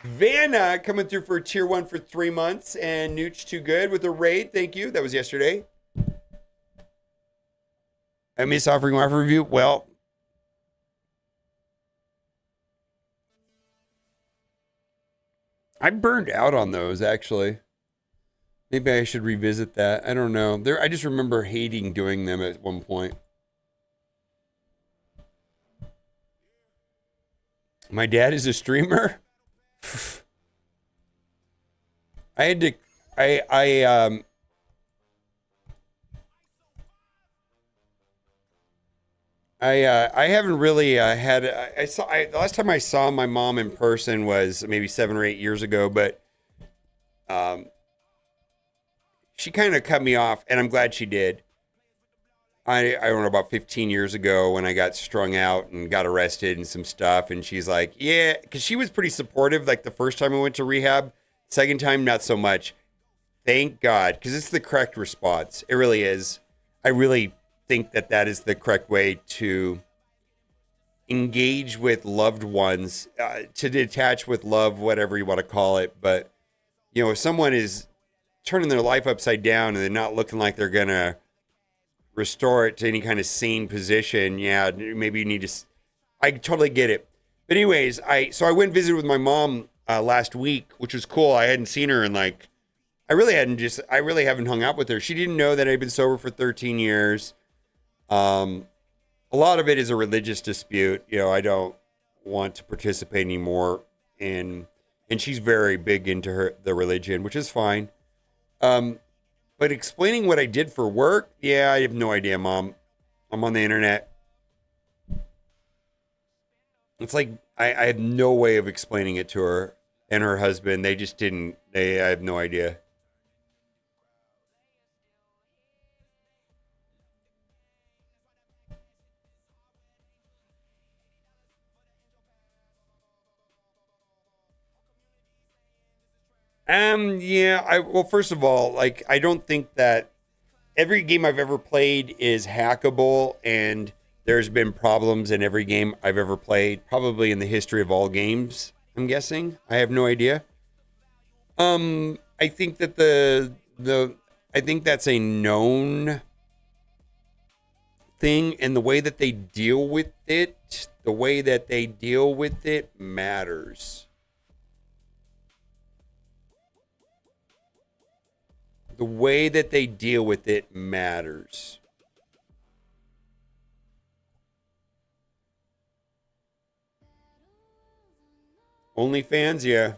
Vanna coming through for tier 1 for 3 months, and Nooch Too Good with a raid. Thank you. That was yesterday. I miss offering offer review. Well, I burned out on those, actually. Maybe I should revisit that. I don't know. I just remember hating doing them at one point. My dad is a streamer. I had to. I haven't really had. The last time I saw my mom in person was maybe 7 or 8 years ago, but she kind of cut me off, and I'm glad she did. I don't know, about 15 years ago when I got strung out and got arrested and some stuff, and she's like, yeah, because she was pretty supportive. Like the first time I went to rehab, second time not so much. Thank God, because it's the correct response. It really is. I really think that is the correct way to engage with loved ones, to detach with love, whatever you want to call it. But, you know, if someone is turning their life upside down and they're not looking like they're going to restore it to any kind of sane position, yeah, maybe you need to, I totally get it. But anyways, so I went and visited with my mom last week, which was cool. I hadn't seen her in like, I really haven't hung out with her. She didn't know that I'd been sober for 13 years. A lot of it is a religious dispute. You know, I don't want to participate anymore in, and she's very big into the religion, which is fine. But explaining what I did for work, yeah, I have no idea, Mom. I'm on the internet. It's like, I have no way of explaining it to her and her husband. They just didn't, I have no idea. Yeah, well, first of all, like, I don't think that every game I've ever played is hackable, and there's been problems in every game I've ever played, probably in the history of all games, I'm guessing. I have no idea. I think that I think that's a known thing, and the way that they deal with it, matters. The way that they deal with it matters. OnlyFans, yeah.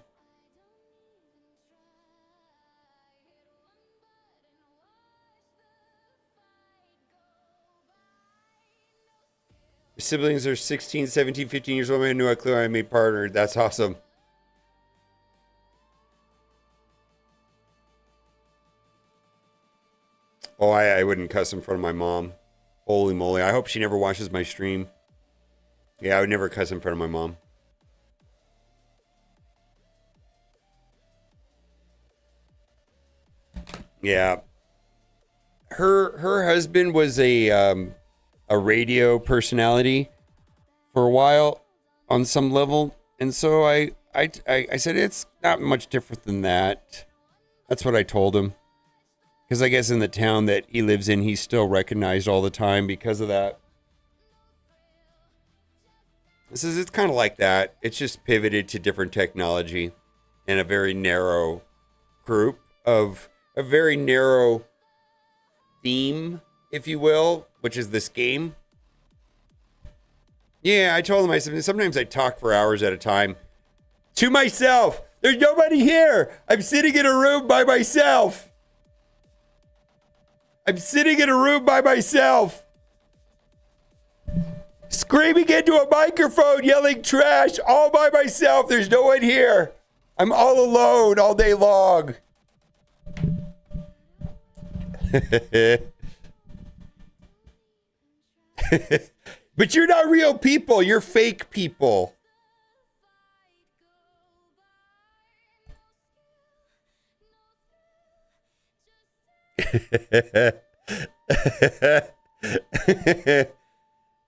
My siblings are 16, 17, 15 years old. I knew a clue I made partner. That's awesome. Oh, I wouldn't cuss in front of my mom. Holy moly. I hope she never watches my stream. Yeah, I would never cuss in front of my mom. Yeah. Her husband was a radio personality for a while on some level. And so I said, it's not much different than that. That's what I told him. Because I guess in the town that he lives in, he's still recognized all the time because of that. It's kind of like that. It's just pivoted to different technology and a very narrow group of a very narrow theme, if you will, which is this game. Yeah, I told him, I said, sometimes I talk for hours at a time to myself. There's nobody here. I'm sitting in a room by myself. Screaming into a microphone, yelling trash all by myself. There's no one here. I'm all alone all day long. But you're not real people. You're fake people.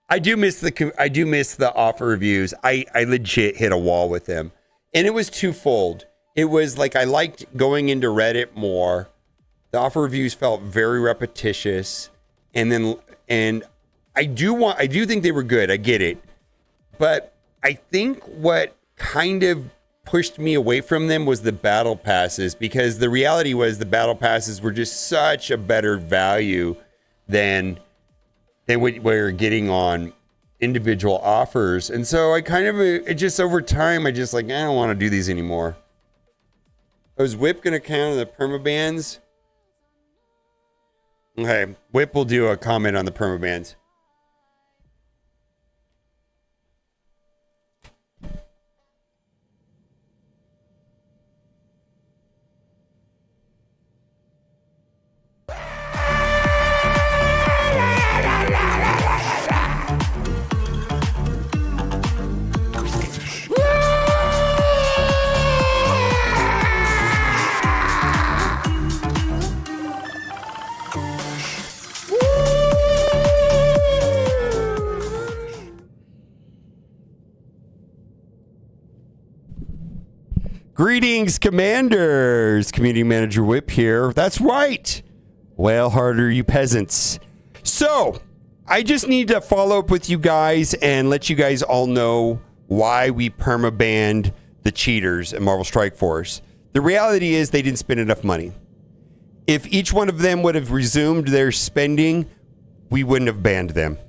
I do miss the offer reviews. I legit hit a wall with them. And it was twofold. It was like I liked going into Reddit more. The offer reviews felt very repetitious. And I do think they were good. I get it. But I think what kind of pushed me away from them was the battle passes, because the reality was the battle passes were just such a better value than what we're getting on individual offers. And so I kind of, it just over time, I just like, I don't want to do these anymore. Was Whip going to count on the permabans? Okay, Whip will do a comment on the permabans. Greetings, Commanders. Community Manager Whip here. That's right. Wail harder, you peasants. So, I just need to follow up with you guys and let you guys all know why we permabanned the cheaters at Marvel Strike Force. The reality is they didn't spend enough money. If each one of them would have resumed their spending, we wouldn't have banned them.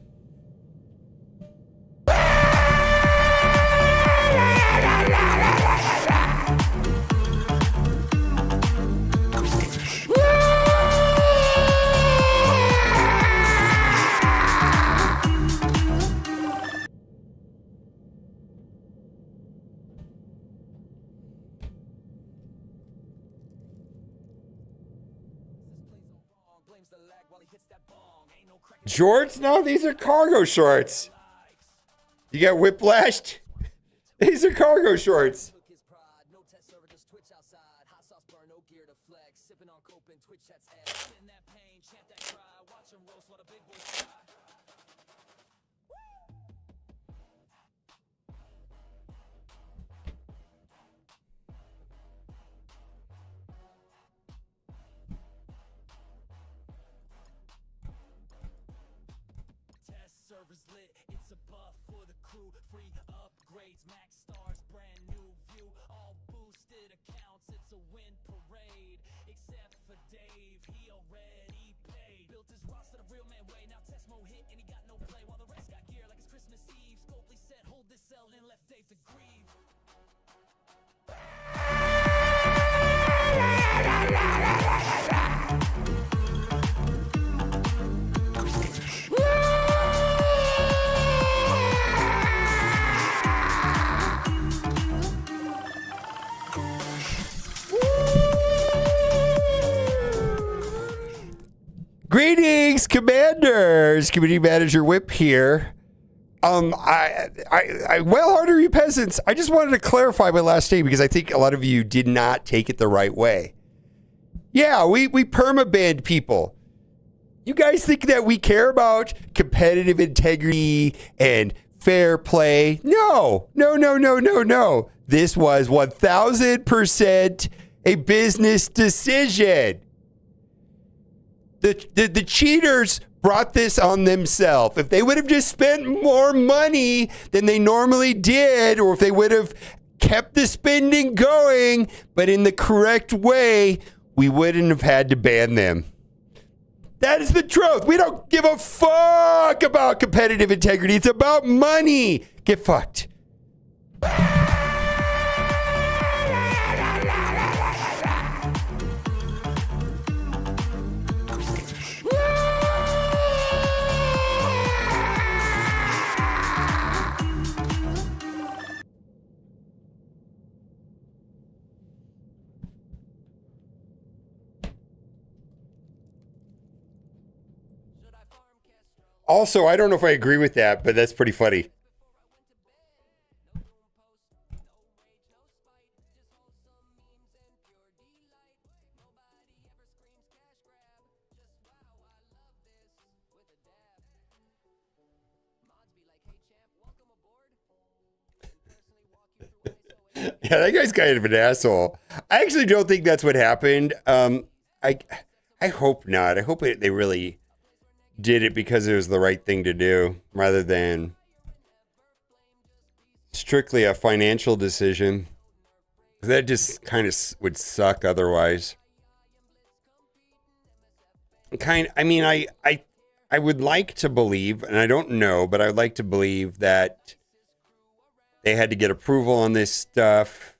Shorts? No, these are cargo shorts. You got whiplashed? These are cargo shorts. Greetings, Commanders. Community Manager Whip here. Well harder, you peasants. I just wanted to clarify my last name because I think a lot of you did not take it the right way. Yeah, we permabanned people. You guys think that we care about competitive integrity and fair play? No. This was 1,000% a business decision. The cheaters brought this on themselves. If they would have just spent more money than they normally did, or if they would have kept the spending going, but in the correct way, we wouldn't have had to ban them. That is the truth. We don't give a fuck about competitive integrity. It's about money. Get fucked. Also, I don't know if I agree with that, but that's pretty funny. Yeah, that guy's kind of an asshole. I actually don't think that's what happened. I hope not. I hope they really did it because it was the right thing to do, rather than strictly a financial decision. That just kind of would suck otherwise. I would like to believe, and I don't know, but I'd like to believe that they had to get approval on this stuff.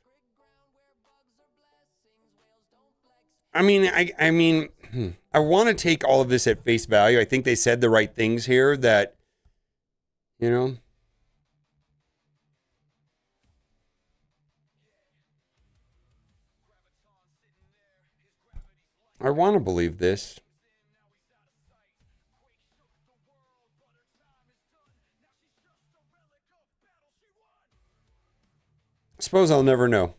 I want to take all of this at face value. I think they said the right things here that, I want to believe this. I suppose I'll never know.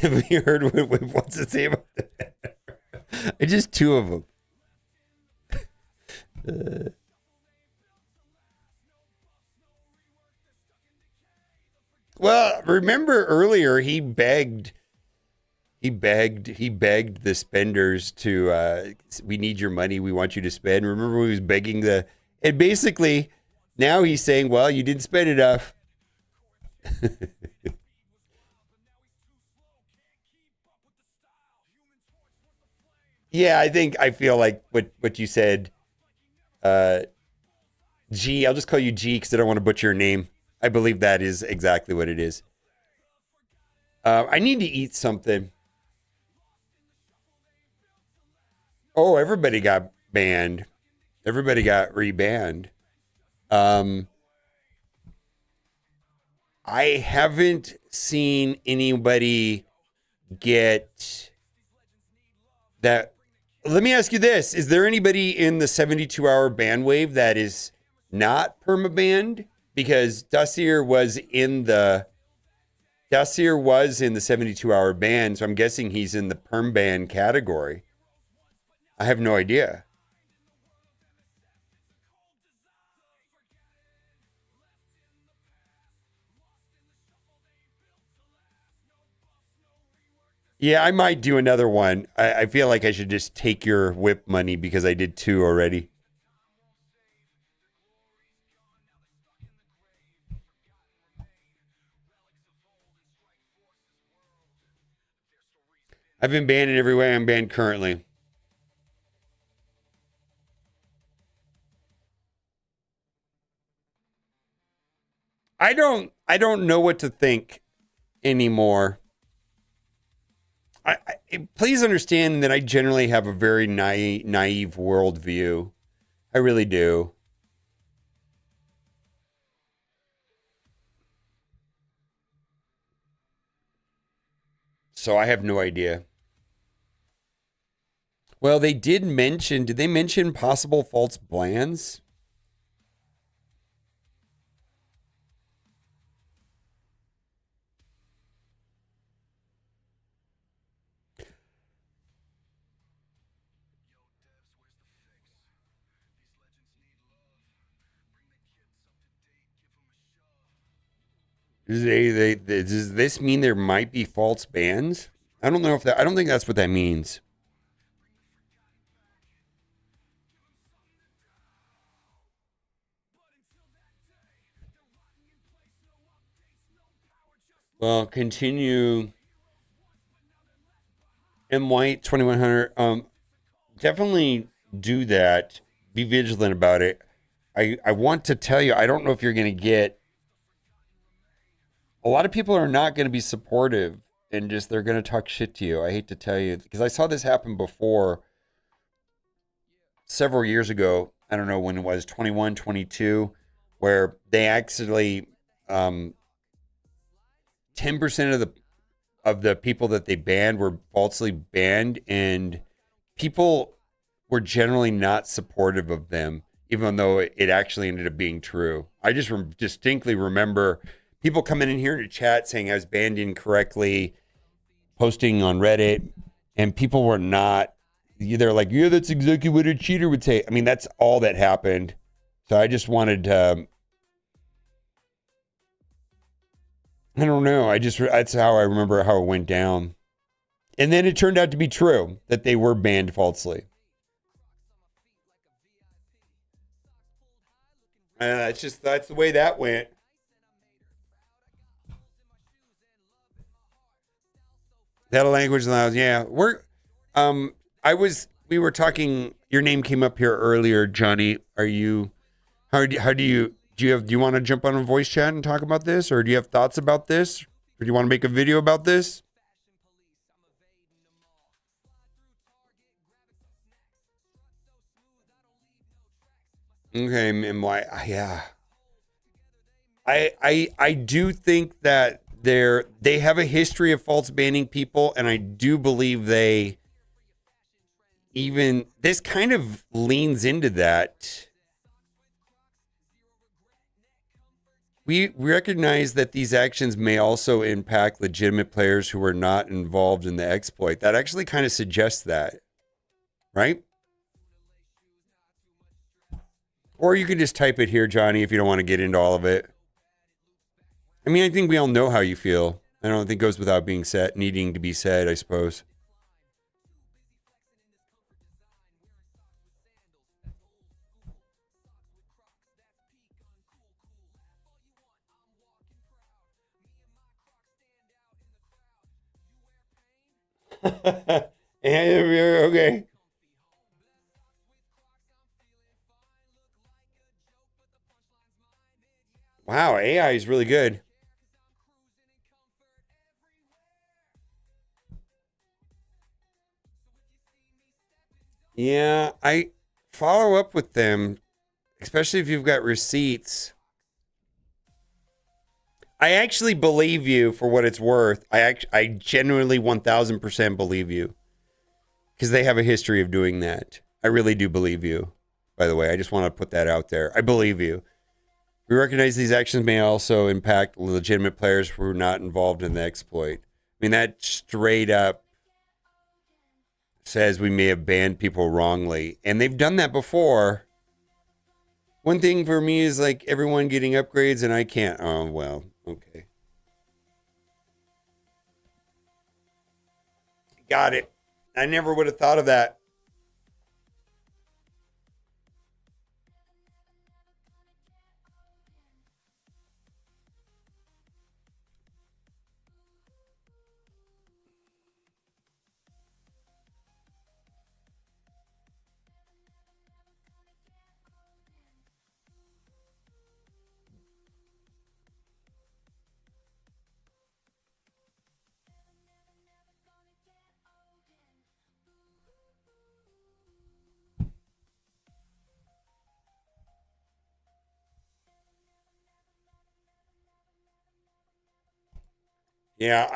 Have you heard what's his name? It's just two of them. Well, remember earlier he begged the spenders to we need your money, we want you to spend. Remember he was begging and basically now he's saying, well, you didn't spend enough. Yeah, I feel like what you said, G, I'll just call you G because I don't want to butcher your name. I believe that is exactly what it is. I need to eat something. Oh, everybody got banned. Everybody got rebanned. I haven't seen anybody get that. Let me ask you this. Is there anybody in the 72-hour ban wave that is not permabanned? Because Dossier was in the 72-hour ban, so I'm guessing he's in the perm ban category. I have no idea. Yeah, I might do another one. I feel like I should just take your whip money because I did 2 already. I've been banned in every way I'm banned currently. I don't know what to think anymore. Please understand that I generally have a very naive worldview. I really do. So I have no idea. Well, they did mention possible false plans? Does this mean there might be false bans? I don't know if that. I don't think that's what that means. Well, continue. M White 2100. Definitely do that. Be vigilant about it. I want to tell you, I don't know if you're going to get. A lot of people are not going to be supportive and just they're going to talk shit to you. I hate to tell you because I saw this happen before several years ago. I don't know when it was, 21, 22, where they actually 10% of the people that they banned were falsely banned, and people were generally not supportive of them, even though it actually ended up being true. I just distinctly remember people coming in here to chat saying I was banned incorrectly, posting on Reddit, and people were not. They're like, yeah, that's exactly what a cheater would say. I mean, that's all that happened. So I just wanted to. I don't know. That's how I remember how it went down. And then it turned out to be true that they were banned falsely. That's the way that went. That language allows, yeah. We were talking, your name came up here earlier, Johnny. Do you want to jump on a voice chat and talk about this? Or do you have thoughts about this? Or do you want to make a video about this? Okay, and why? Yeah, I do think that they have a history of false banning people, and I do believe this kind of leans into that. We recognize that these actions may also impact legitimate players who are not involved in the exploit. That actually kind of suggests that, right? Or you can just type it here, Johnny, if you don't want to get into all of it. I mean, I think we all know how you feel. I don't think it goes without being said, needing to be said, I suppose. Okay. Wow, AI is really good. Yeah, I follow up with them, especially if you've got receipts. I actually believe you for what it's worth. I genuinely 1000% believe you because they have a history of doing that. I really do believe you. By the way, I just want to put that out there. I believe you. We recognize these actions may also impact legitimate players who are not involved in the exploit. I mean, that straight up says we may have banned people wrongly, and they've done that before. One thing for me is like everyone getting upgrades and I can't. Oh, well, okay. Got it. I never would have thought of that. Yeah,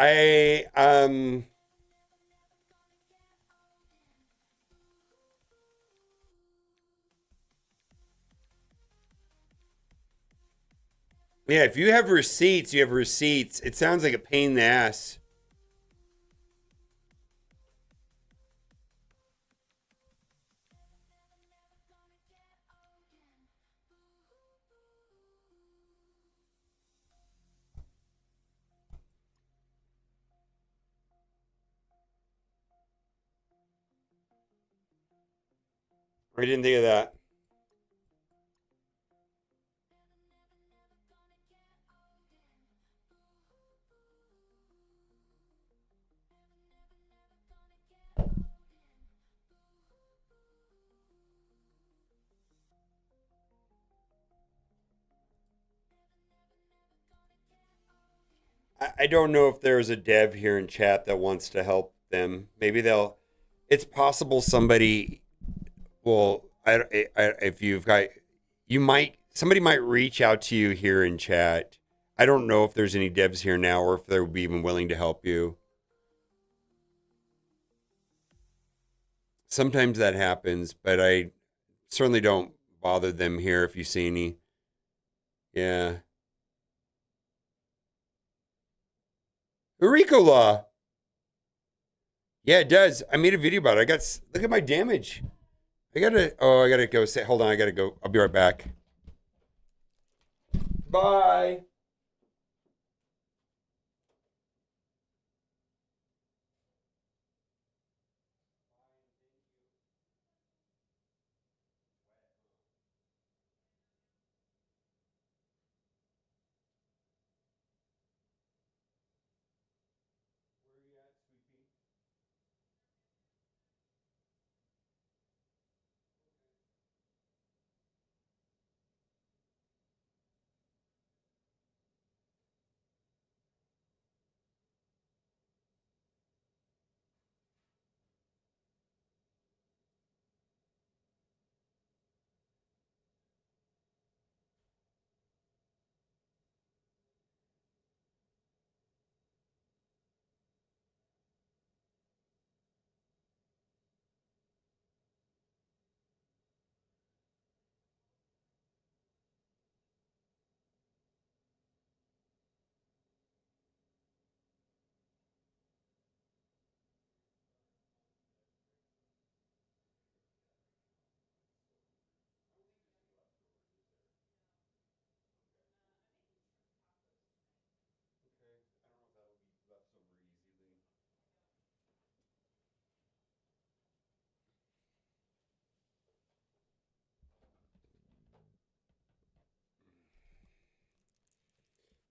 yeah, if you have receipts, you have receipts. It sounds like a pain in the ass. I didn't think of that. I don't know if there's a dev here in chat that wants to help them. Maybe they'll. It's possible somebody. Well, if you've got, somebody might reach out to you here in chat. I don't know if there's any devs here now or if they would be even willing to help you. Sometimes that happens, but I certainly don't bother them here if you see any. Yeah. Auricola. Yeah, it does. I made a video about it. Look at my damage. I gotta go say, hold on, I gotta go. I'll be right back. Bye.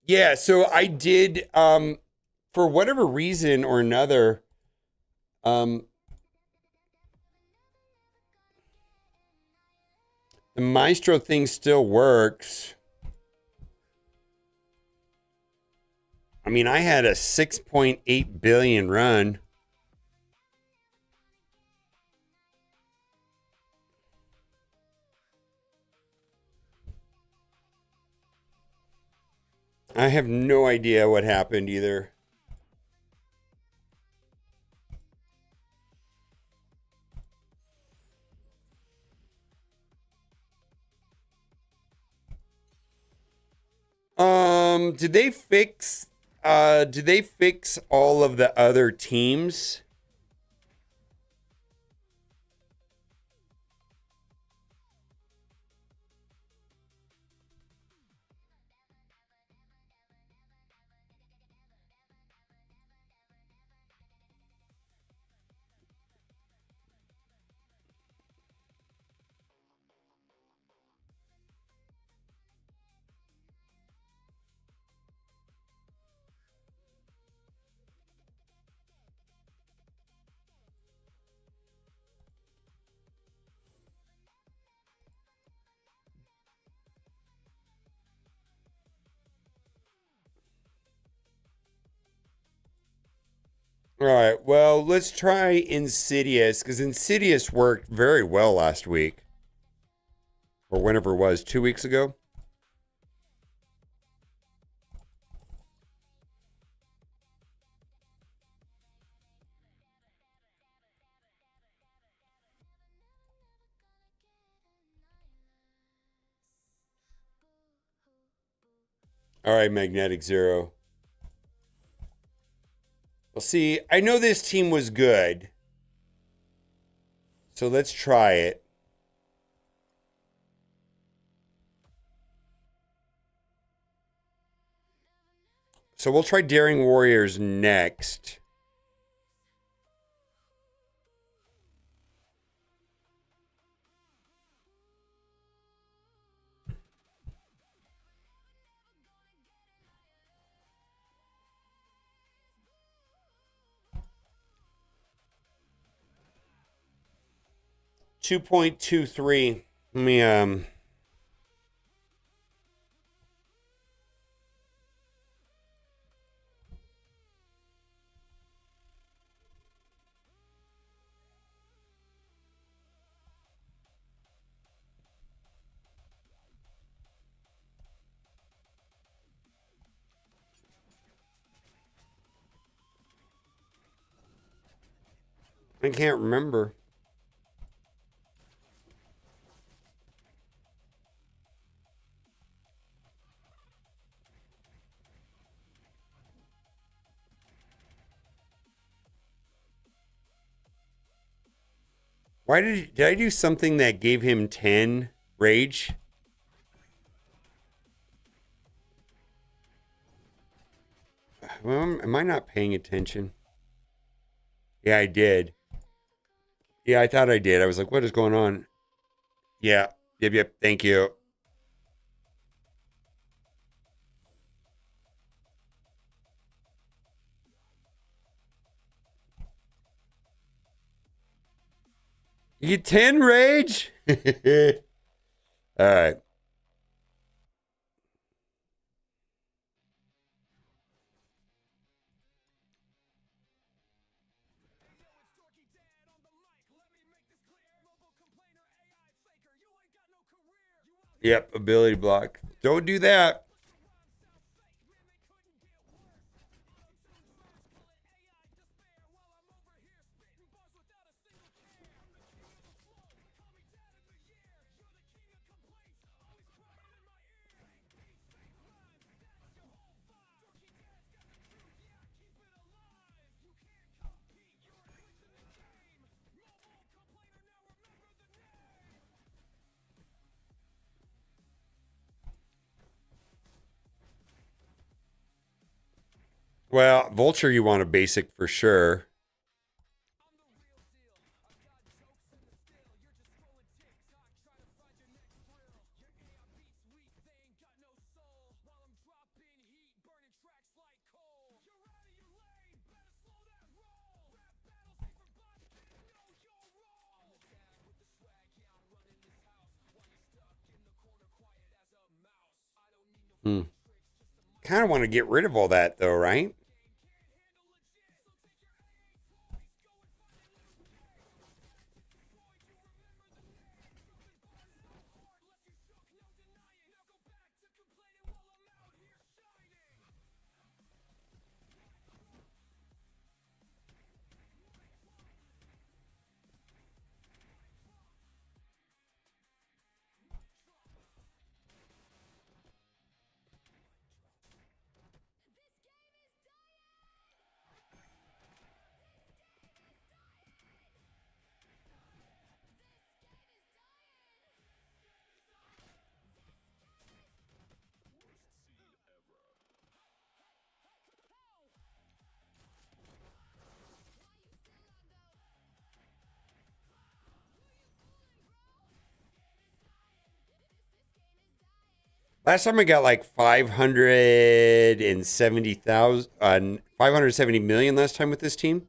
Yeah, so I did for whatever reason or another um the Maestro thing still works. I mean, I had a 6.8 billion run. I have no idea what happened either. Did they fix all of the other teams? All right, well, let's try Insidious, because Insidious worked very well last week. Or whenever it was, 2 weeks ago. All right, Magnetic Zero. Well, see, I know this team was good. So let's try it. So we'll try Daring Warriors next. 2.23. Let me I can't remember. Why did I do something that gave him 10 rage? Well, am I not paying attention? Yeah, I did. Yeah, I thought I did. I was like, what is going on? Yeah. Yep. Thank you. You get 10 rage? All right. Yep, ability block. Don't do that. Well, Vulture you want a basic for sure. Kind of want to get rid of all that though, right? Last time I got like 570,000, 570 million last time with this team.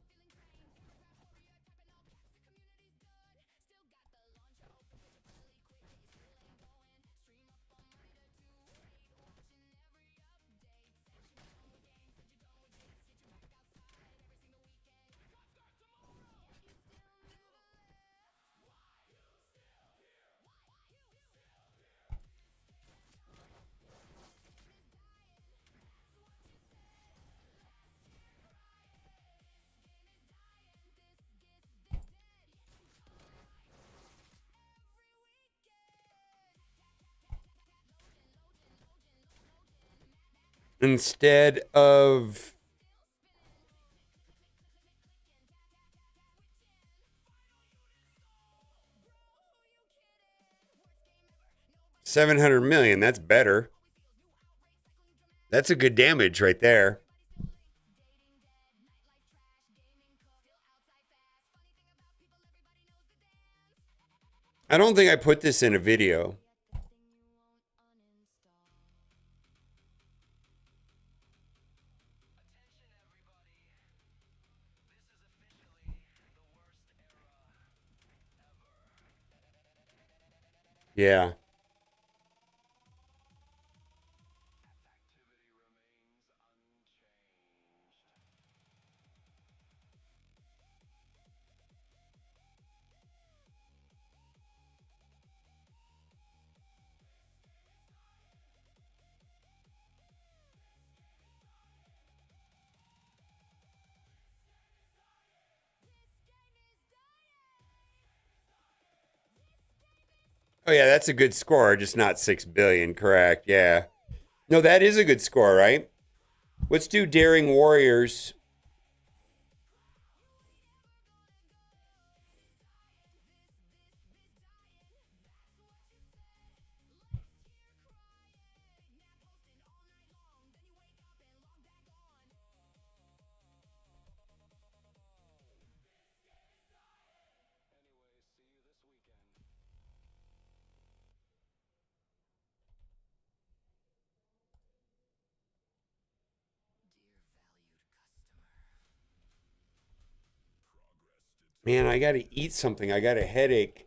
Instead of 700 million, that's better. That's a good damage right there. I don't think I put this in a video. Yeah. Oh yeah, that's a good score, just not 6 billion, correct? Yeah. No, that is a good score, right? Let's do Daring Warriors. Man, I got to eat something. I got a headache.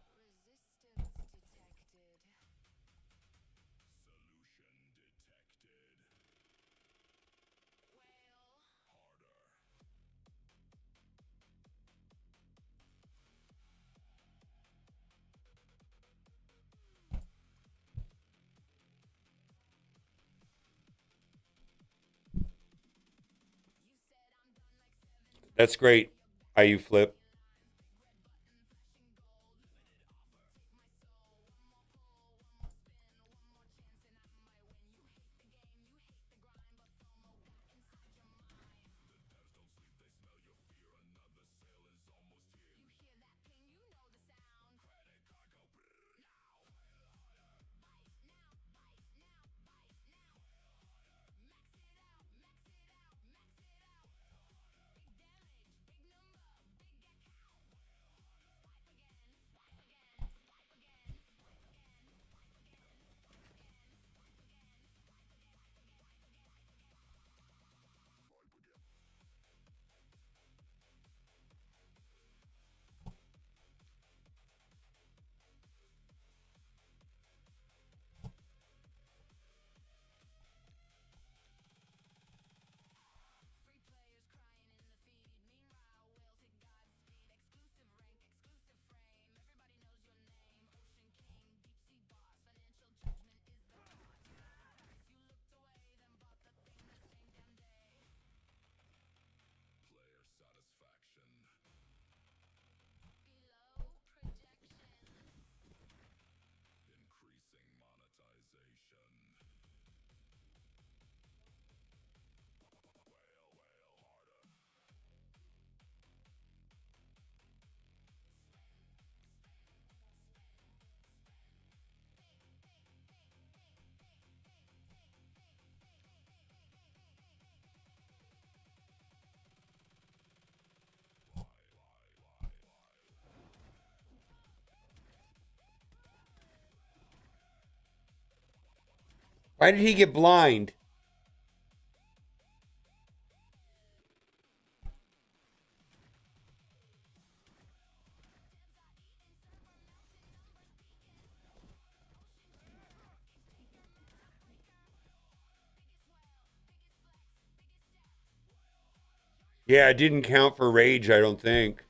That's great. How you flip? Why did he get blind? Yeah, it didn't count for rage, I don't think.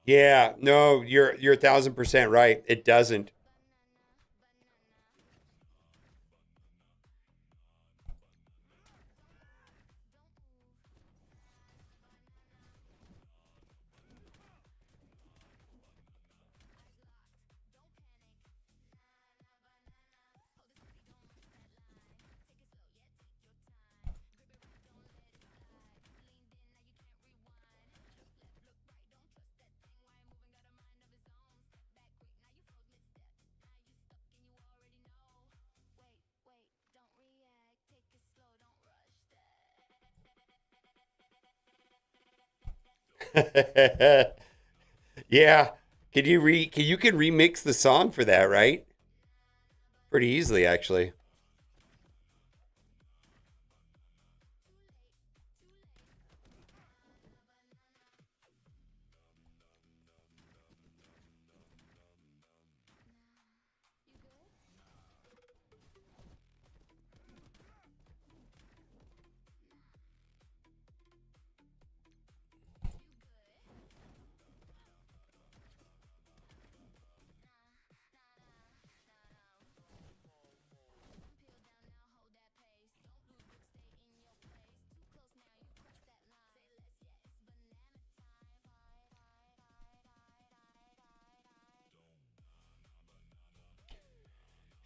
Yeah, no, you're 1,000% right. It doesn't. Yeah. You can remix the song for that, right? Pretty easily, actually.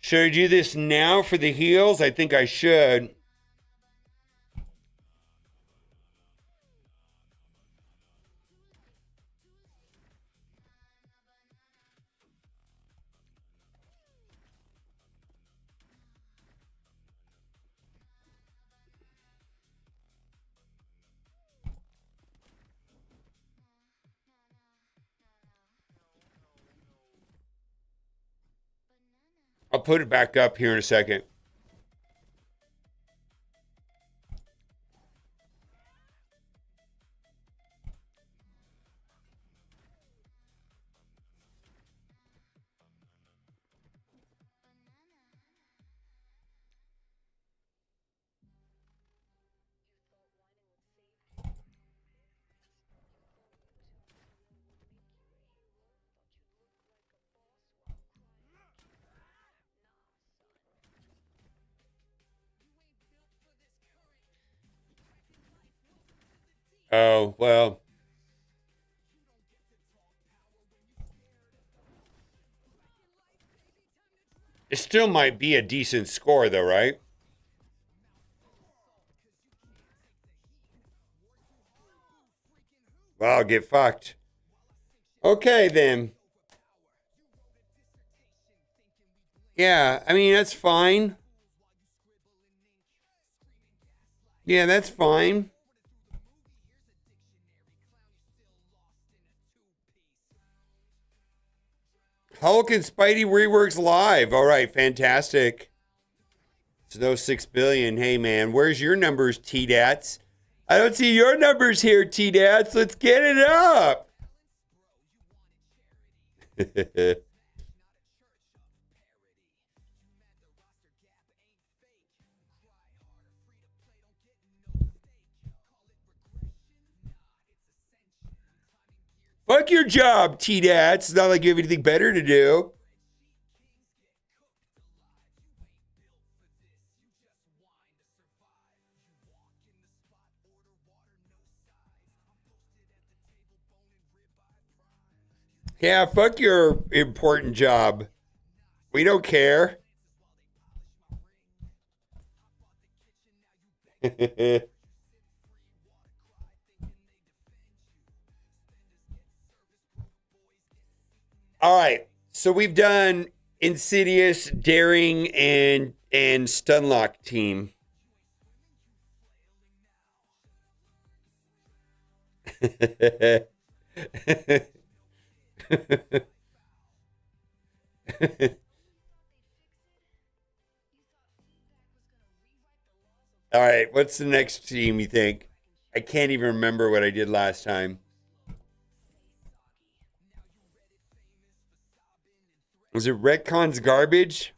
Should I do this now for the heels? I think I should. I'll put it back up here in a second. Oh, well. It still might be a decent score, though, right? Well, get fucked. Okay, then. Yeah, I mean, that's fine. Yeah, that's fine. Hulk and Spidey reworks live. All right, fantastic. Snow 6 billion. Hey, man, where's your numbers, T-Dats? I don't see your numbers here, T-Dats. Let's get it up. Fuck your job, T-Dats. It's not like you have anything better to do. Yeah, fuck your important job. We don't care. All right. So we've done Insidious, Daring, and Stunlock team. All right, what's the next team you think? I can't even remember what I did last time. Was it Retcon's garbage?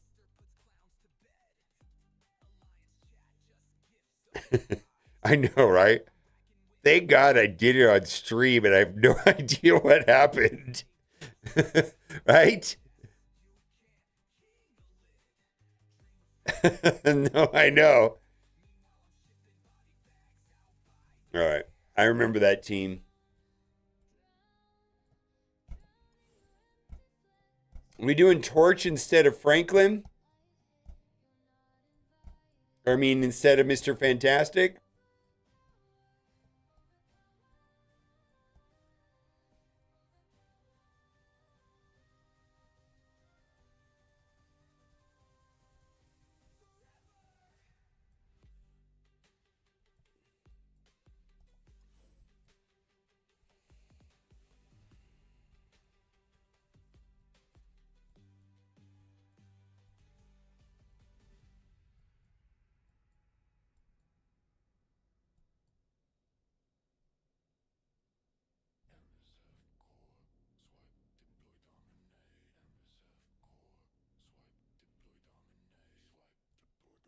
I know, right? Thank God I did it on stream and I have no idea what happened. Right? No, I know. All right. I remember that team. Are we doing Torch instead of Franklin? Or I mean, instead of Mr. Fantastic?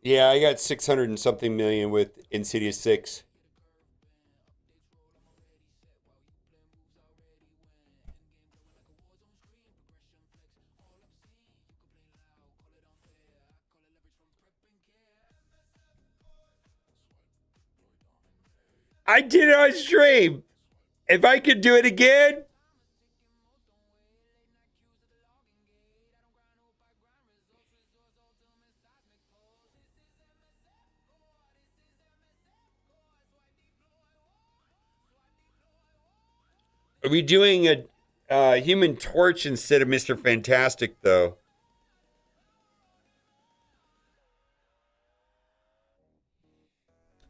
Yeah, I got 600 and something million with Insidious 6. I did it on stream. If I could do it again. Are we doing a Human Torch instead of Mr. Fantastic, though?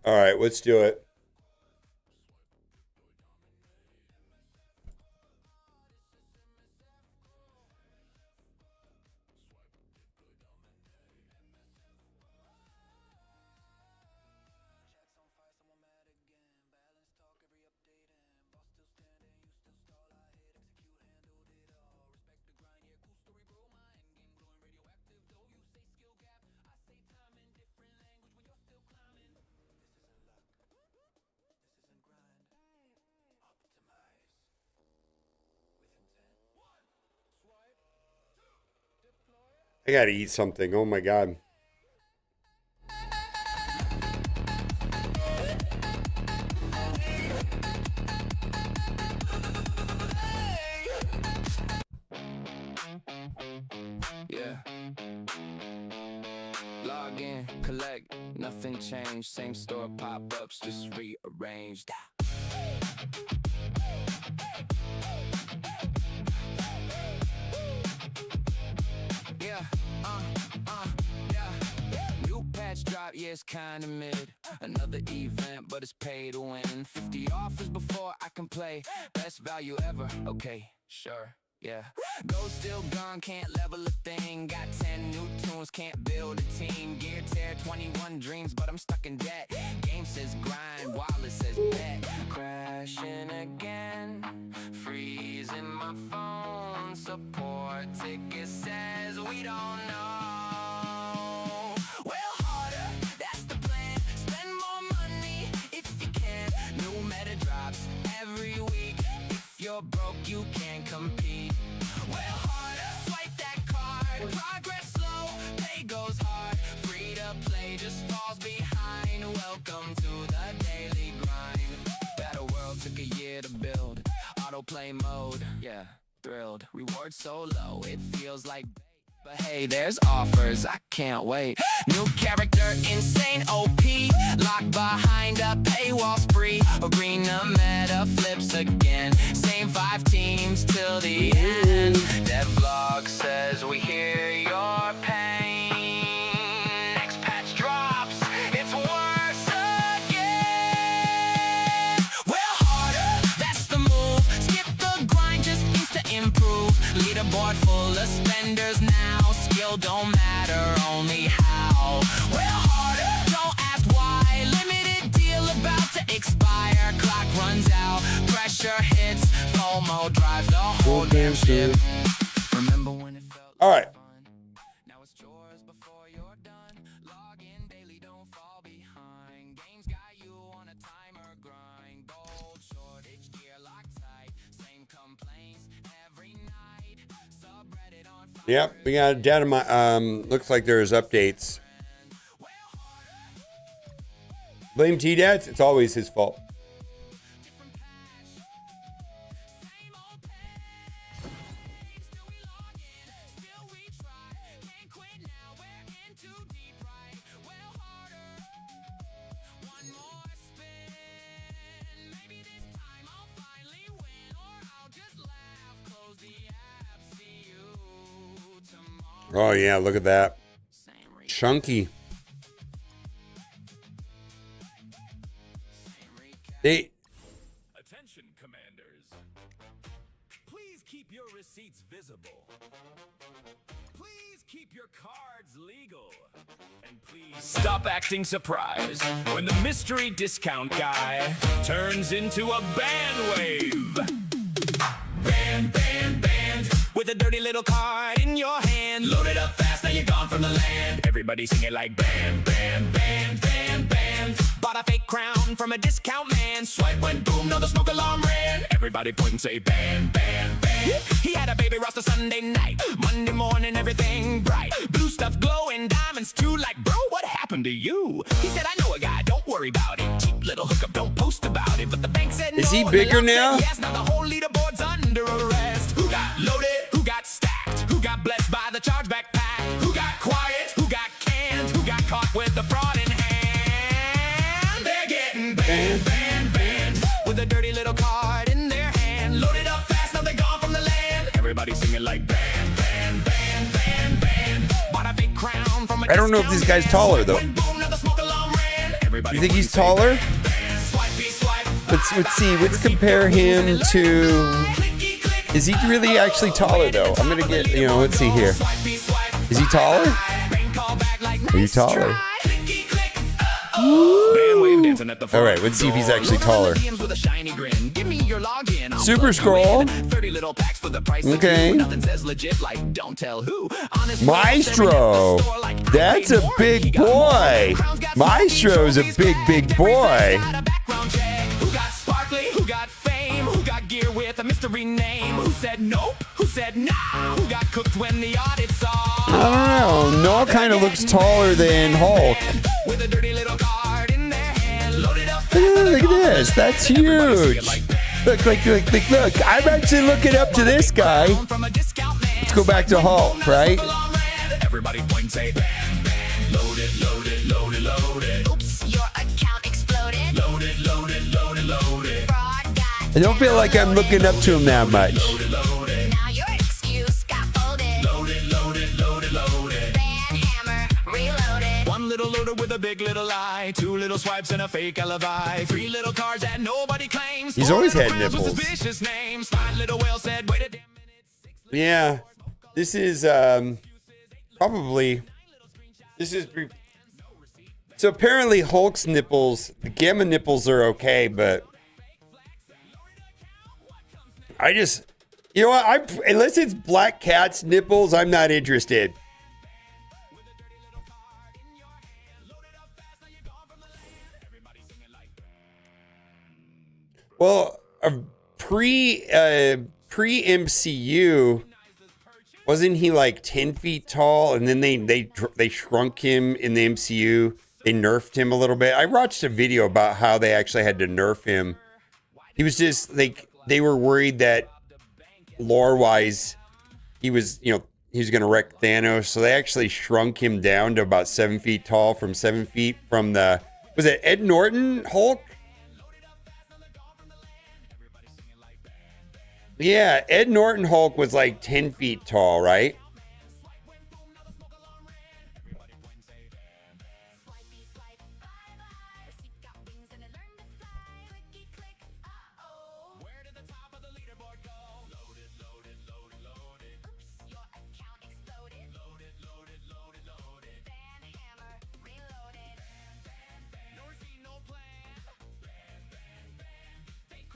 All right, let's do it. I gotta eat something. Oh my god. Yeah. Log in, collect, nothing changed. Same store pop-ups, just rearranged. Yeah, yeah. New patch drop, yeah, it's kinda mid. Another event, but it's pay to win. 50 offers before I can play. Best value ever, okay, sure. Yeah, Ghost still gone, can't level a thing. Got 10 new tunes, can't build a team. Gear tear, 21 dreams, but I'm stuck in debt. Game says grind, wallet says bet. Crashing again, freezing my phone. Support ticket says we don't know. Well, harder, that's the plan. Spend more money if you can. New meta drops every week. If you're broke, you can't compete. Well, harder, swipe that card. Progress slow, pay goes hard. Free to play just falls behind. Welcome to the daily grind. Battle World took a year to build. Autoplay mode, yeah, thrilled. Reward so low, it feels like bait. But hey, there's offers, I can't wait. New character, insane OP. Locked behind a paywall spree. Arena meta flips again. Same 5 teams till the end. That vlog says we hear your pain. Next patch drops, it's worse again. Well, harder, that's the move. Skip the grind, just insta improve. Leaderboard full of spenders now. Skill don't matter, only how. Well, harder, don't ask why. Limited deal about to expire. Clock runs out, pressure hits. FOMO drives the whole damn ship. Remember when it felt All right. fun? Now it's chores before you're done. Log in daily, don't fall behind. Games got you on a timer grind. Gold shortage, gear locked tight. Same complaints every night. Subreddit on fire. Yep, we got data. Looks like there's updates. Blame T-Dats? It's always his fault. Different patch, same old pain. Still we log in, still we try. Can't quit now, we're in too deep, right? Well, harder, one more spin. Maybe this time I'll finally win, or I'll just laugh. Close the app, see you tomorrow. Oh yeah, look at that. Same recap, Chunky. same recap. They Attention, commanders. Please keep your receipts visible. Please keep your cards legal. And please stop acting surprised when the mystery discount guy turns into a band wave. Band, band, band. With a dirty little card in your hand. Load it up fast, now you're gone from the land. Everybody sing it like bam, bam, bam, bam, bam. Bought a fake crown from a discount man. Swipe went boom, no the smoke alarm ran. Everybody point and say bam, bam, bam. He had a baby Rasta Sunday night. Monday morning, everything bright. Blue stuff glowing, diamonds too. Like, bro, what happened to you? He said, I know a guy, don't worry about it. Cheap little hookup, don't post about it. But the bank said no. Is he and the bigger lock said now? yes, now the whole leaderboard's under arrest. Who got loaded? Who got stacked? Who got blessed by the chargeback pack? Who got quiet? Who got canned? Who got caught with the fraud in hand? They're getting banned, banned, banned. With a dirty little card in their hand. Loaded up fast, now they're gone from the land. Everybody singing like band, band, band, band, band. Bought a big crown from a I don't know if this guy's taller, though. You You think he's taller? Let's see. Let's compare him to. Is he really actually taller though? I'm gonna get. Let's see here. Is he taller? Are you taller? All right. Let's see if he's actually taller. Super scroll. Okay. Maestro. That's a big boy. Maestro's a big boy. Who got sparkly? Who got fame? Who got gear with a mystery name? Who said nope? Who said nah? Who got cooked when the audit saw? I don't know. Noah kind of looks taller than Hulk. With a dirty little card in their hand, loaded up. Look at this. That's huge. Look. I'm actually looking up to this guy. Let's go back to Hulk, right? Everybody point and say bam, bam, loaded, loaded, loaded, loaded. Oops, your account exploded. Loaded, loaded, loaded, loaded. Fraud got I don't feel like I'm looking up to him that much. now your excuse got folded. Loaded, loaded, loaded, loaded. Ban hammer reloaded. One little loader with a big little lie. Two little swipes and a fake alibi. Three little cards that nobody claims. He's Four always little had friends with nipples. suspicious names. Five little whale said, wait a damn minute. Six little Yeah. This is probably. So apparently Hulk's nipples, the gamma nipples are okay, but I just, you know what? Unless it's Black Cat's nipples, I'm not interested. Well, pre MCU, wasn't he like 10 feet tall? And then they shrunk him in the MCU. They nerfed him a little bit. I watched a video about how they actually had to nerf him. He was just like, they were worried that lore wise, he was going to wreck Thanos. So they actually shrunk him down to about 7 feet tall from 7 feet from was it Ed Norton Hulk? Yeah, Ed Norton Hulk was like 10 feet tall, right?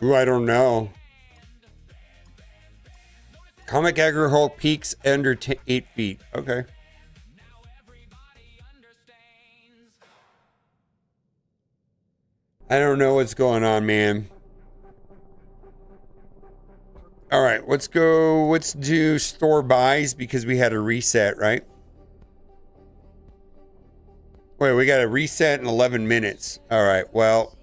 Ooh, I don't know. Comic Aggro Hulk peaks under 8 feet. Okay. I don't know what's going on, man. All right, let's go. Let's do store buys because we had a reset, right? Wait, we got a reset in 11 minutes. All right, well.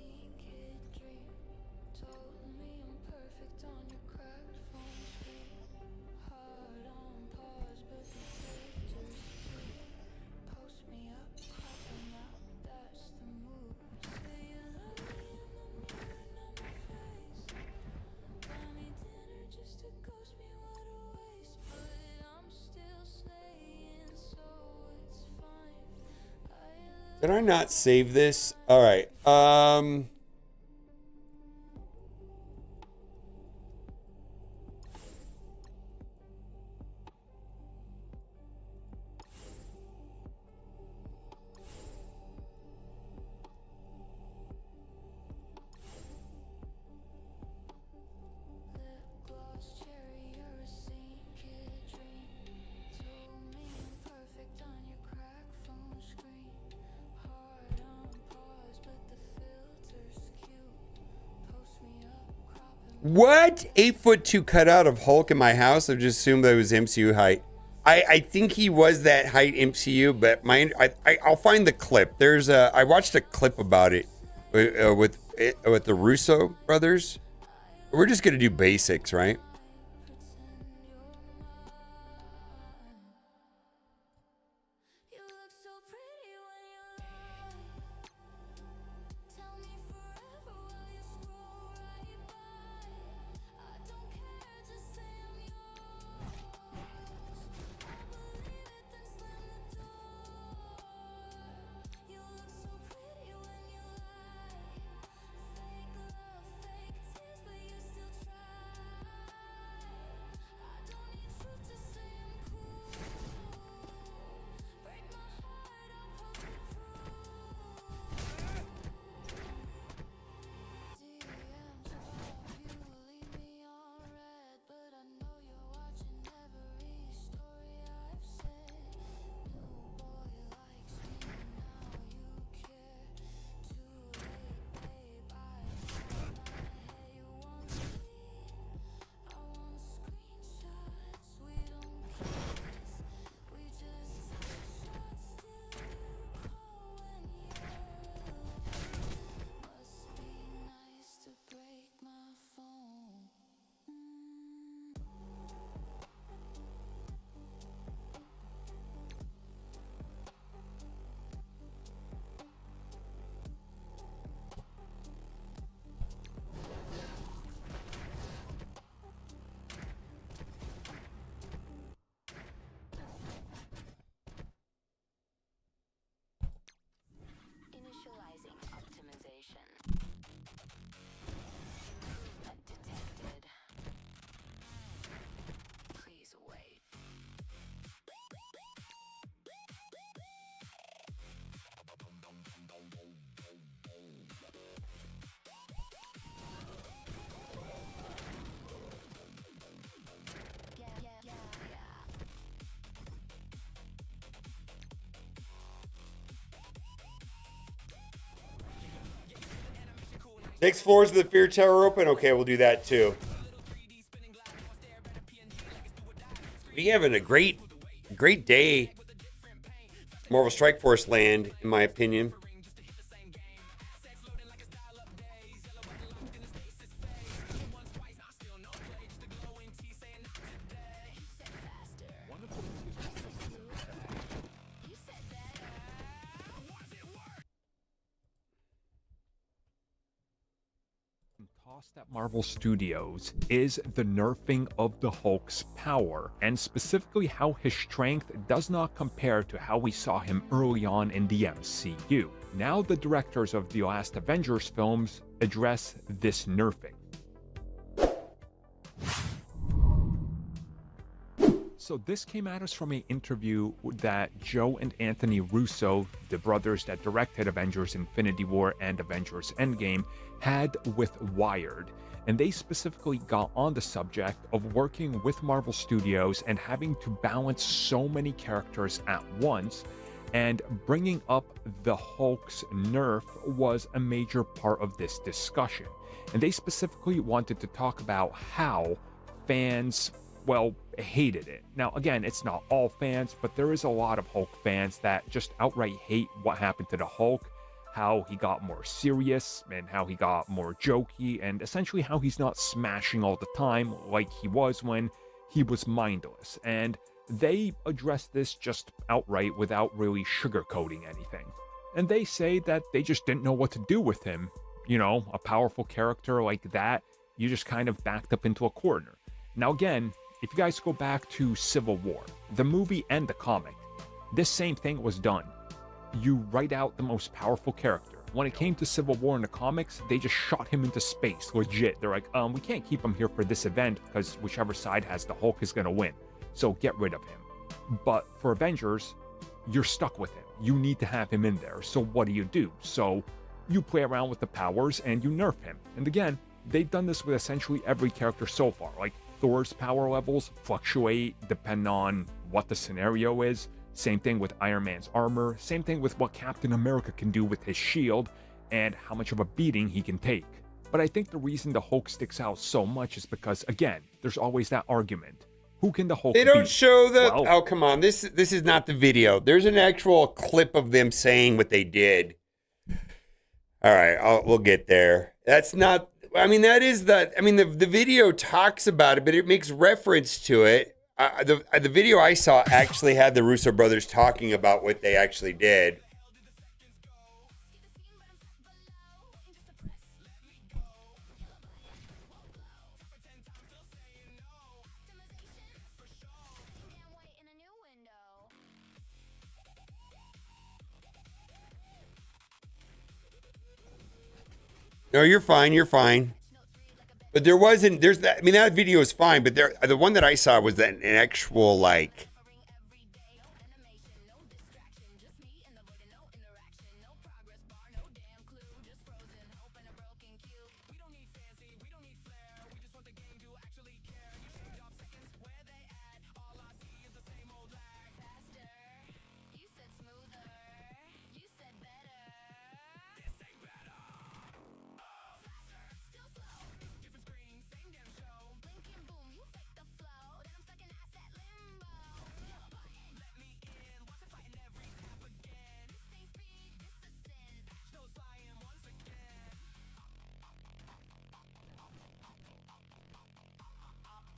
Did I not save this? All right. What? 8'2" cutout of Hulk in my house? I just assumed that was MCU height. I think he was that height MCU, but I'll find the clip. I watched a clip about it with the Russo brothers. We're just gonna do basics, right? You look so pretty when you lie. Tell me forever while you scroll right by. I don't care, just say I'm yours. I believe it, then slam the door. You look so pretty when you lie. Fake love, fake tears, but you still try. I don't need truth to say I'm cool. Break my heart, I'll post the proof. DMs pop, you leave me on red, but I know you're watching every story I've said. New boy likes me, now you care. Too late, babe, I found my hey, you want me? I want screenshots, we don't kiss, we just take shots till you call when you're alone. Must be nice to break my phone. Initializing optimization. Improvement detected. Please wait. Yeah. Six floors of the Fear Tower open? Okay, we'll do that too. We having a great day. Marvel Strike Force land, in my opinion. Tossed at Marvel Studios is the nerfing of the Hulk's power, and specifically how his strength does not compare to how we saw him early on in the MCU. Now the directors of the last Avengers films address this nerfing. So this came at us from an interview that Joe and Anthony Russo, the brothers that directed Avengers Infinity War and Avengers Endgame, had with Wired. And they specifically got on the subject of working with Marvel Studios and having to balance so many characters at once, and bringing up the Hulk's nerf was a major part of this discussion. And they specifically wanted to talk about how fans, well, hated it. Now, again, it's not all fans, but there is a lot of Hulk fans that just outright hate what happened to the Hulk, how he got more serious and how he got more jokey, and essentially how he's not smashing all the time like he was when he was mindless. And they address this just outright without really sugarcoating anything. And they say that they just didn't know what to do with him. You know, a powerful character like that, you just kind of backed up into a corner. Now again, if you guys go back to Civil War, the movie and the comic, this same thing was done. You write out the most powerful character. When it came to Civil War in the comics, they just shot him into space, legit. They're like, we can't keep him here for this event because whichever side has the Hulk is gonna win. So get rid of him. But for Avengers, you're stuck with him. You need to have him in there. So what do? So you play around with the powers and you nerf him. And again, they've done this with essentially every character so far. Like Thor's power levels fluctuate depending on what the scenario is. Same thing with Iron Man's armor. Same thing with what Captain America can do with his shield and how much of a beating he can take. But I think the reason the Hulk sticks out so much is because, again, there's always that argument. Who can the Hulk They don't beat? show the. Well, Oh, come on. This is not the video. There's an actual clip of them saying what they did. All right, we'll get there. That's not. I mean, that is the. I mean, the video talks about it, but it makes reference to it. The video I saw actually had the Russo brothers talking about what they actually did. No, you're fine. You're fine. But there wasn't. There's that. I mean, that video is fine. But there, the one that I saw was that an actual like.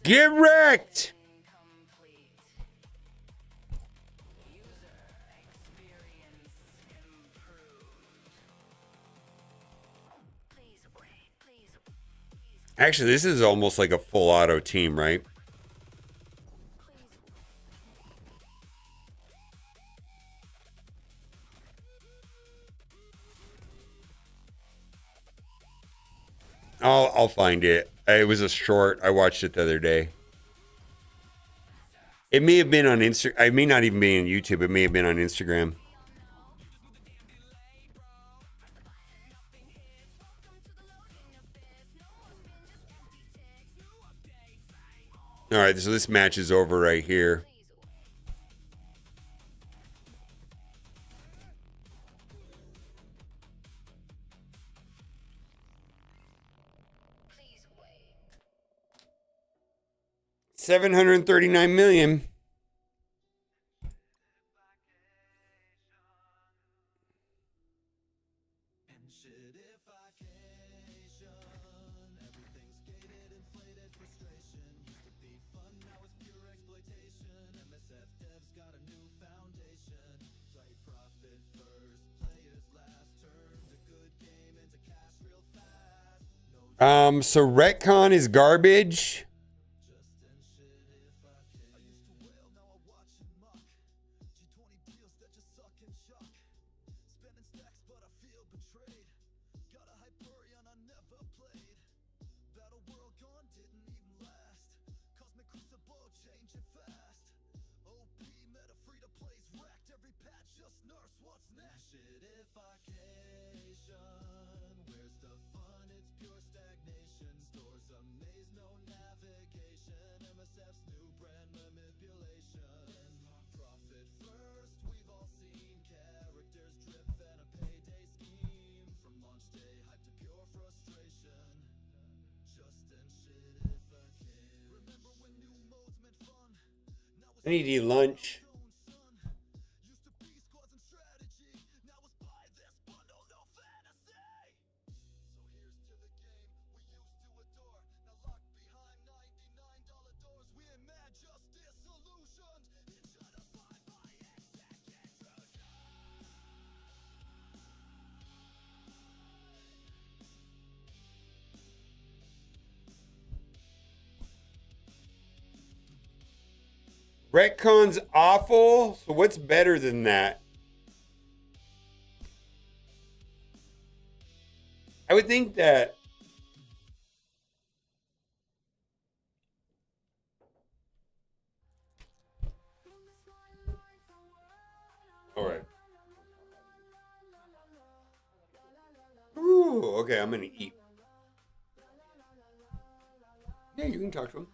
Get wrecked! Actually, this is almost like a full auto team, right? I'll find it. It was a short. I watched it the other day. It may have been on Instagram. I may not even be on YouTube. It may have been on Instagram. All right, so this match is over right here. $739 million. So retcon is garbage. I need to eat lunch. Retcon's awful. So what's better than that? I would think that all right. Ooh, okay, I'm gonna eat. Yeah, you can talk to them.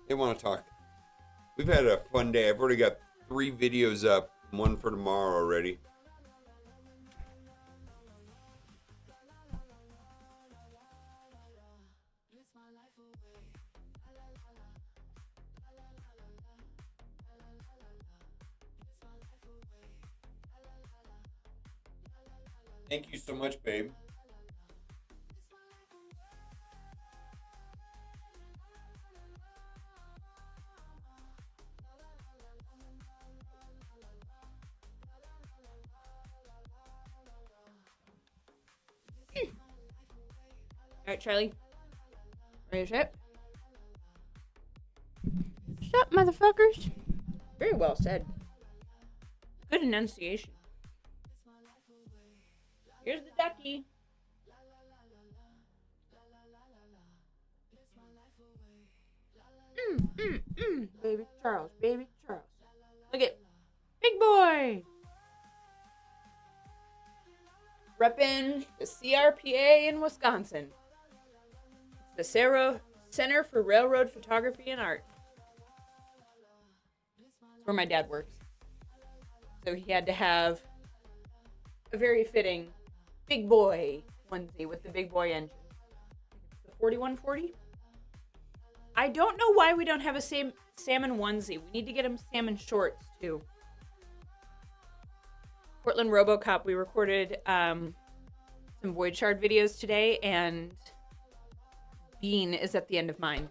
They want to talk. We've had a fun day. I've already got 3 videos up, one for tomorrow already. Thank you so much, babe. All right, Charlie. Ready to ship? Shut, motherfuckers. Very well said. Good enunciation. Here's the ducky. Baby Charles, baby Charles. Look at big boy. Reppin' the CRPA in Wisconsin. It's the Center for Railroad Photography and Art. It's where my dad works. So he had to have a very fitting big boy onesie with the big boy engine. The 4140? I don't know why we don't have a salmon onesie. We need to get him salmon shorts too. Portland RoboCop, we recorded some Void Shard videos today, and Bean is at the end of mine.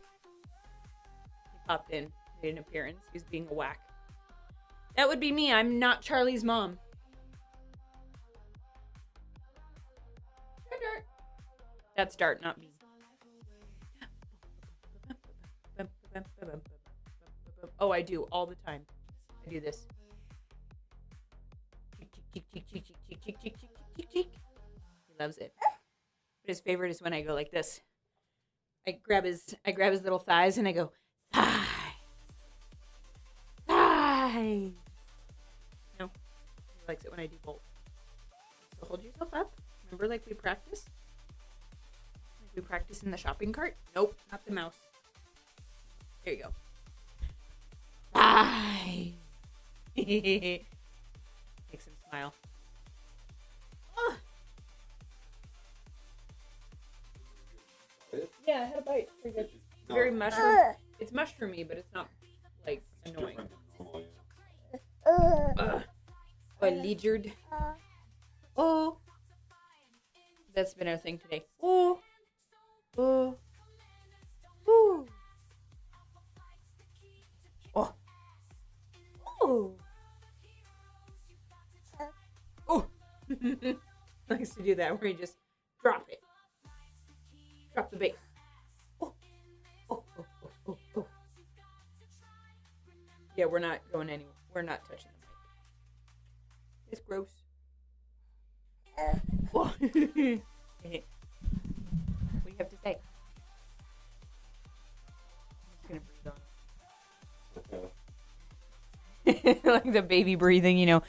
He popped in, made an appearance. He's being a whack. That would be me. I'm not Charlie's mom. That's Dart, not me. Oh, I do all the time. I do this. He loves it. But his favorite is when I go like this. I grab his little thighs and I go, thigh. Thigh. No. He likes it when I do both. So hold yourself up. Remember, like we practice? Like we practice in the shopping cart? Nope, not the mouse. There you go. Thigh. Makes him smile. Oh. Yeah, I had a bite. Pretty good. Very mushroom. It's mushroomy, but it's not like annoying. Oh, lizard. Oh. That's been our thing today. Oh. Oh. Oh. Oh. Oh. Oh. Likes to do that where you just drop it. Drop the bait. Oh. Oh. Oh. Oh. Oh. Oh. Yeah, we're not going anywhere. We're not touching the mic. It's gross. What do you have to say? I'm just gonna breathe on. Like the baby breathing, you know.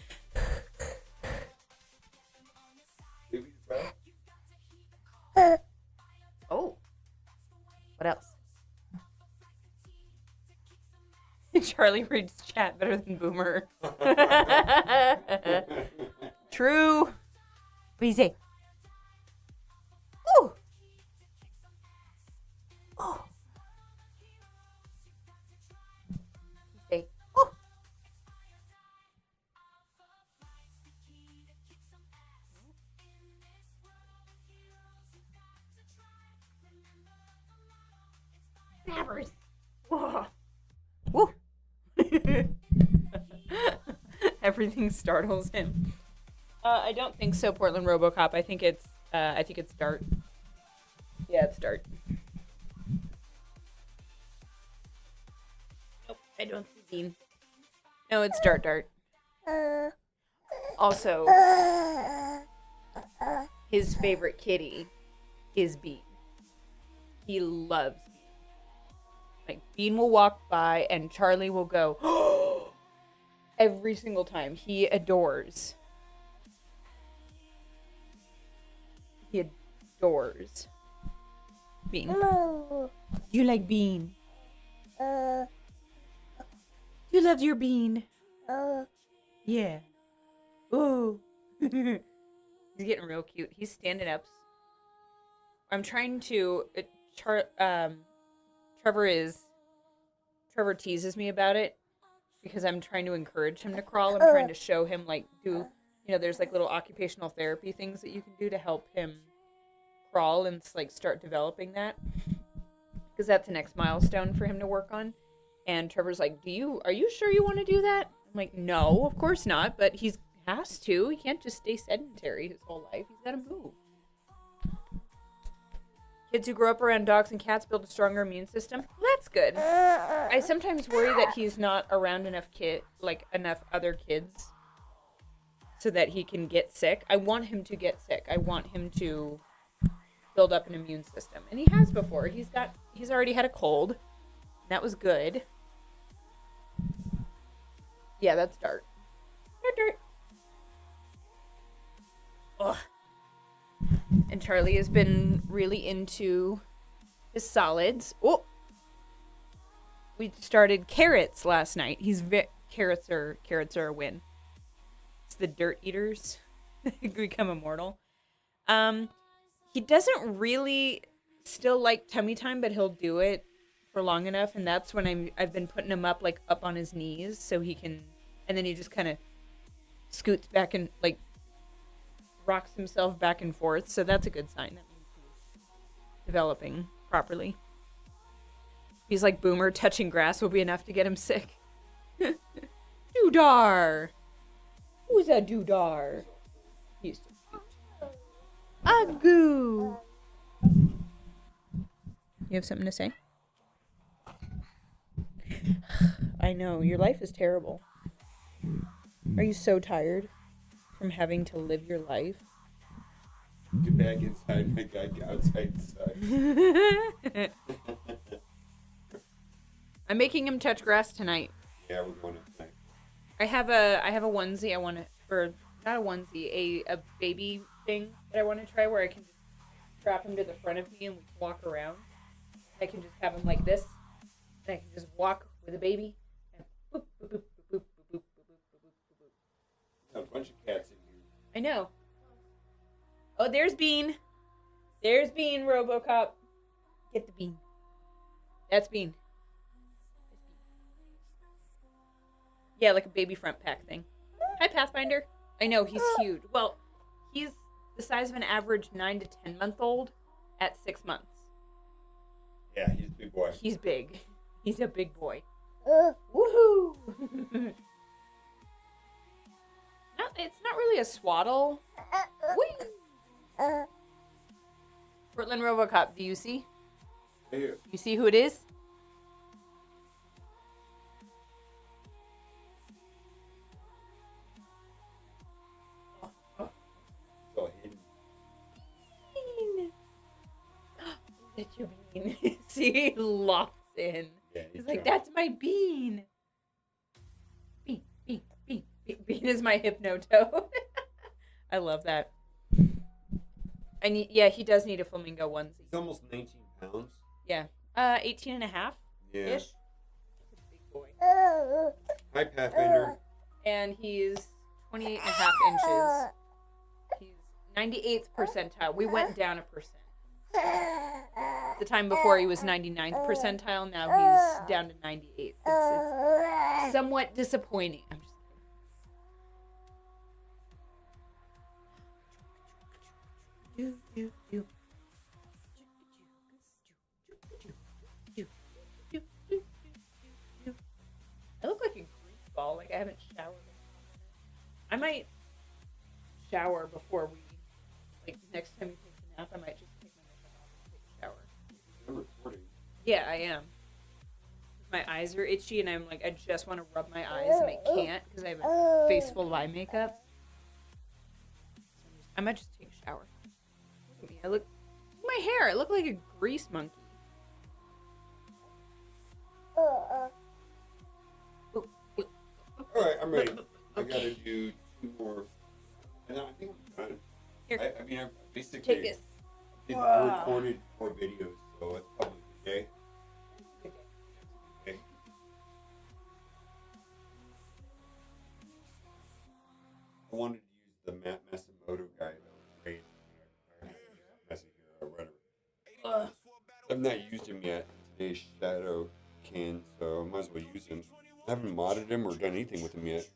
Oh. What else? Charlie reads chat better than Boomer. True. What do you say? Ooh. Oh. You say, oh. Snappers. Whoa. Woo. Everything startles him. I don't think so, Portland RoboCop. I think it's Dart. Yeah, it's Dart. Nope, I don't see Bean. No, it's Dart. Also, his favorite kitty is Bean. He loves Bean. Like, Bean will walk by and Charlie will go, every single time. He adores. He adores Bean. Hello. You like Bean? You love your Bean? Yeah. Ooh. He's getting real cute. He's standing up. I'm trying to... Trevor teases me about it because I'm trying to encourage him to crawl. I'm trying to show him, like, do, you know, there's like little occupational therapy things that you can do to help him crawl and like start developing that, because that's the next milestone for him to work on. And Trevor's like, are you sure you want to do that? I'm like, no, of course not, but he has to. He can't just stay sedentary his whole life. He's got to move. Kids who grow up around dogs and cats build a stronger immune system. Well, that's good. I sometimes worry that he's not around enough other kids so that he can get sick. I want him to get sick. I want him to build up an immune system. And he has before. He's already had a cold. That was good. Yeah, that's Dart. Dart. Ugh. And Charlie has been really into his solids. Oh, we started carrots last night. Carrots are a win. It's the dirt eaters become immortal. He doesn't really still like tummy time, but he'll do it for long enough, and that's when I've been putting him up on his knees so he can, and then he just kind of scoots back and like rocks himself back and forth. So that's a good sign. That means he's developing properly. He's like Boomer, touching grass will be enough to get him sick. Doodar. Who's a Doodar? He's so cute. Agoo. You have something to say? I know, your life is terrible. Are you so tired from having to live your life? Get back inside, my guy outside sucks. I'm making him touch grass tonight. Yeah, we're going to tonight. I have a onesie I want to, or not a onesie, a baby thing that I want to try where I can just strap him to the front of me and we can walk around. I can just have him like this, and I can just walk with a baby. And boop, boop, boop, boop, boop, boop, boop, boop, boop, boop. Got a bunch of cats in here. I know. Oh, there's Bean. There's Bean, RoboCop. Get the Bean. That's Bean. Yeah, like a baby front pack thing. Hi, Pathfinder. I know, he's huge. Well, he's the size of an average 9 to 10 month old at 6 months. Yeah, he's a big boy. He's big. He's a big boy. Woohoo! No, it's not really a swaddle. Whee! Portland RoboCop, do you see? Hey, You see who it is? it's all hidden. Bean. That's your Bean. See, he locks in. Yeah, He's like, that's my Bean. Bean, Bean, Bean, Bean. Bean is my hypno-toe. I love that. He does need a flamingo onesie. He's almost 19 pounds. Yeah. 18 and a half Yeah. ish. Big boy. Hi, Pathfinder. And he's 28 and a half inches. He's 98th percentile. We went down a percent. The time before he was 99th percentile. Now he's down to 98th. It's somewhat disappointing. I'm just I look like a grease ball. Like I haven't showered. I might shower before we, like next time you take a nap, I might just take my makeup off and take a shower. You're recording. Yeah, I am. My eyes are itchy and I'm like, I just want to rub my eyes and I can't because I have a face full of eye makeup. I might just take a shower. Look at me. Look at my hair. I look like a grease monkey. All right, I'm ready. I gotta do 2 more. And I think I'm done. Here. I mean, I basically Take this. recorded 4 videos, so it's probably okay. Okay. I wanted to use the Matt Masimoto guy that was great. Or whatever. I've not used him yet. Today's Shadow can, so I might as well use him. I haven't modded him or done anything with him yet.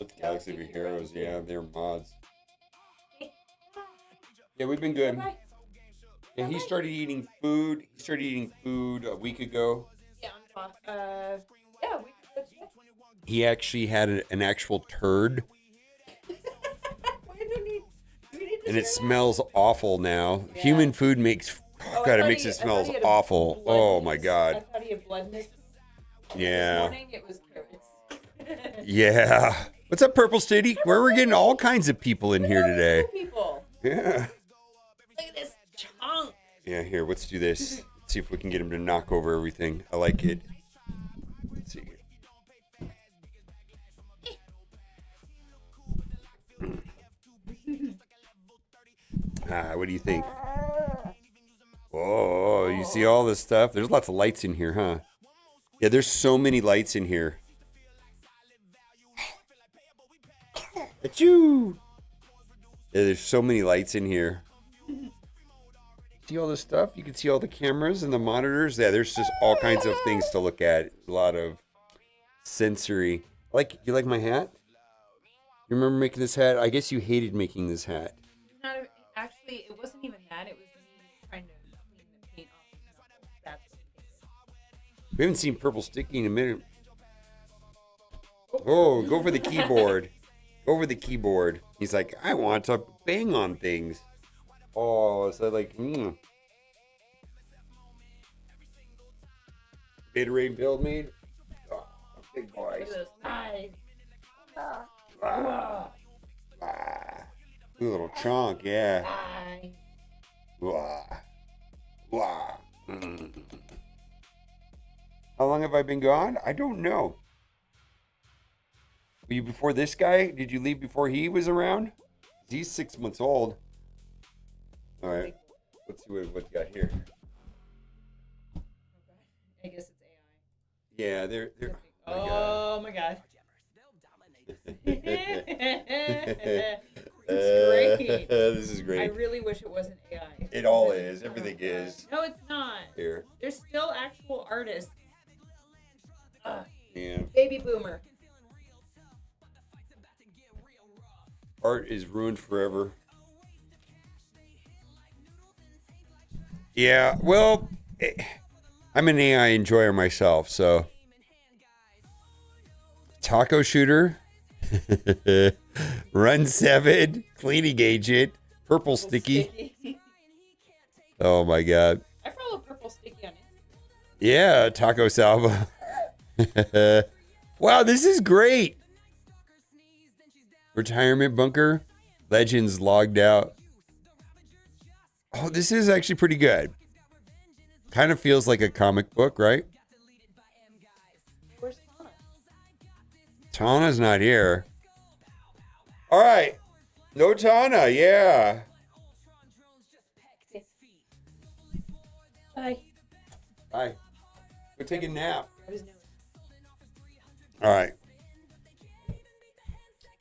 with Galaxy of Heroes. Yeah, they're mods. Yeah, we've been good. Bye-bye. Yeah, he started eating food. He started eating food a week ago. Yeah, I'm off. Yeah, we can go He actually had an actual turd, Why do we need to and it share smells awful now. Yeah. Human food makes, that? Oh, I God, it thought makes he- it I thought smells he had a awful. blood Oh my mix. I God. thought he had blood mix. This Yeah. morning it was carrots. Yeah. What's up, Purple City? Where we're getting all kinds of people in here today. People. Yeah. Look at this chunk. Yeah, here, let's do this. Let's see if we can get him to knock over everything. I like it. Let's see. What do you think? Oh, you see all this stuff? There's lots of lights in here, huh? Yeah, there's so many lights in here. Achoo! Yeah, there's so many lights in here. See all this stuff? You can see all the cameras and the monitors. Yeah, there's just all kinds of things to look at. A lot of sensory. You like my hat? You remember making this hat? I guess you hated making this hat. Actually, it wasn't even that. It was me trying to clean the paint off his knuckles. That's what it is. We haven't seen Purple Sticky in a minute. Oh, go for the keyboard. Go for the keyboard. He's like, I want to bang on things. Oh, so Gatorade build made. Oh, big boys. Look at those thighs. Ah. Good little chunk, yeah. Thigh. Wah. Wah. Mm. How long have I been gone? I don't know. Were you before this guy? Did you leave before he was around? He's 6 months old. All right. Let's see what you got here. I guess it's AI. Yeah, they're. Oh my gosh. This This is I great. really wish it wasn't AI. It all is. Everything is. No, it's not. Here. There's still actual artists. Yeah. Baby boomer. Art is ruined forever. Yeah, well, I'm an AI enjoyer myself, so. Taco shooter. Run 7. Cleaning agent. Purple sticky. Oh my God. I follow Purple Sticky on Instagram. Yeah, Taco Salva. Wow, this is great. Retirement bunker. Legends logged out. Oh, this is actually pretty good. Kind of feels like a comic book, right? Where's Tana? Tana's not here. All right. No Tana, yeah. Bye. Bye. Go take a nap. Grab his nose. All right.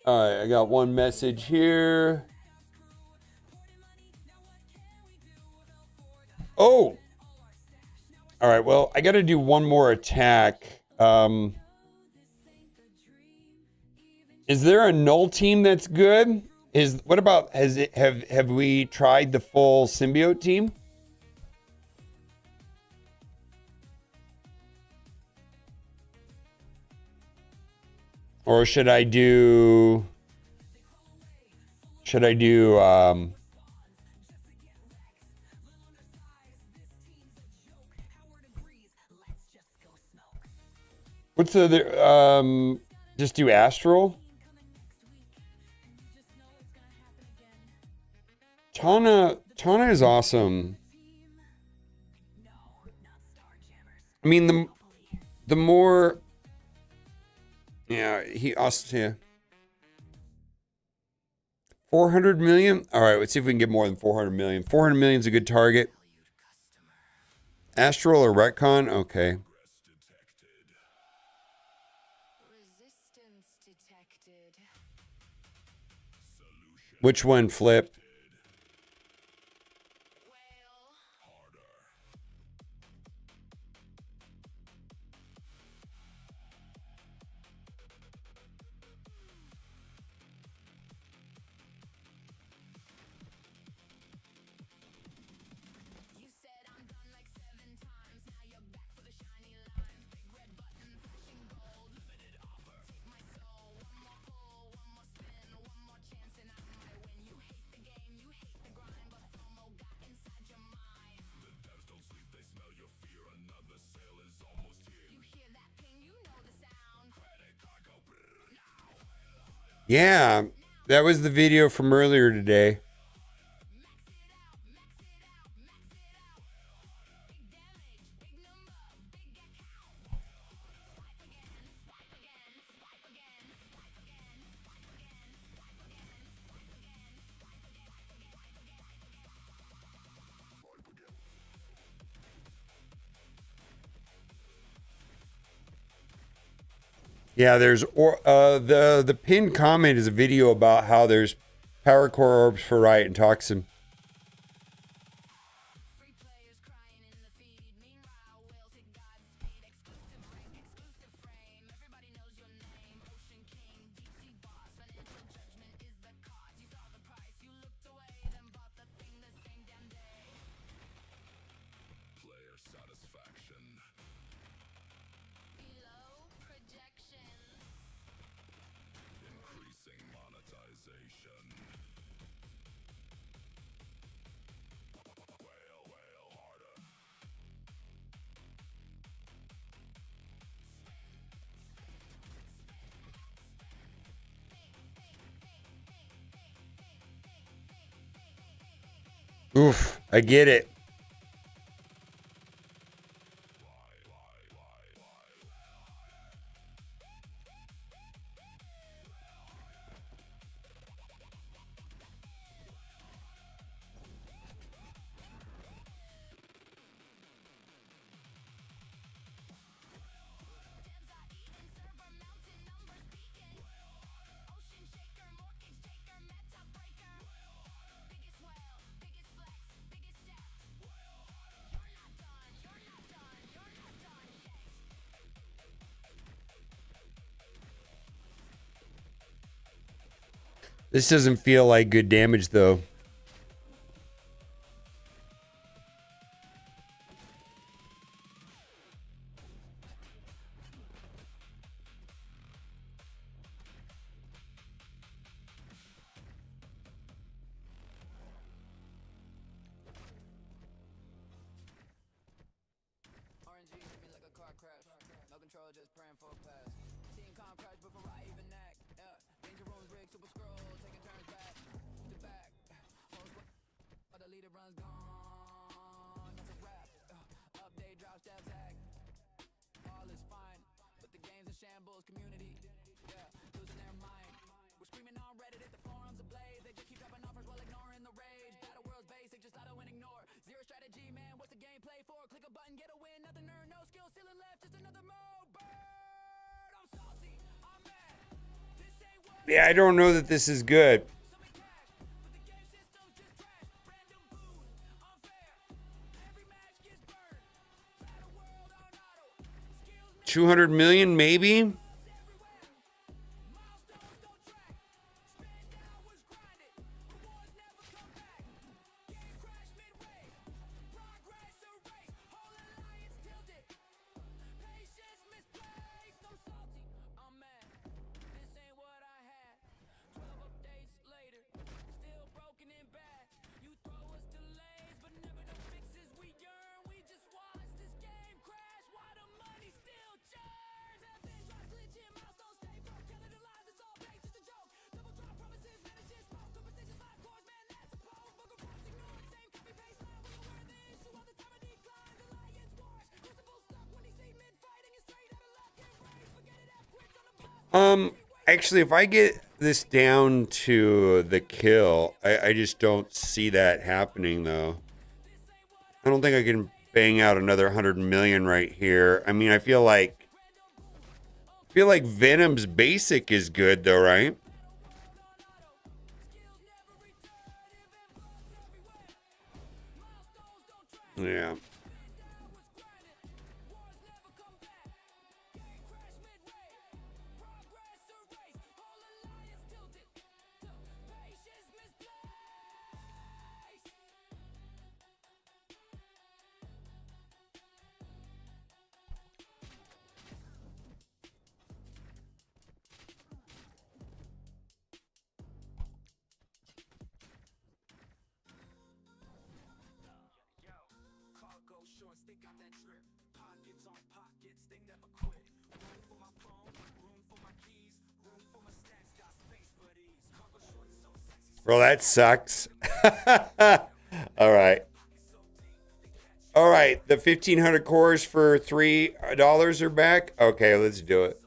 All right, I got one message here. Oh. All right, well, I got to do one more attack. Is there a null team that's good? What about have we tried the full symbiote team? Or should I do what's the other just do Astral? Tana is awesome. I mean the more. Yeah, he also. Yeah. 400 million? All right, let's see if we can get more than 400 million. 400 million is a good target. Astral or Retcon? Okay. Resistance detected. Which one, Flip? Yeah, that was the video from earlier today. Yeah, there's the pinned comment is a video about how there's power core orbs for Riot and Toxin. Player satisfaction. Increasing monetization. Whale harder. Oof, I get it. This doesn't feel like good damage though. RNG hit me like a car crash. No control, just praying for a pass. Seeing con crash before I even act. Yeah, danger rooms rigged, super scroll, taking turns back to back. The leader runs gone. That's a wrap. Update drops, dev tag. All is fine, but the game's in shambles. Community, yeah, losing their mind. We're screaming on Reddit at the forums ablaze. They just keep dropping offers while ignoring the rage. Battle world's basic, just auto and ignore. Zero strategy, man. What's the gameplay for? Click a button, get a win. Nothing earned, no skill, ceiling left, just another mode. Bird, I'm salty, I'm mad. This ain't what Yeah, I don't know that this is good. some cash, but the game system's just trash. Random booze, unfair. Every match gets burned. Battle world on auto. Skills 200 million maybe? milestones don't track. Spend hours grinding. Rewards never come back. Game crash midway. Progress erased. Whole alliance tilted. Patience misplaced. I'm salty. I'm mad. This ain't what I had. 12 updates later. Still broken and bad. You throw us delays, but never the fixes we yearn. We just watch this game crash while the money still churns. Admin drops glitching, milestones stay broke. Killing the lies, it's all fake, just a joke. Double drop promises, managing smoke. Conversations live course, man, that's a poke. Booger prompts ignored, same copy paste line. Wasn't aware of the issue, all the time I declined. Alliance wars, crucible stuck when he see mid fighting and straight out of luck. Can't rage, forget it, F quits on the blast. Actually, if I get this down to the kill, I just don't see that happening though. I don't think I can bang out another 100 million right here. I mean, I feel like Venom's basic is good though, right? Yeah. Bro, that sucks. All right. All right. The 1,500 cores for $3 are back. Okay, let's do it.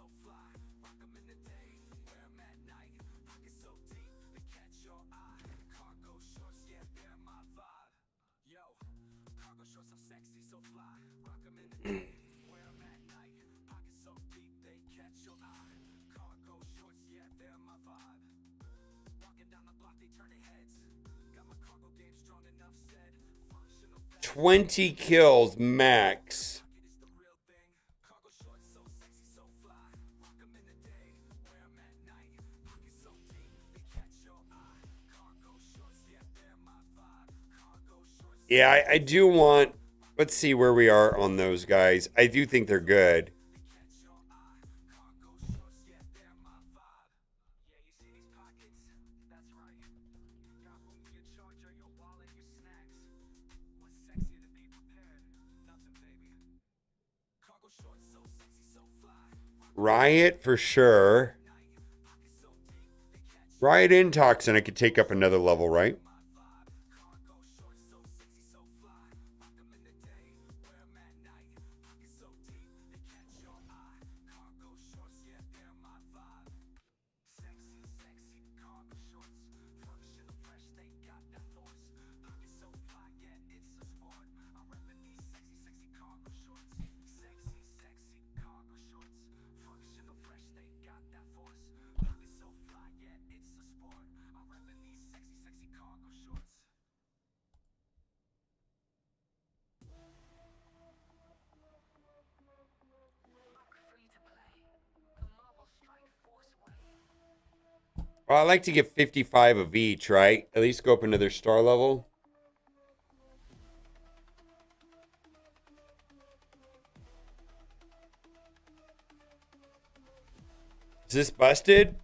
$20 kills max. Yeah, I do want. Let's see where we are on those guys. I do think they're good. Riot for sure. Riot and Toxin, I could take up another level, right? Well, I like to get 55 of each, right? At least go up another star level. Is this busted?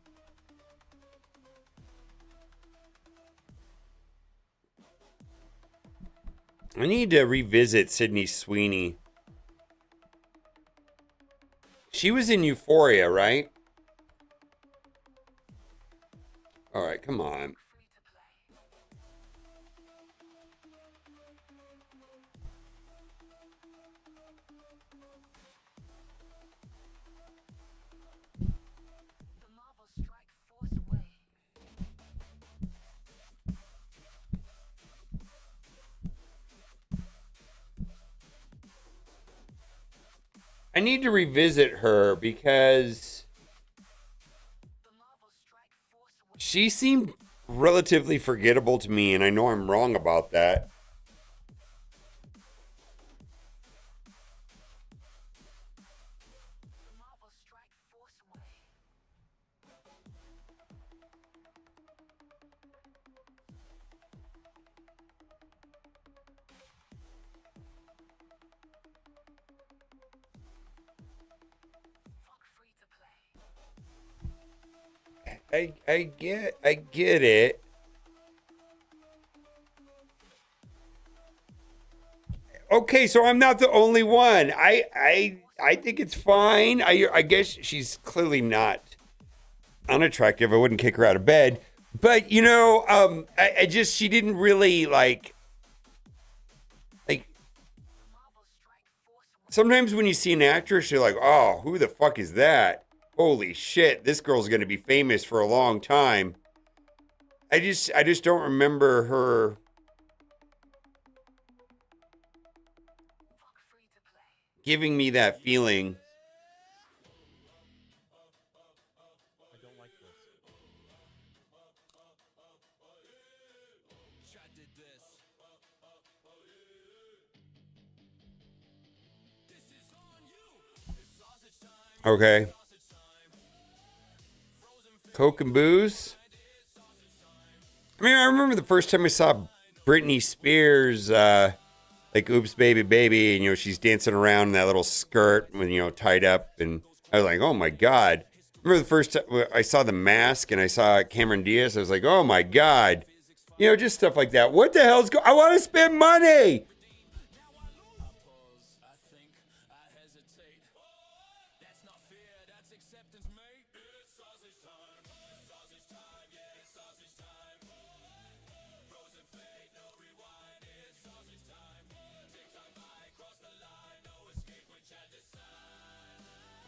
I need to revisit Sydney Sweeney. She was in Euphoria, right? All right, come on. I need to revisit her because she seemed relatively forgettable to me, and I know I'm wrong about that. I get it. Okay, so I'm not the only one. I think it's fine. I guess she's clearly not unattractive. I wouldn't kick her out of bed. But you know, I just she didn't really like sometimes when you see an actress, you're like, oh, who the fuck is that? Holy shit, this girl's gonna be famous for a long time. I just don't remember her giving me that feeling. Okay. Coke and booze. I mean, I remember the first time I saw Britney Spears, like "Oops, Baby, Baby," and you know she's dancing around in that little skirt, when tied up, and I was like, "Oh my god!" I remember the first time I saw The Mask and I saw Cameron Diaz, I was like, "Oh my god!" Just stuff like that. What the hell's I want to spend money.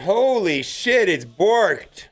Holy shit, it's borked.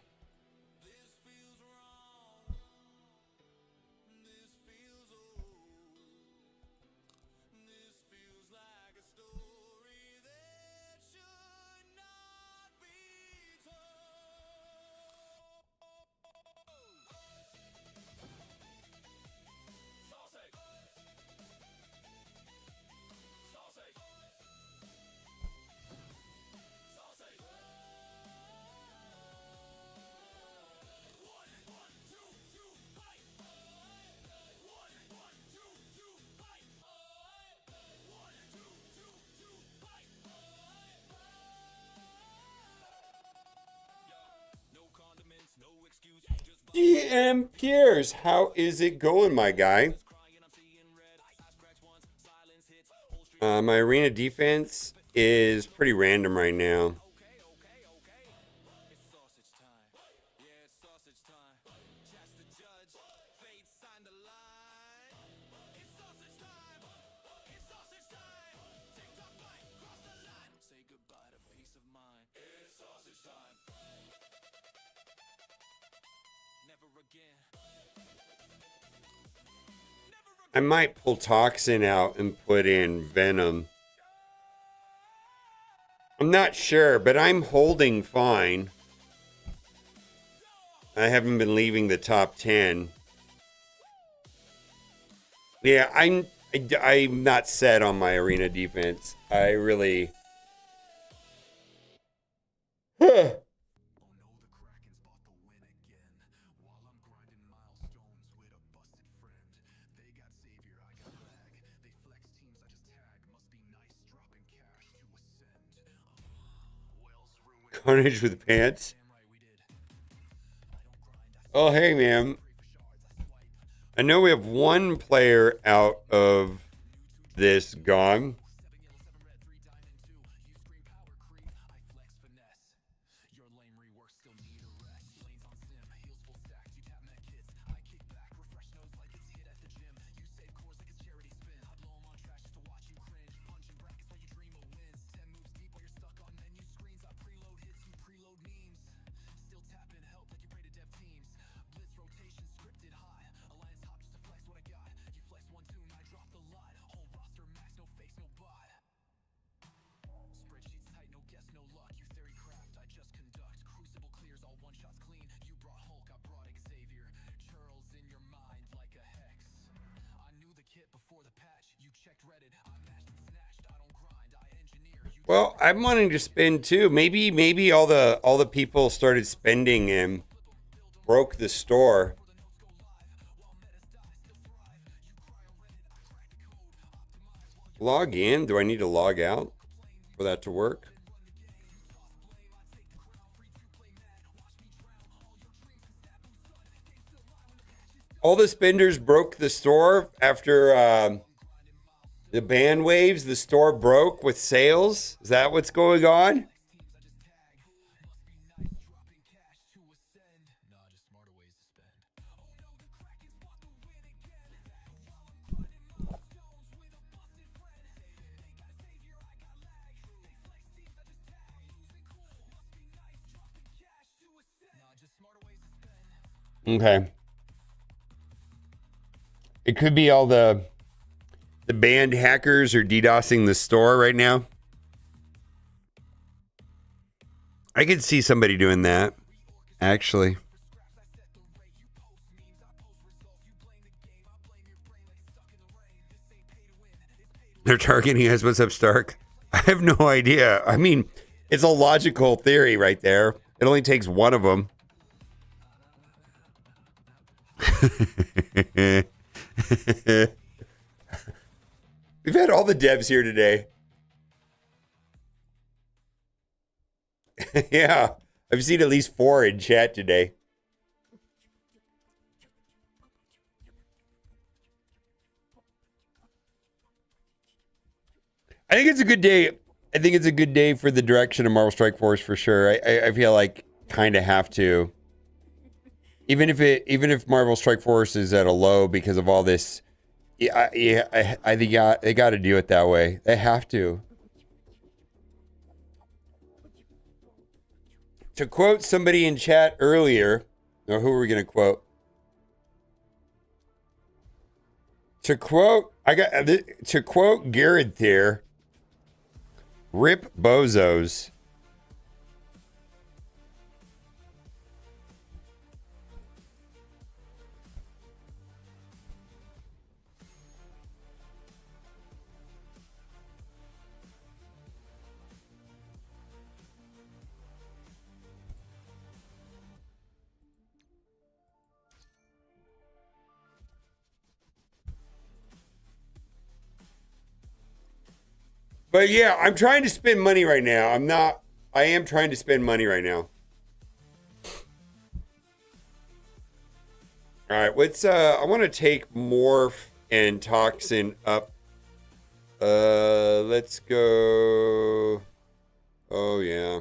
DM Piers, how is it going, my guy? My arena defense is pretty random right now. I might pull Toxin out and put in Venom. I'm not sure, but I'm holding fine. I haven't been leaving the top 10. Yeah, I'm not set on my arena defense. I really... Carnage with pants. Oh, hey, man. I know we have one player out of this gone. Well, I'm wanting to spend too. Maybe all the people started spending and broke the store. Log in? Do I need to log out for that to work? All the spenders broke the store after the ban waves. The store broke with sales. Is that what's going on? Okay. It could be all the banned hackers are DDoSing the store right now. I could see somebody doing that, actually. They're targeting us. What's up, Stark? I have no idea. I mean, it's a logical theory right there. It only takes one of them. We've had all the devs here today. Yeah, I've seen at least 4 in chat today. I think it's a good day. I think it's a good day for the direction of Marvel Strike Force for sure. I feel like kind of have to. Even if Marvel Strike Force is at a low because of all this, I think they got to do it that way. They have to. To quote somebody in chat earlier, or who are we going to quote? To quote Garrett there, rip bozos. But yeah, I'm trying to spend money right now. I am trying to spend money right now. All right, I want to take Morph and Toxin up. Let's go. Oh yeah.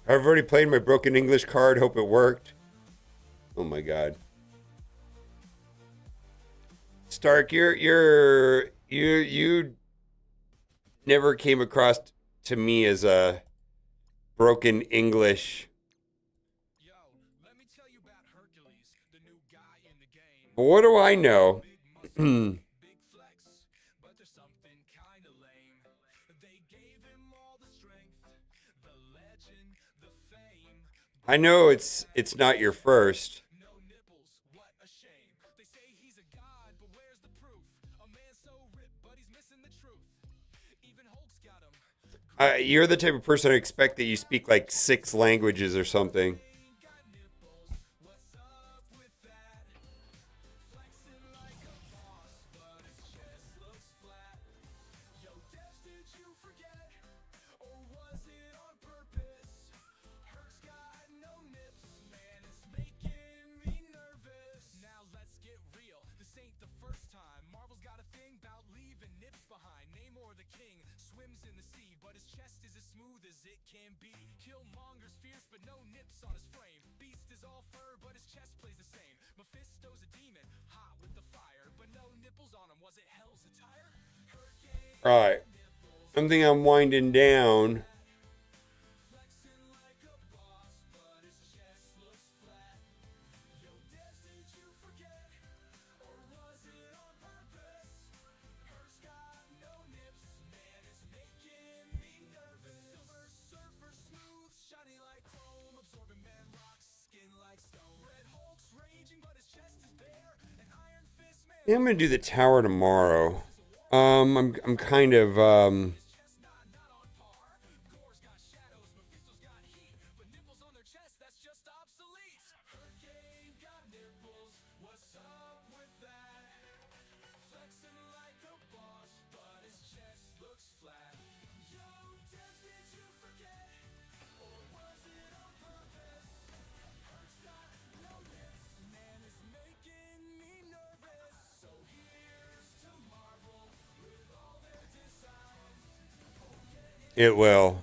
I've already played my broken English card. Hope it worked. Oh my god. Stark, you never came across to me as a broken English. But what do I know? I know it's not your first. You're the type of person I expect that you speak like 6 languages or something. All right. Something I'm winding down. Yeah, I'm gonna do the tower tomorrow. I'm kind of it will.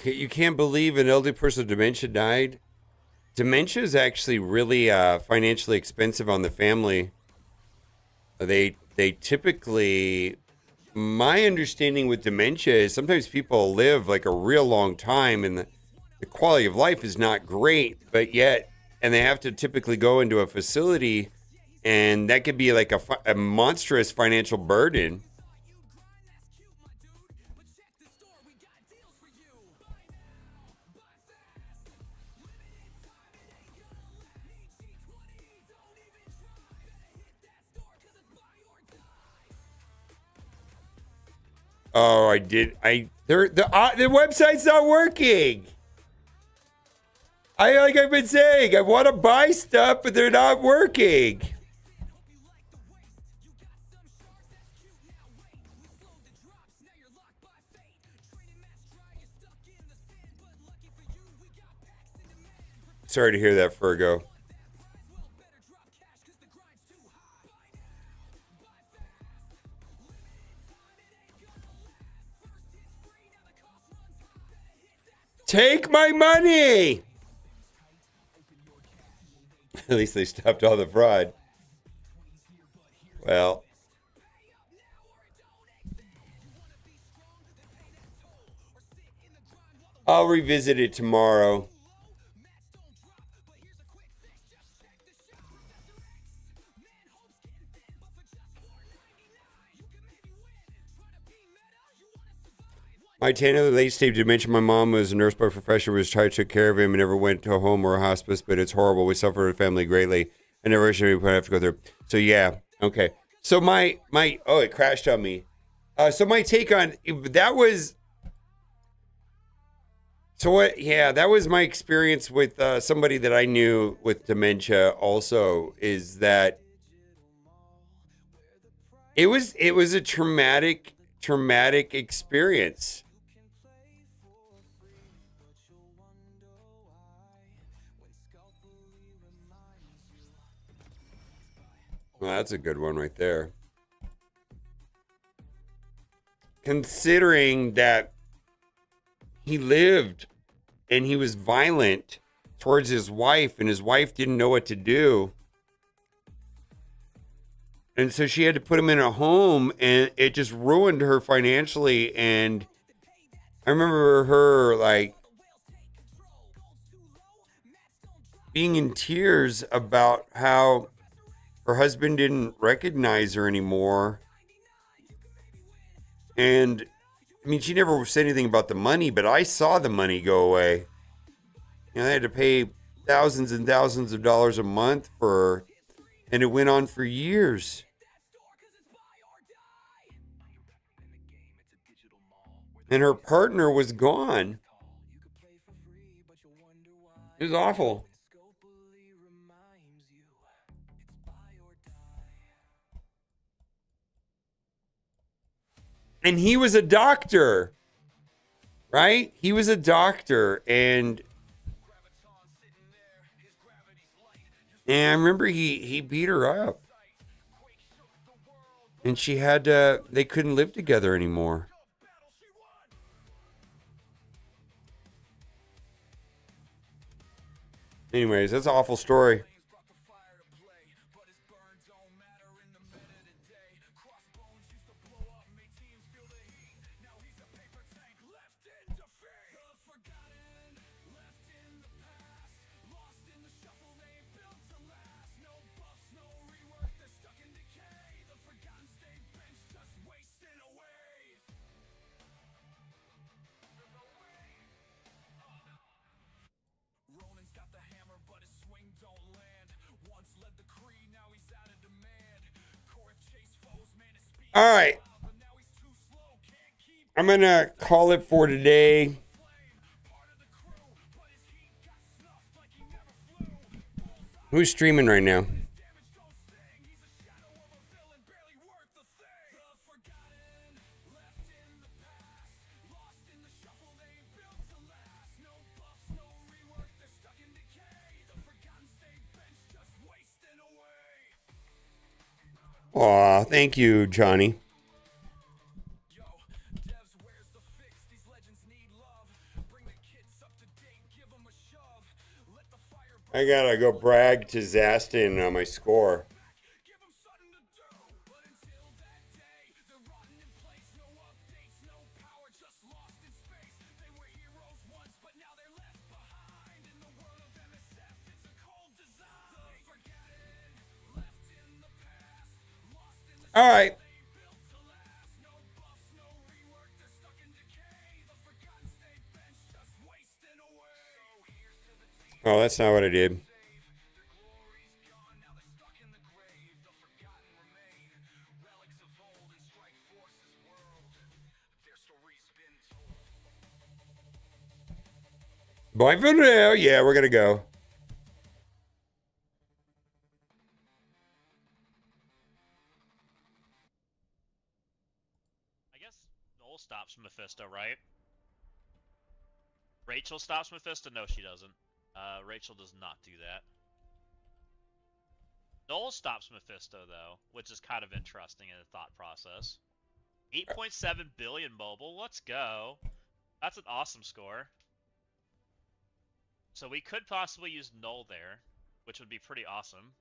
You can't believe an elderly person with dementia died. Dementia is actually really financially expensive on the family. They typically, my understanding with dementia is sometimes people live like a real long time and the quality of life is not great, but yet, and they have to typically go into a facility and that could be like a monstrous financial burden. Oh, I did. The website's not working. Like I've been saying, I want to buy stuff, but they're not working. Sorry to hear that, Fergo. Take my money! At least they stopped all the fraud. Well, I'll revisit it tomorrow. My 10 other late stage dementia. My mom was a nurse by profession, was tried to take care of him and never went to a home or a hospice, but it's horrible. We suffered a family greatly. I never should have to go there. So yeah, okay. So my oh, it crashed on me. So my take on that was so what? Yeah, that was my experience with somebody that I knew with dementia. Also, is that it was a traumatic experience. Well, that's a good one right there. Considering that he lived and he was violent towards his wife, and his wife didn't know what to do. And so she had to put him in a home, and it just ruined her financially. And I remember her like being in tears about how her husband didn't recognize her anymore. And I mean, she never said anything about the money, but I saw the money go away. You know, they had to pay thousands and thousands of dollars a month for her, and it went on for years. And her partner was gone. It was awful. And he was a doctor, right? He was a doctor, and I remember he beat her up, and she had to. They couldn't live together anymore. Anyways, that's an awful story. All right. I'm going to call it for today. Who's streaming right now? Aw, thank you, Johnny. I gotta go brag to Zastin on my score. All right. Oh, that's not what I did. Boyfriend? Yeah, we're gonna go. I guess Noel stops Mephisto, right? Rachel stops Mephisto? No, she doesn't. Rachel does not do that. Noel stops Mephisto, though, which is kind of interesting in the thought process. 8.7 billion mobile. Let's go. That's an awesome score. So we could possibly use Null there, which would be pretty awesome.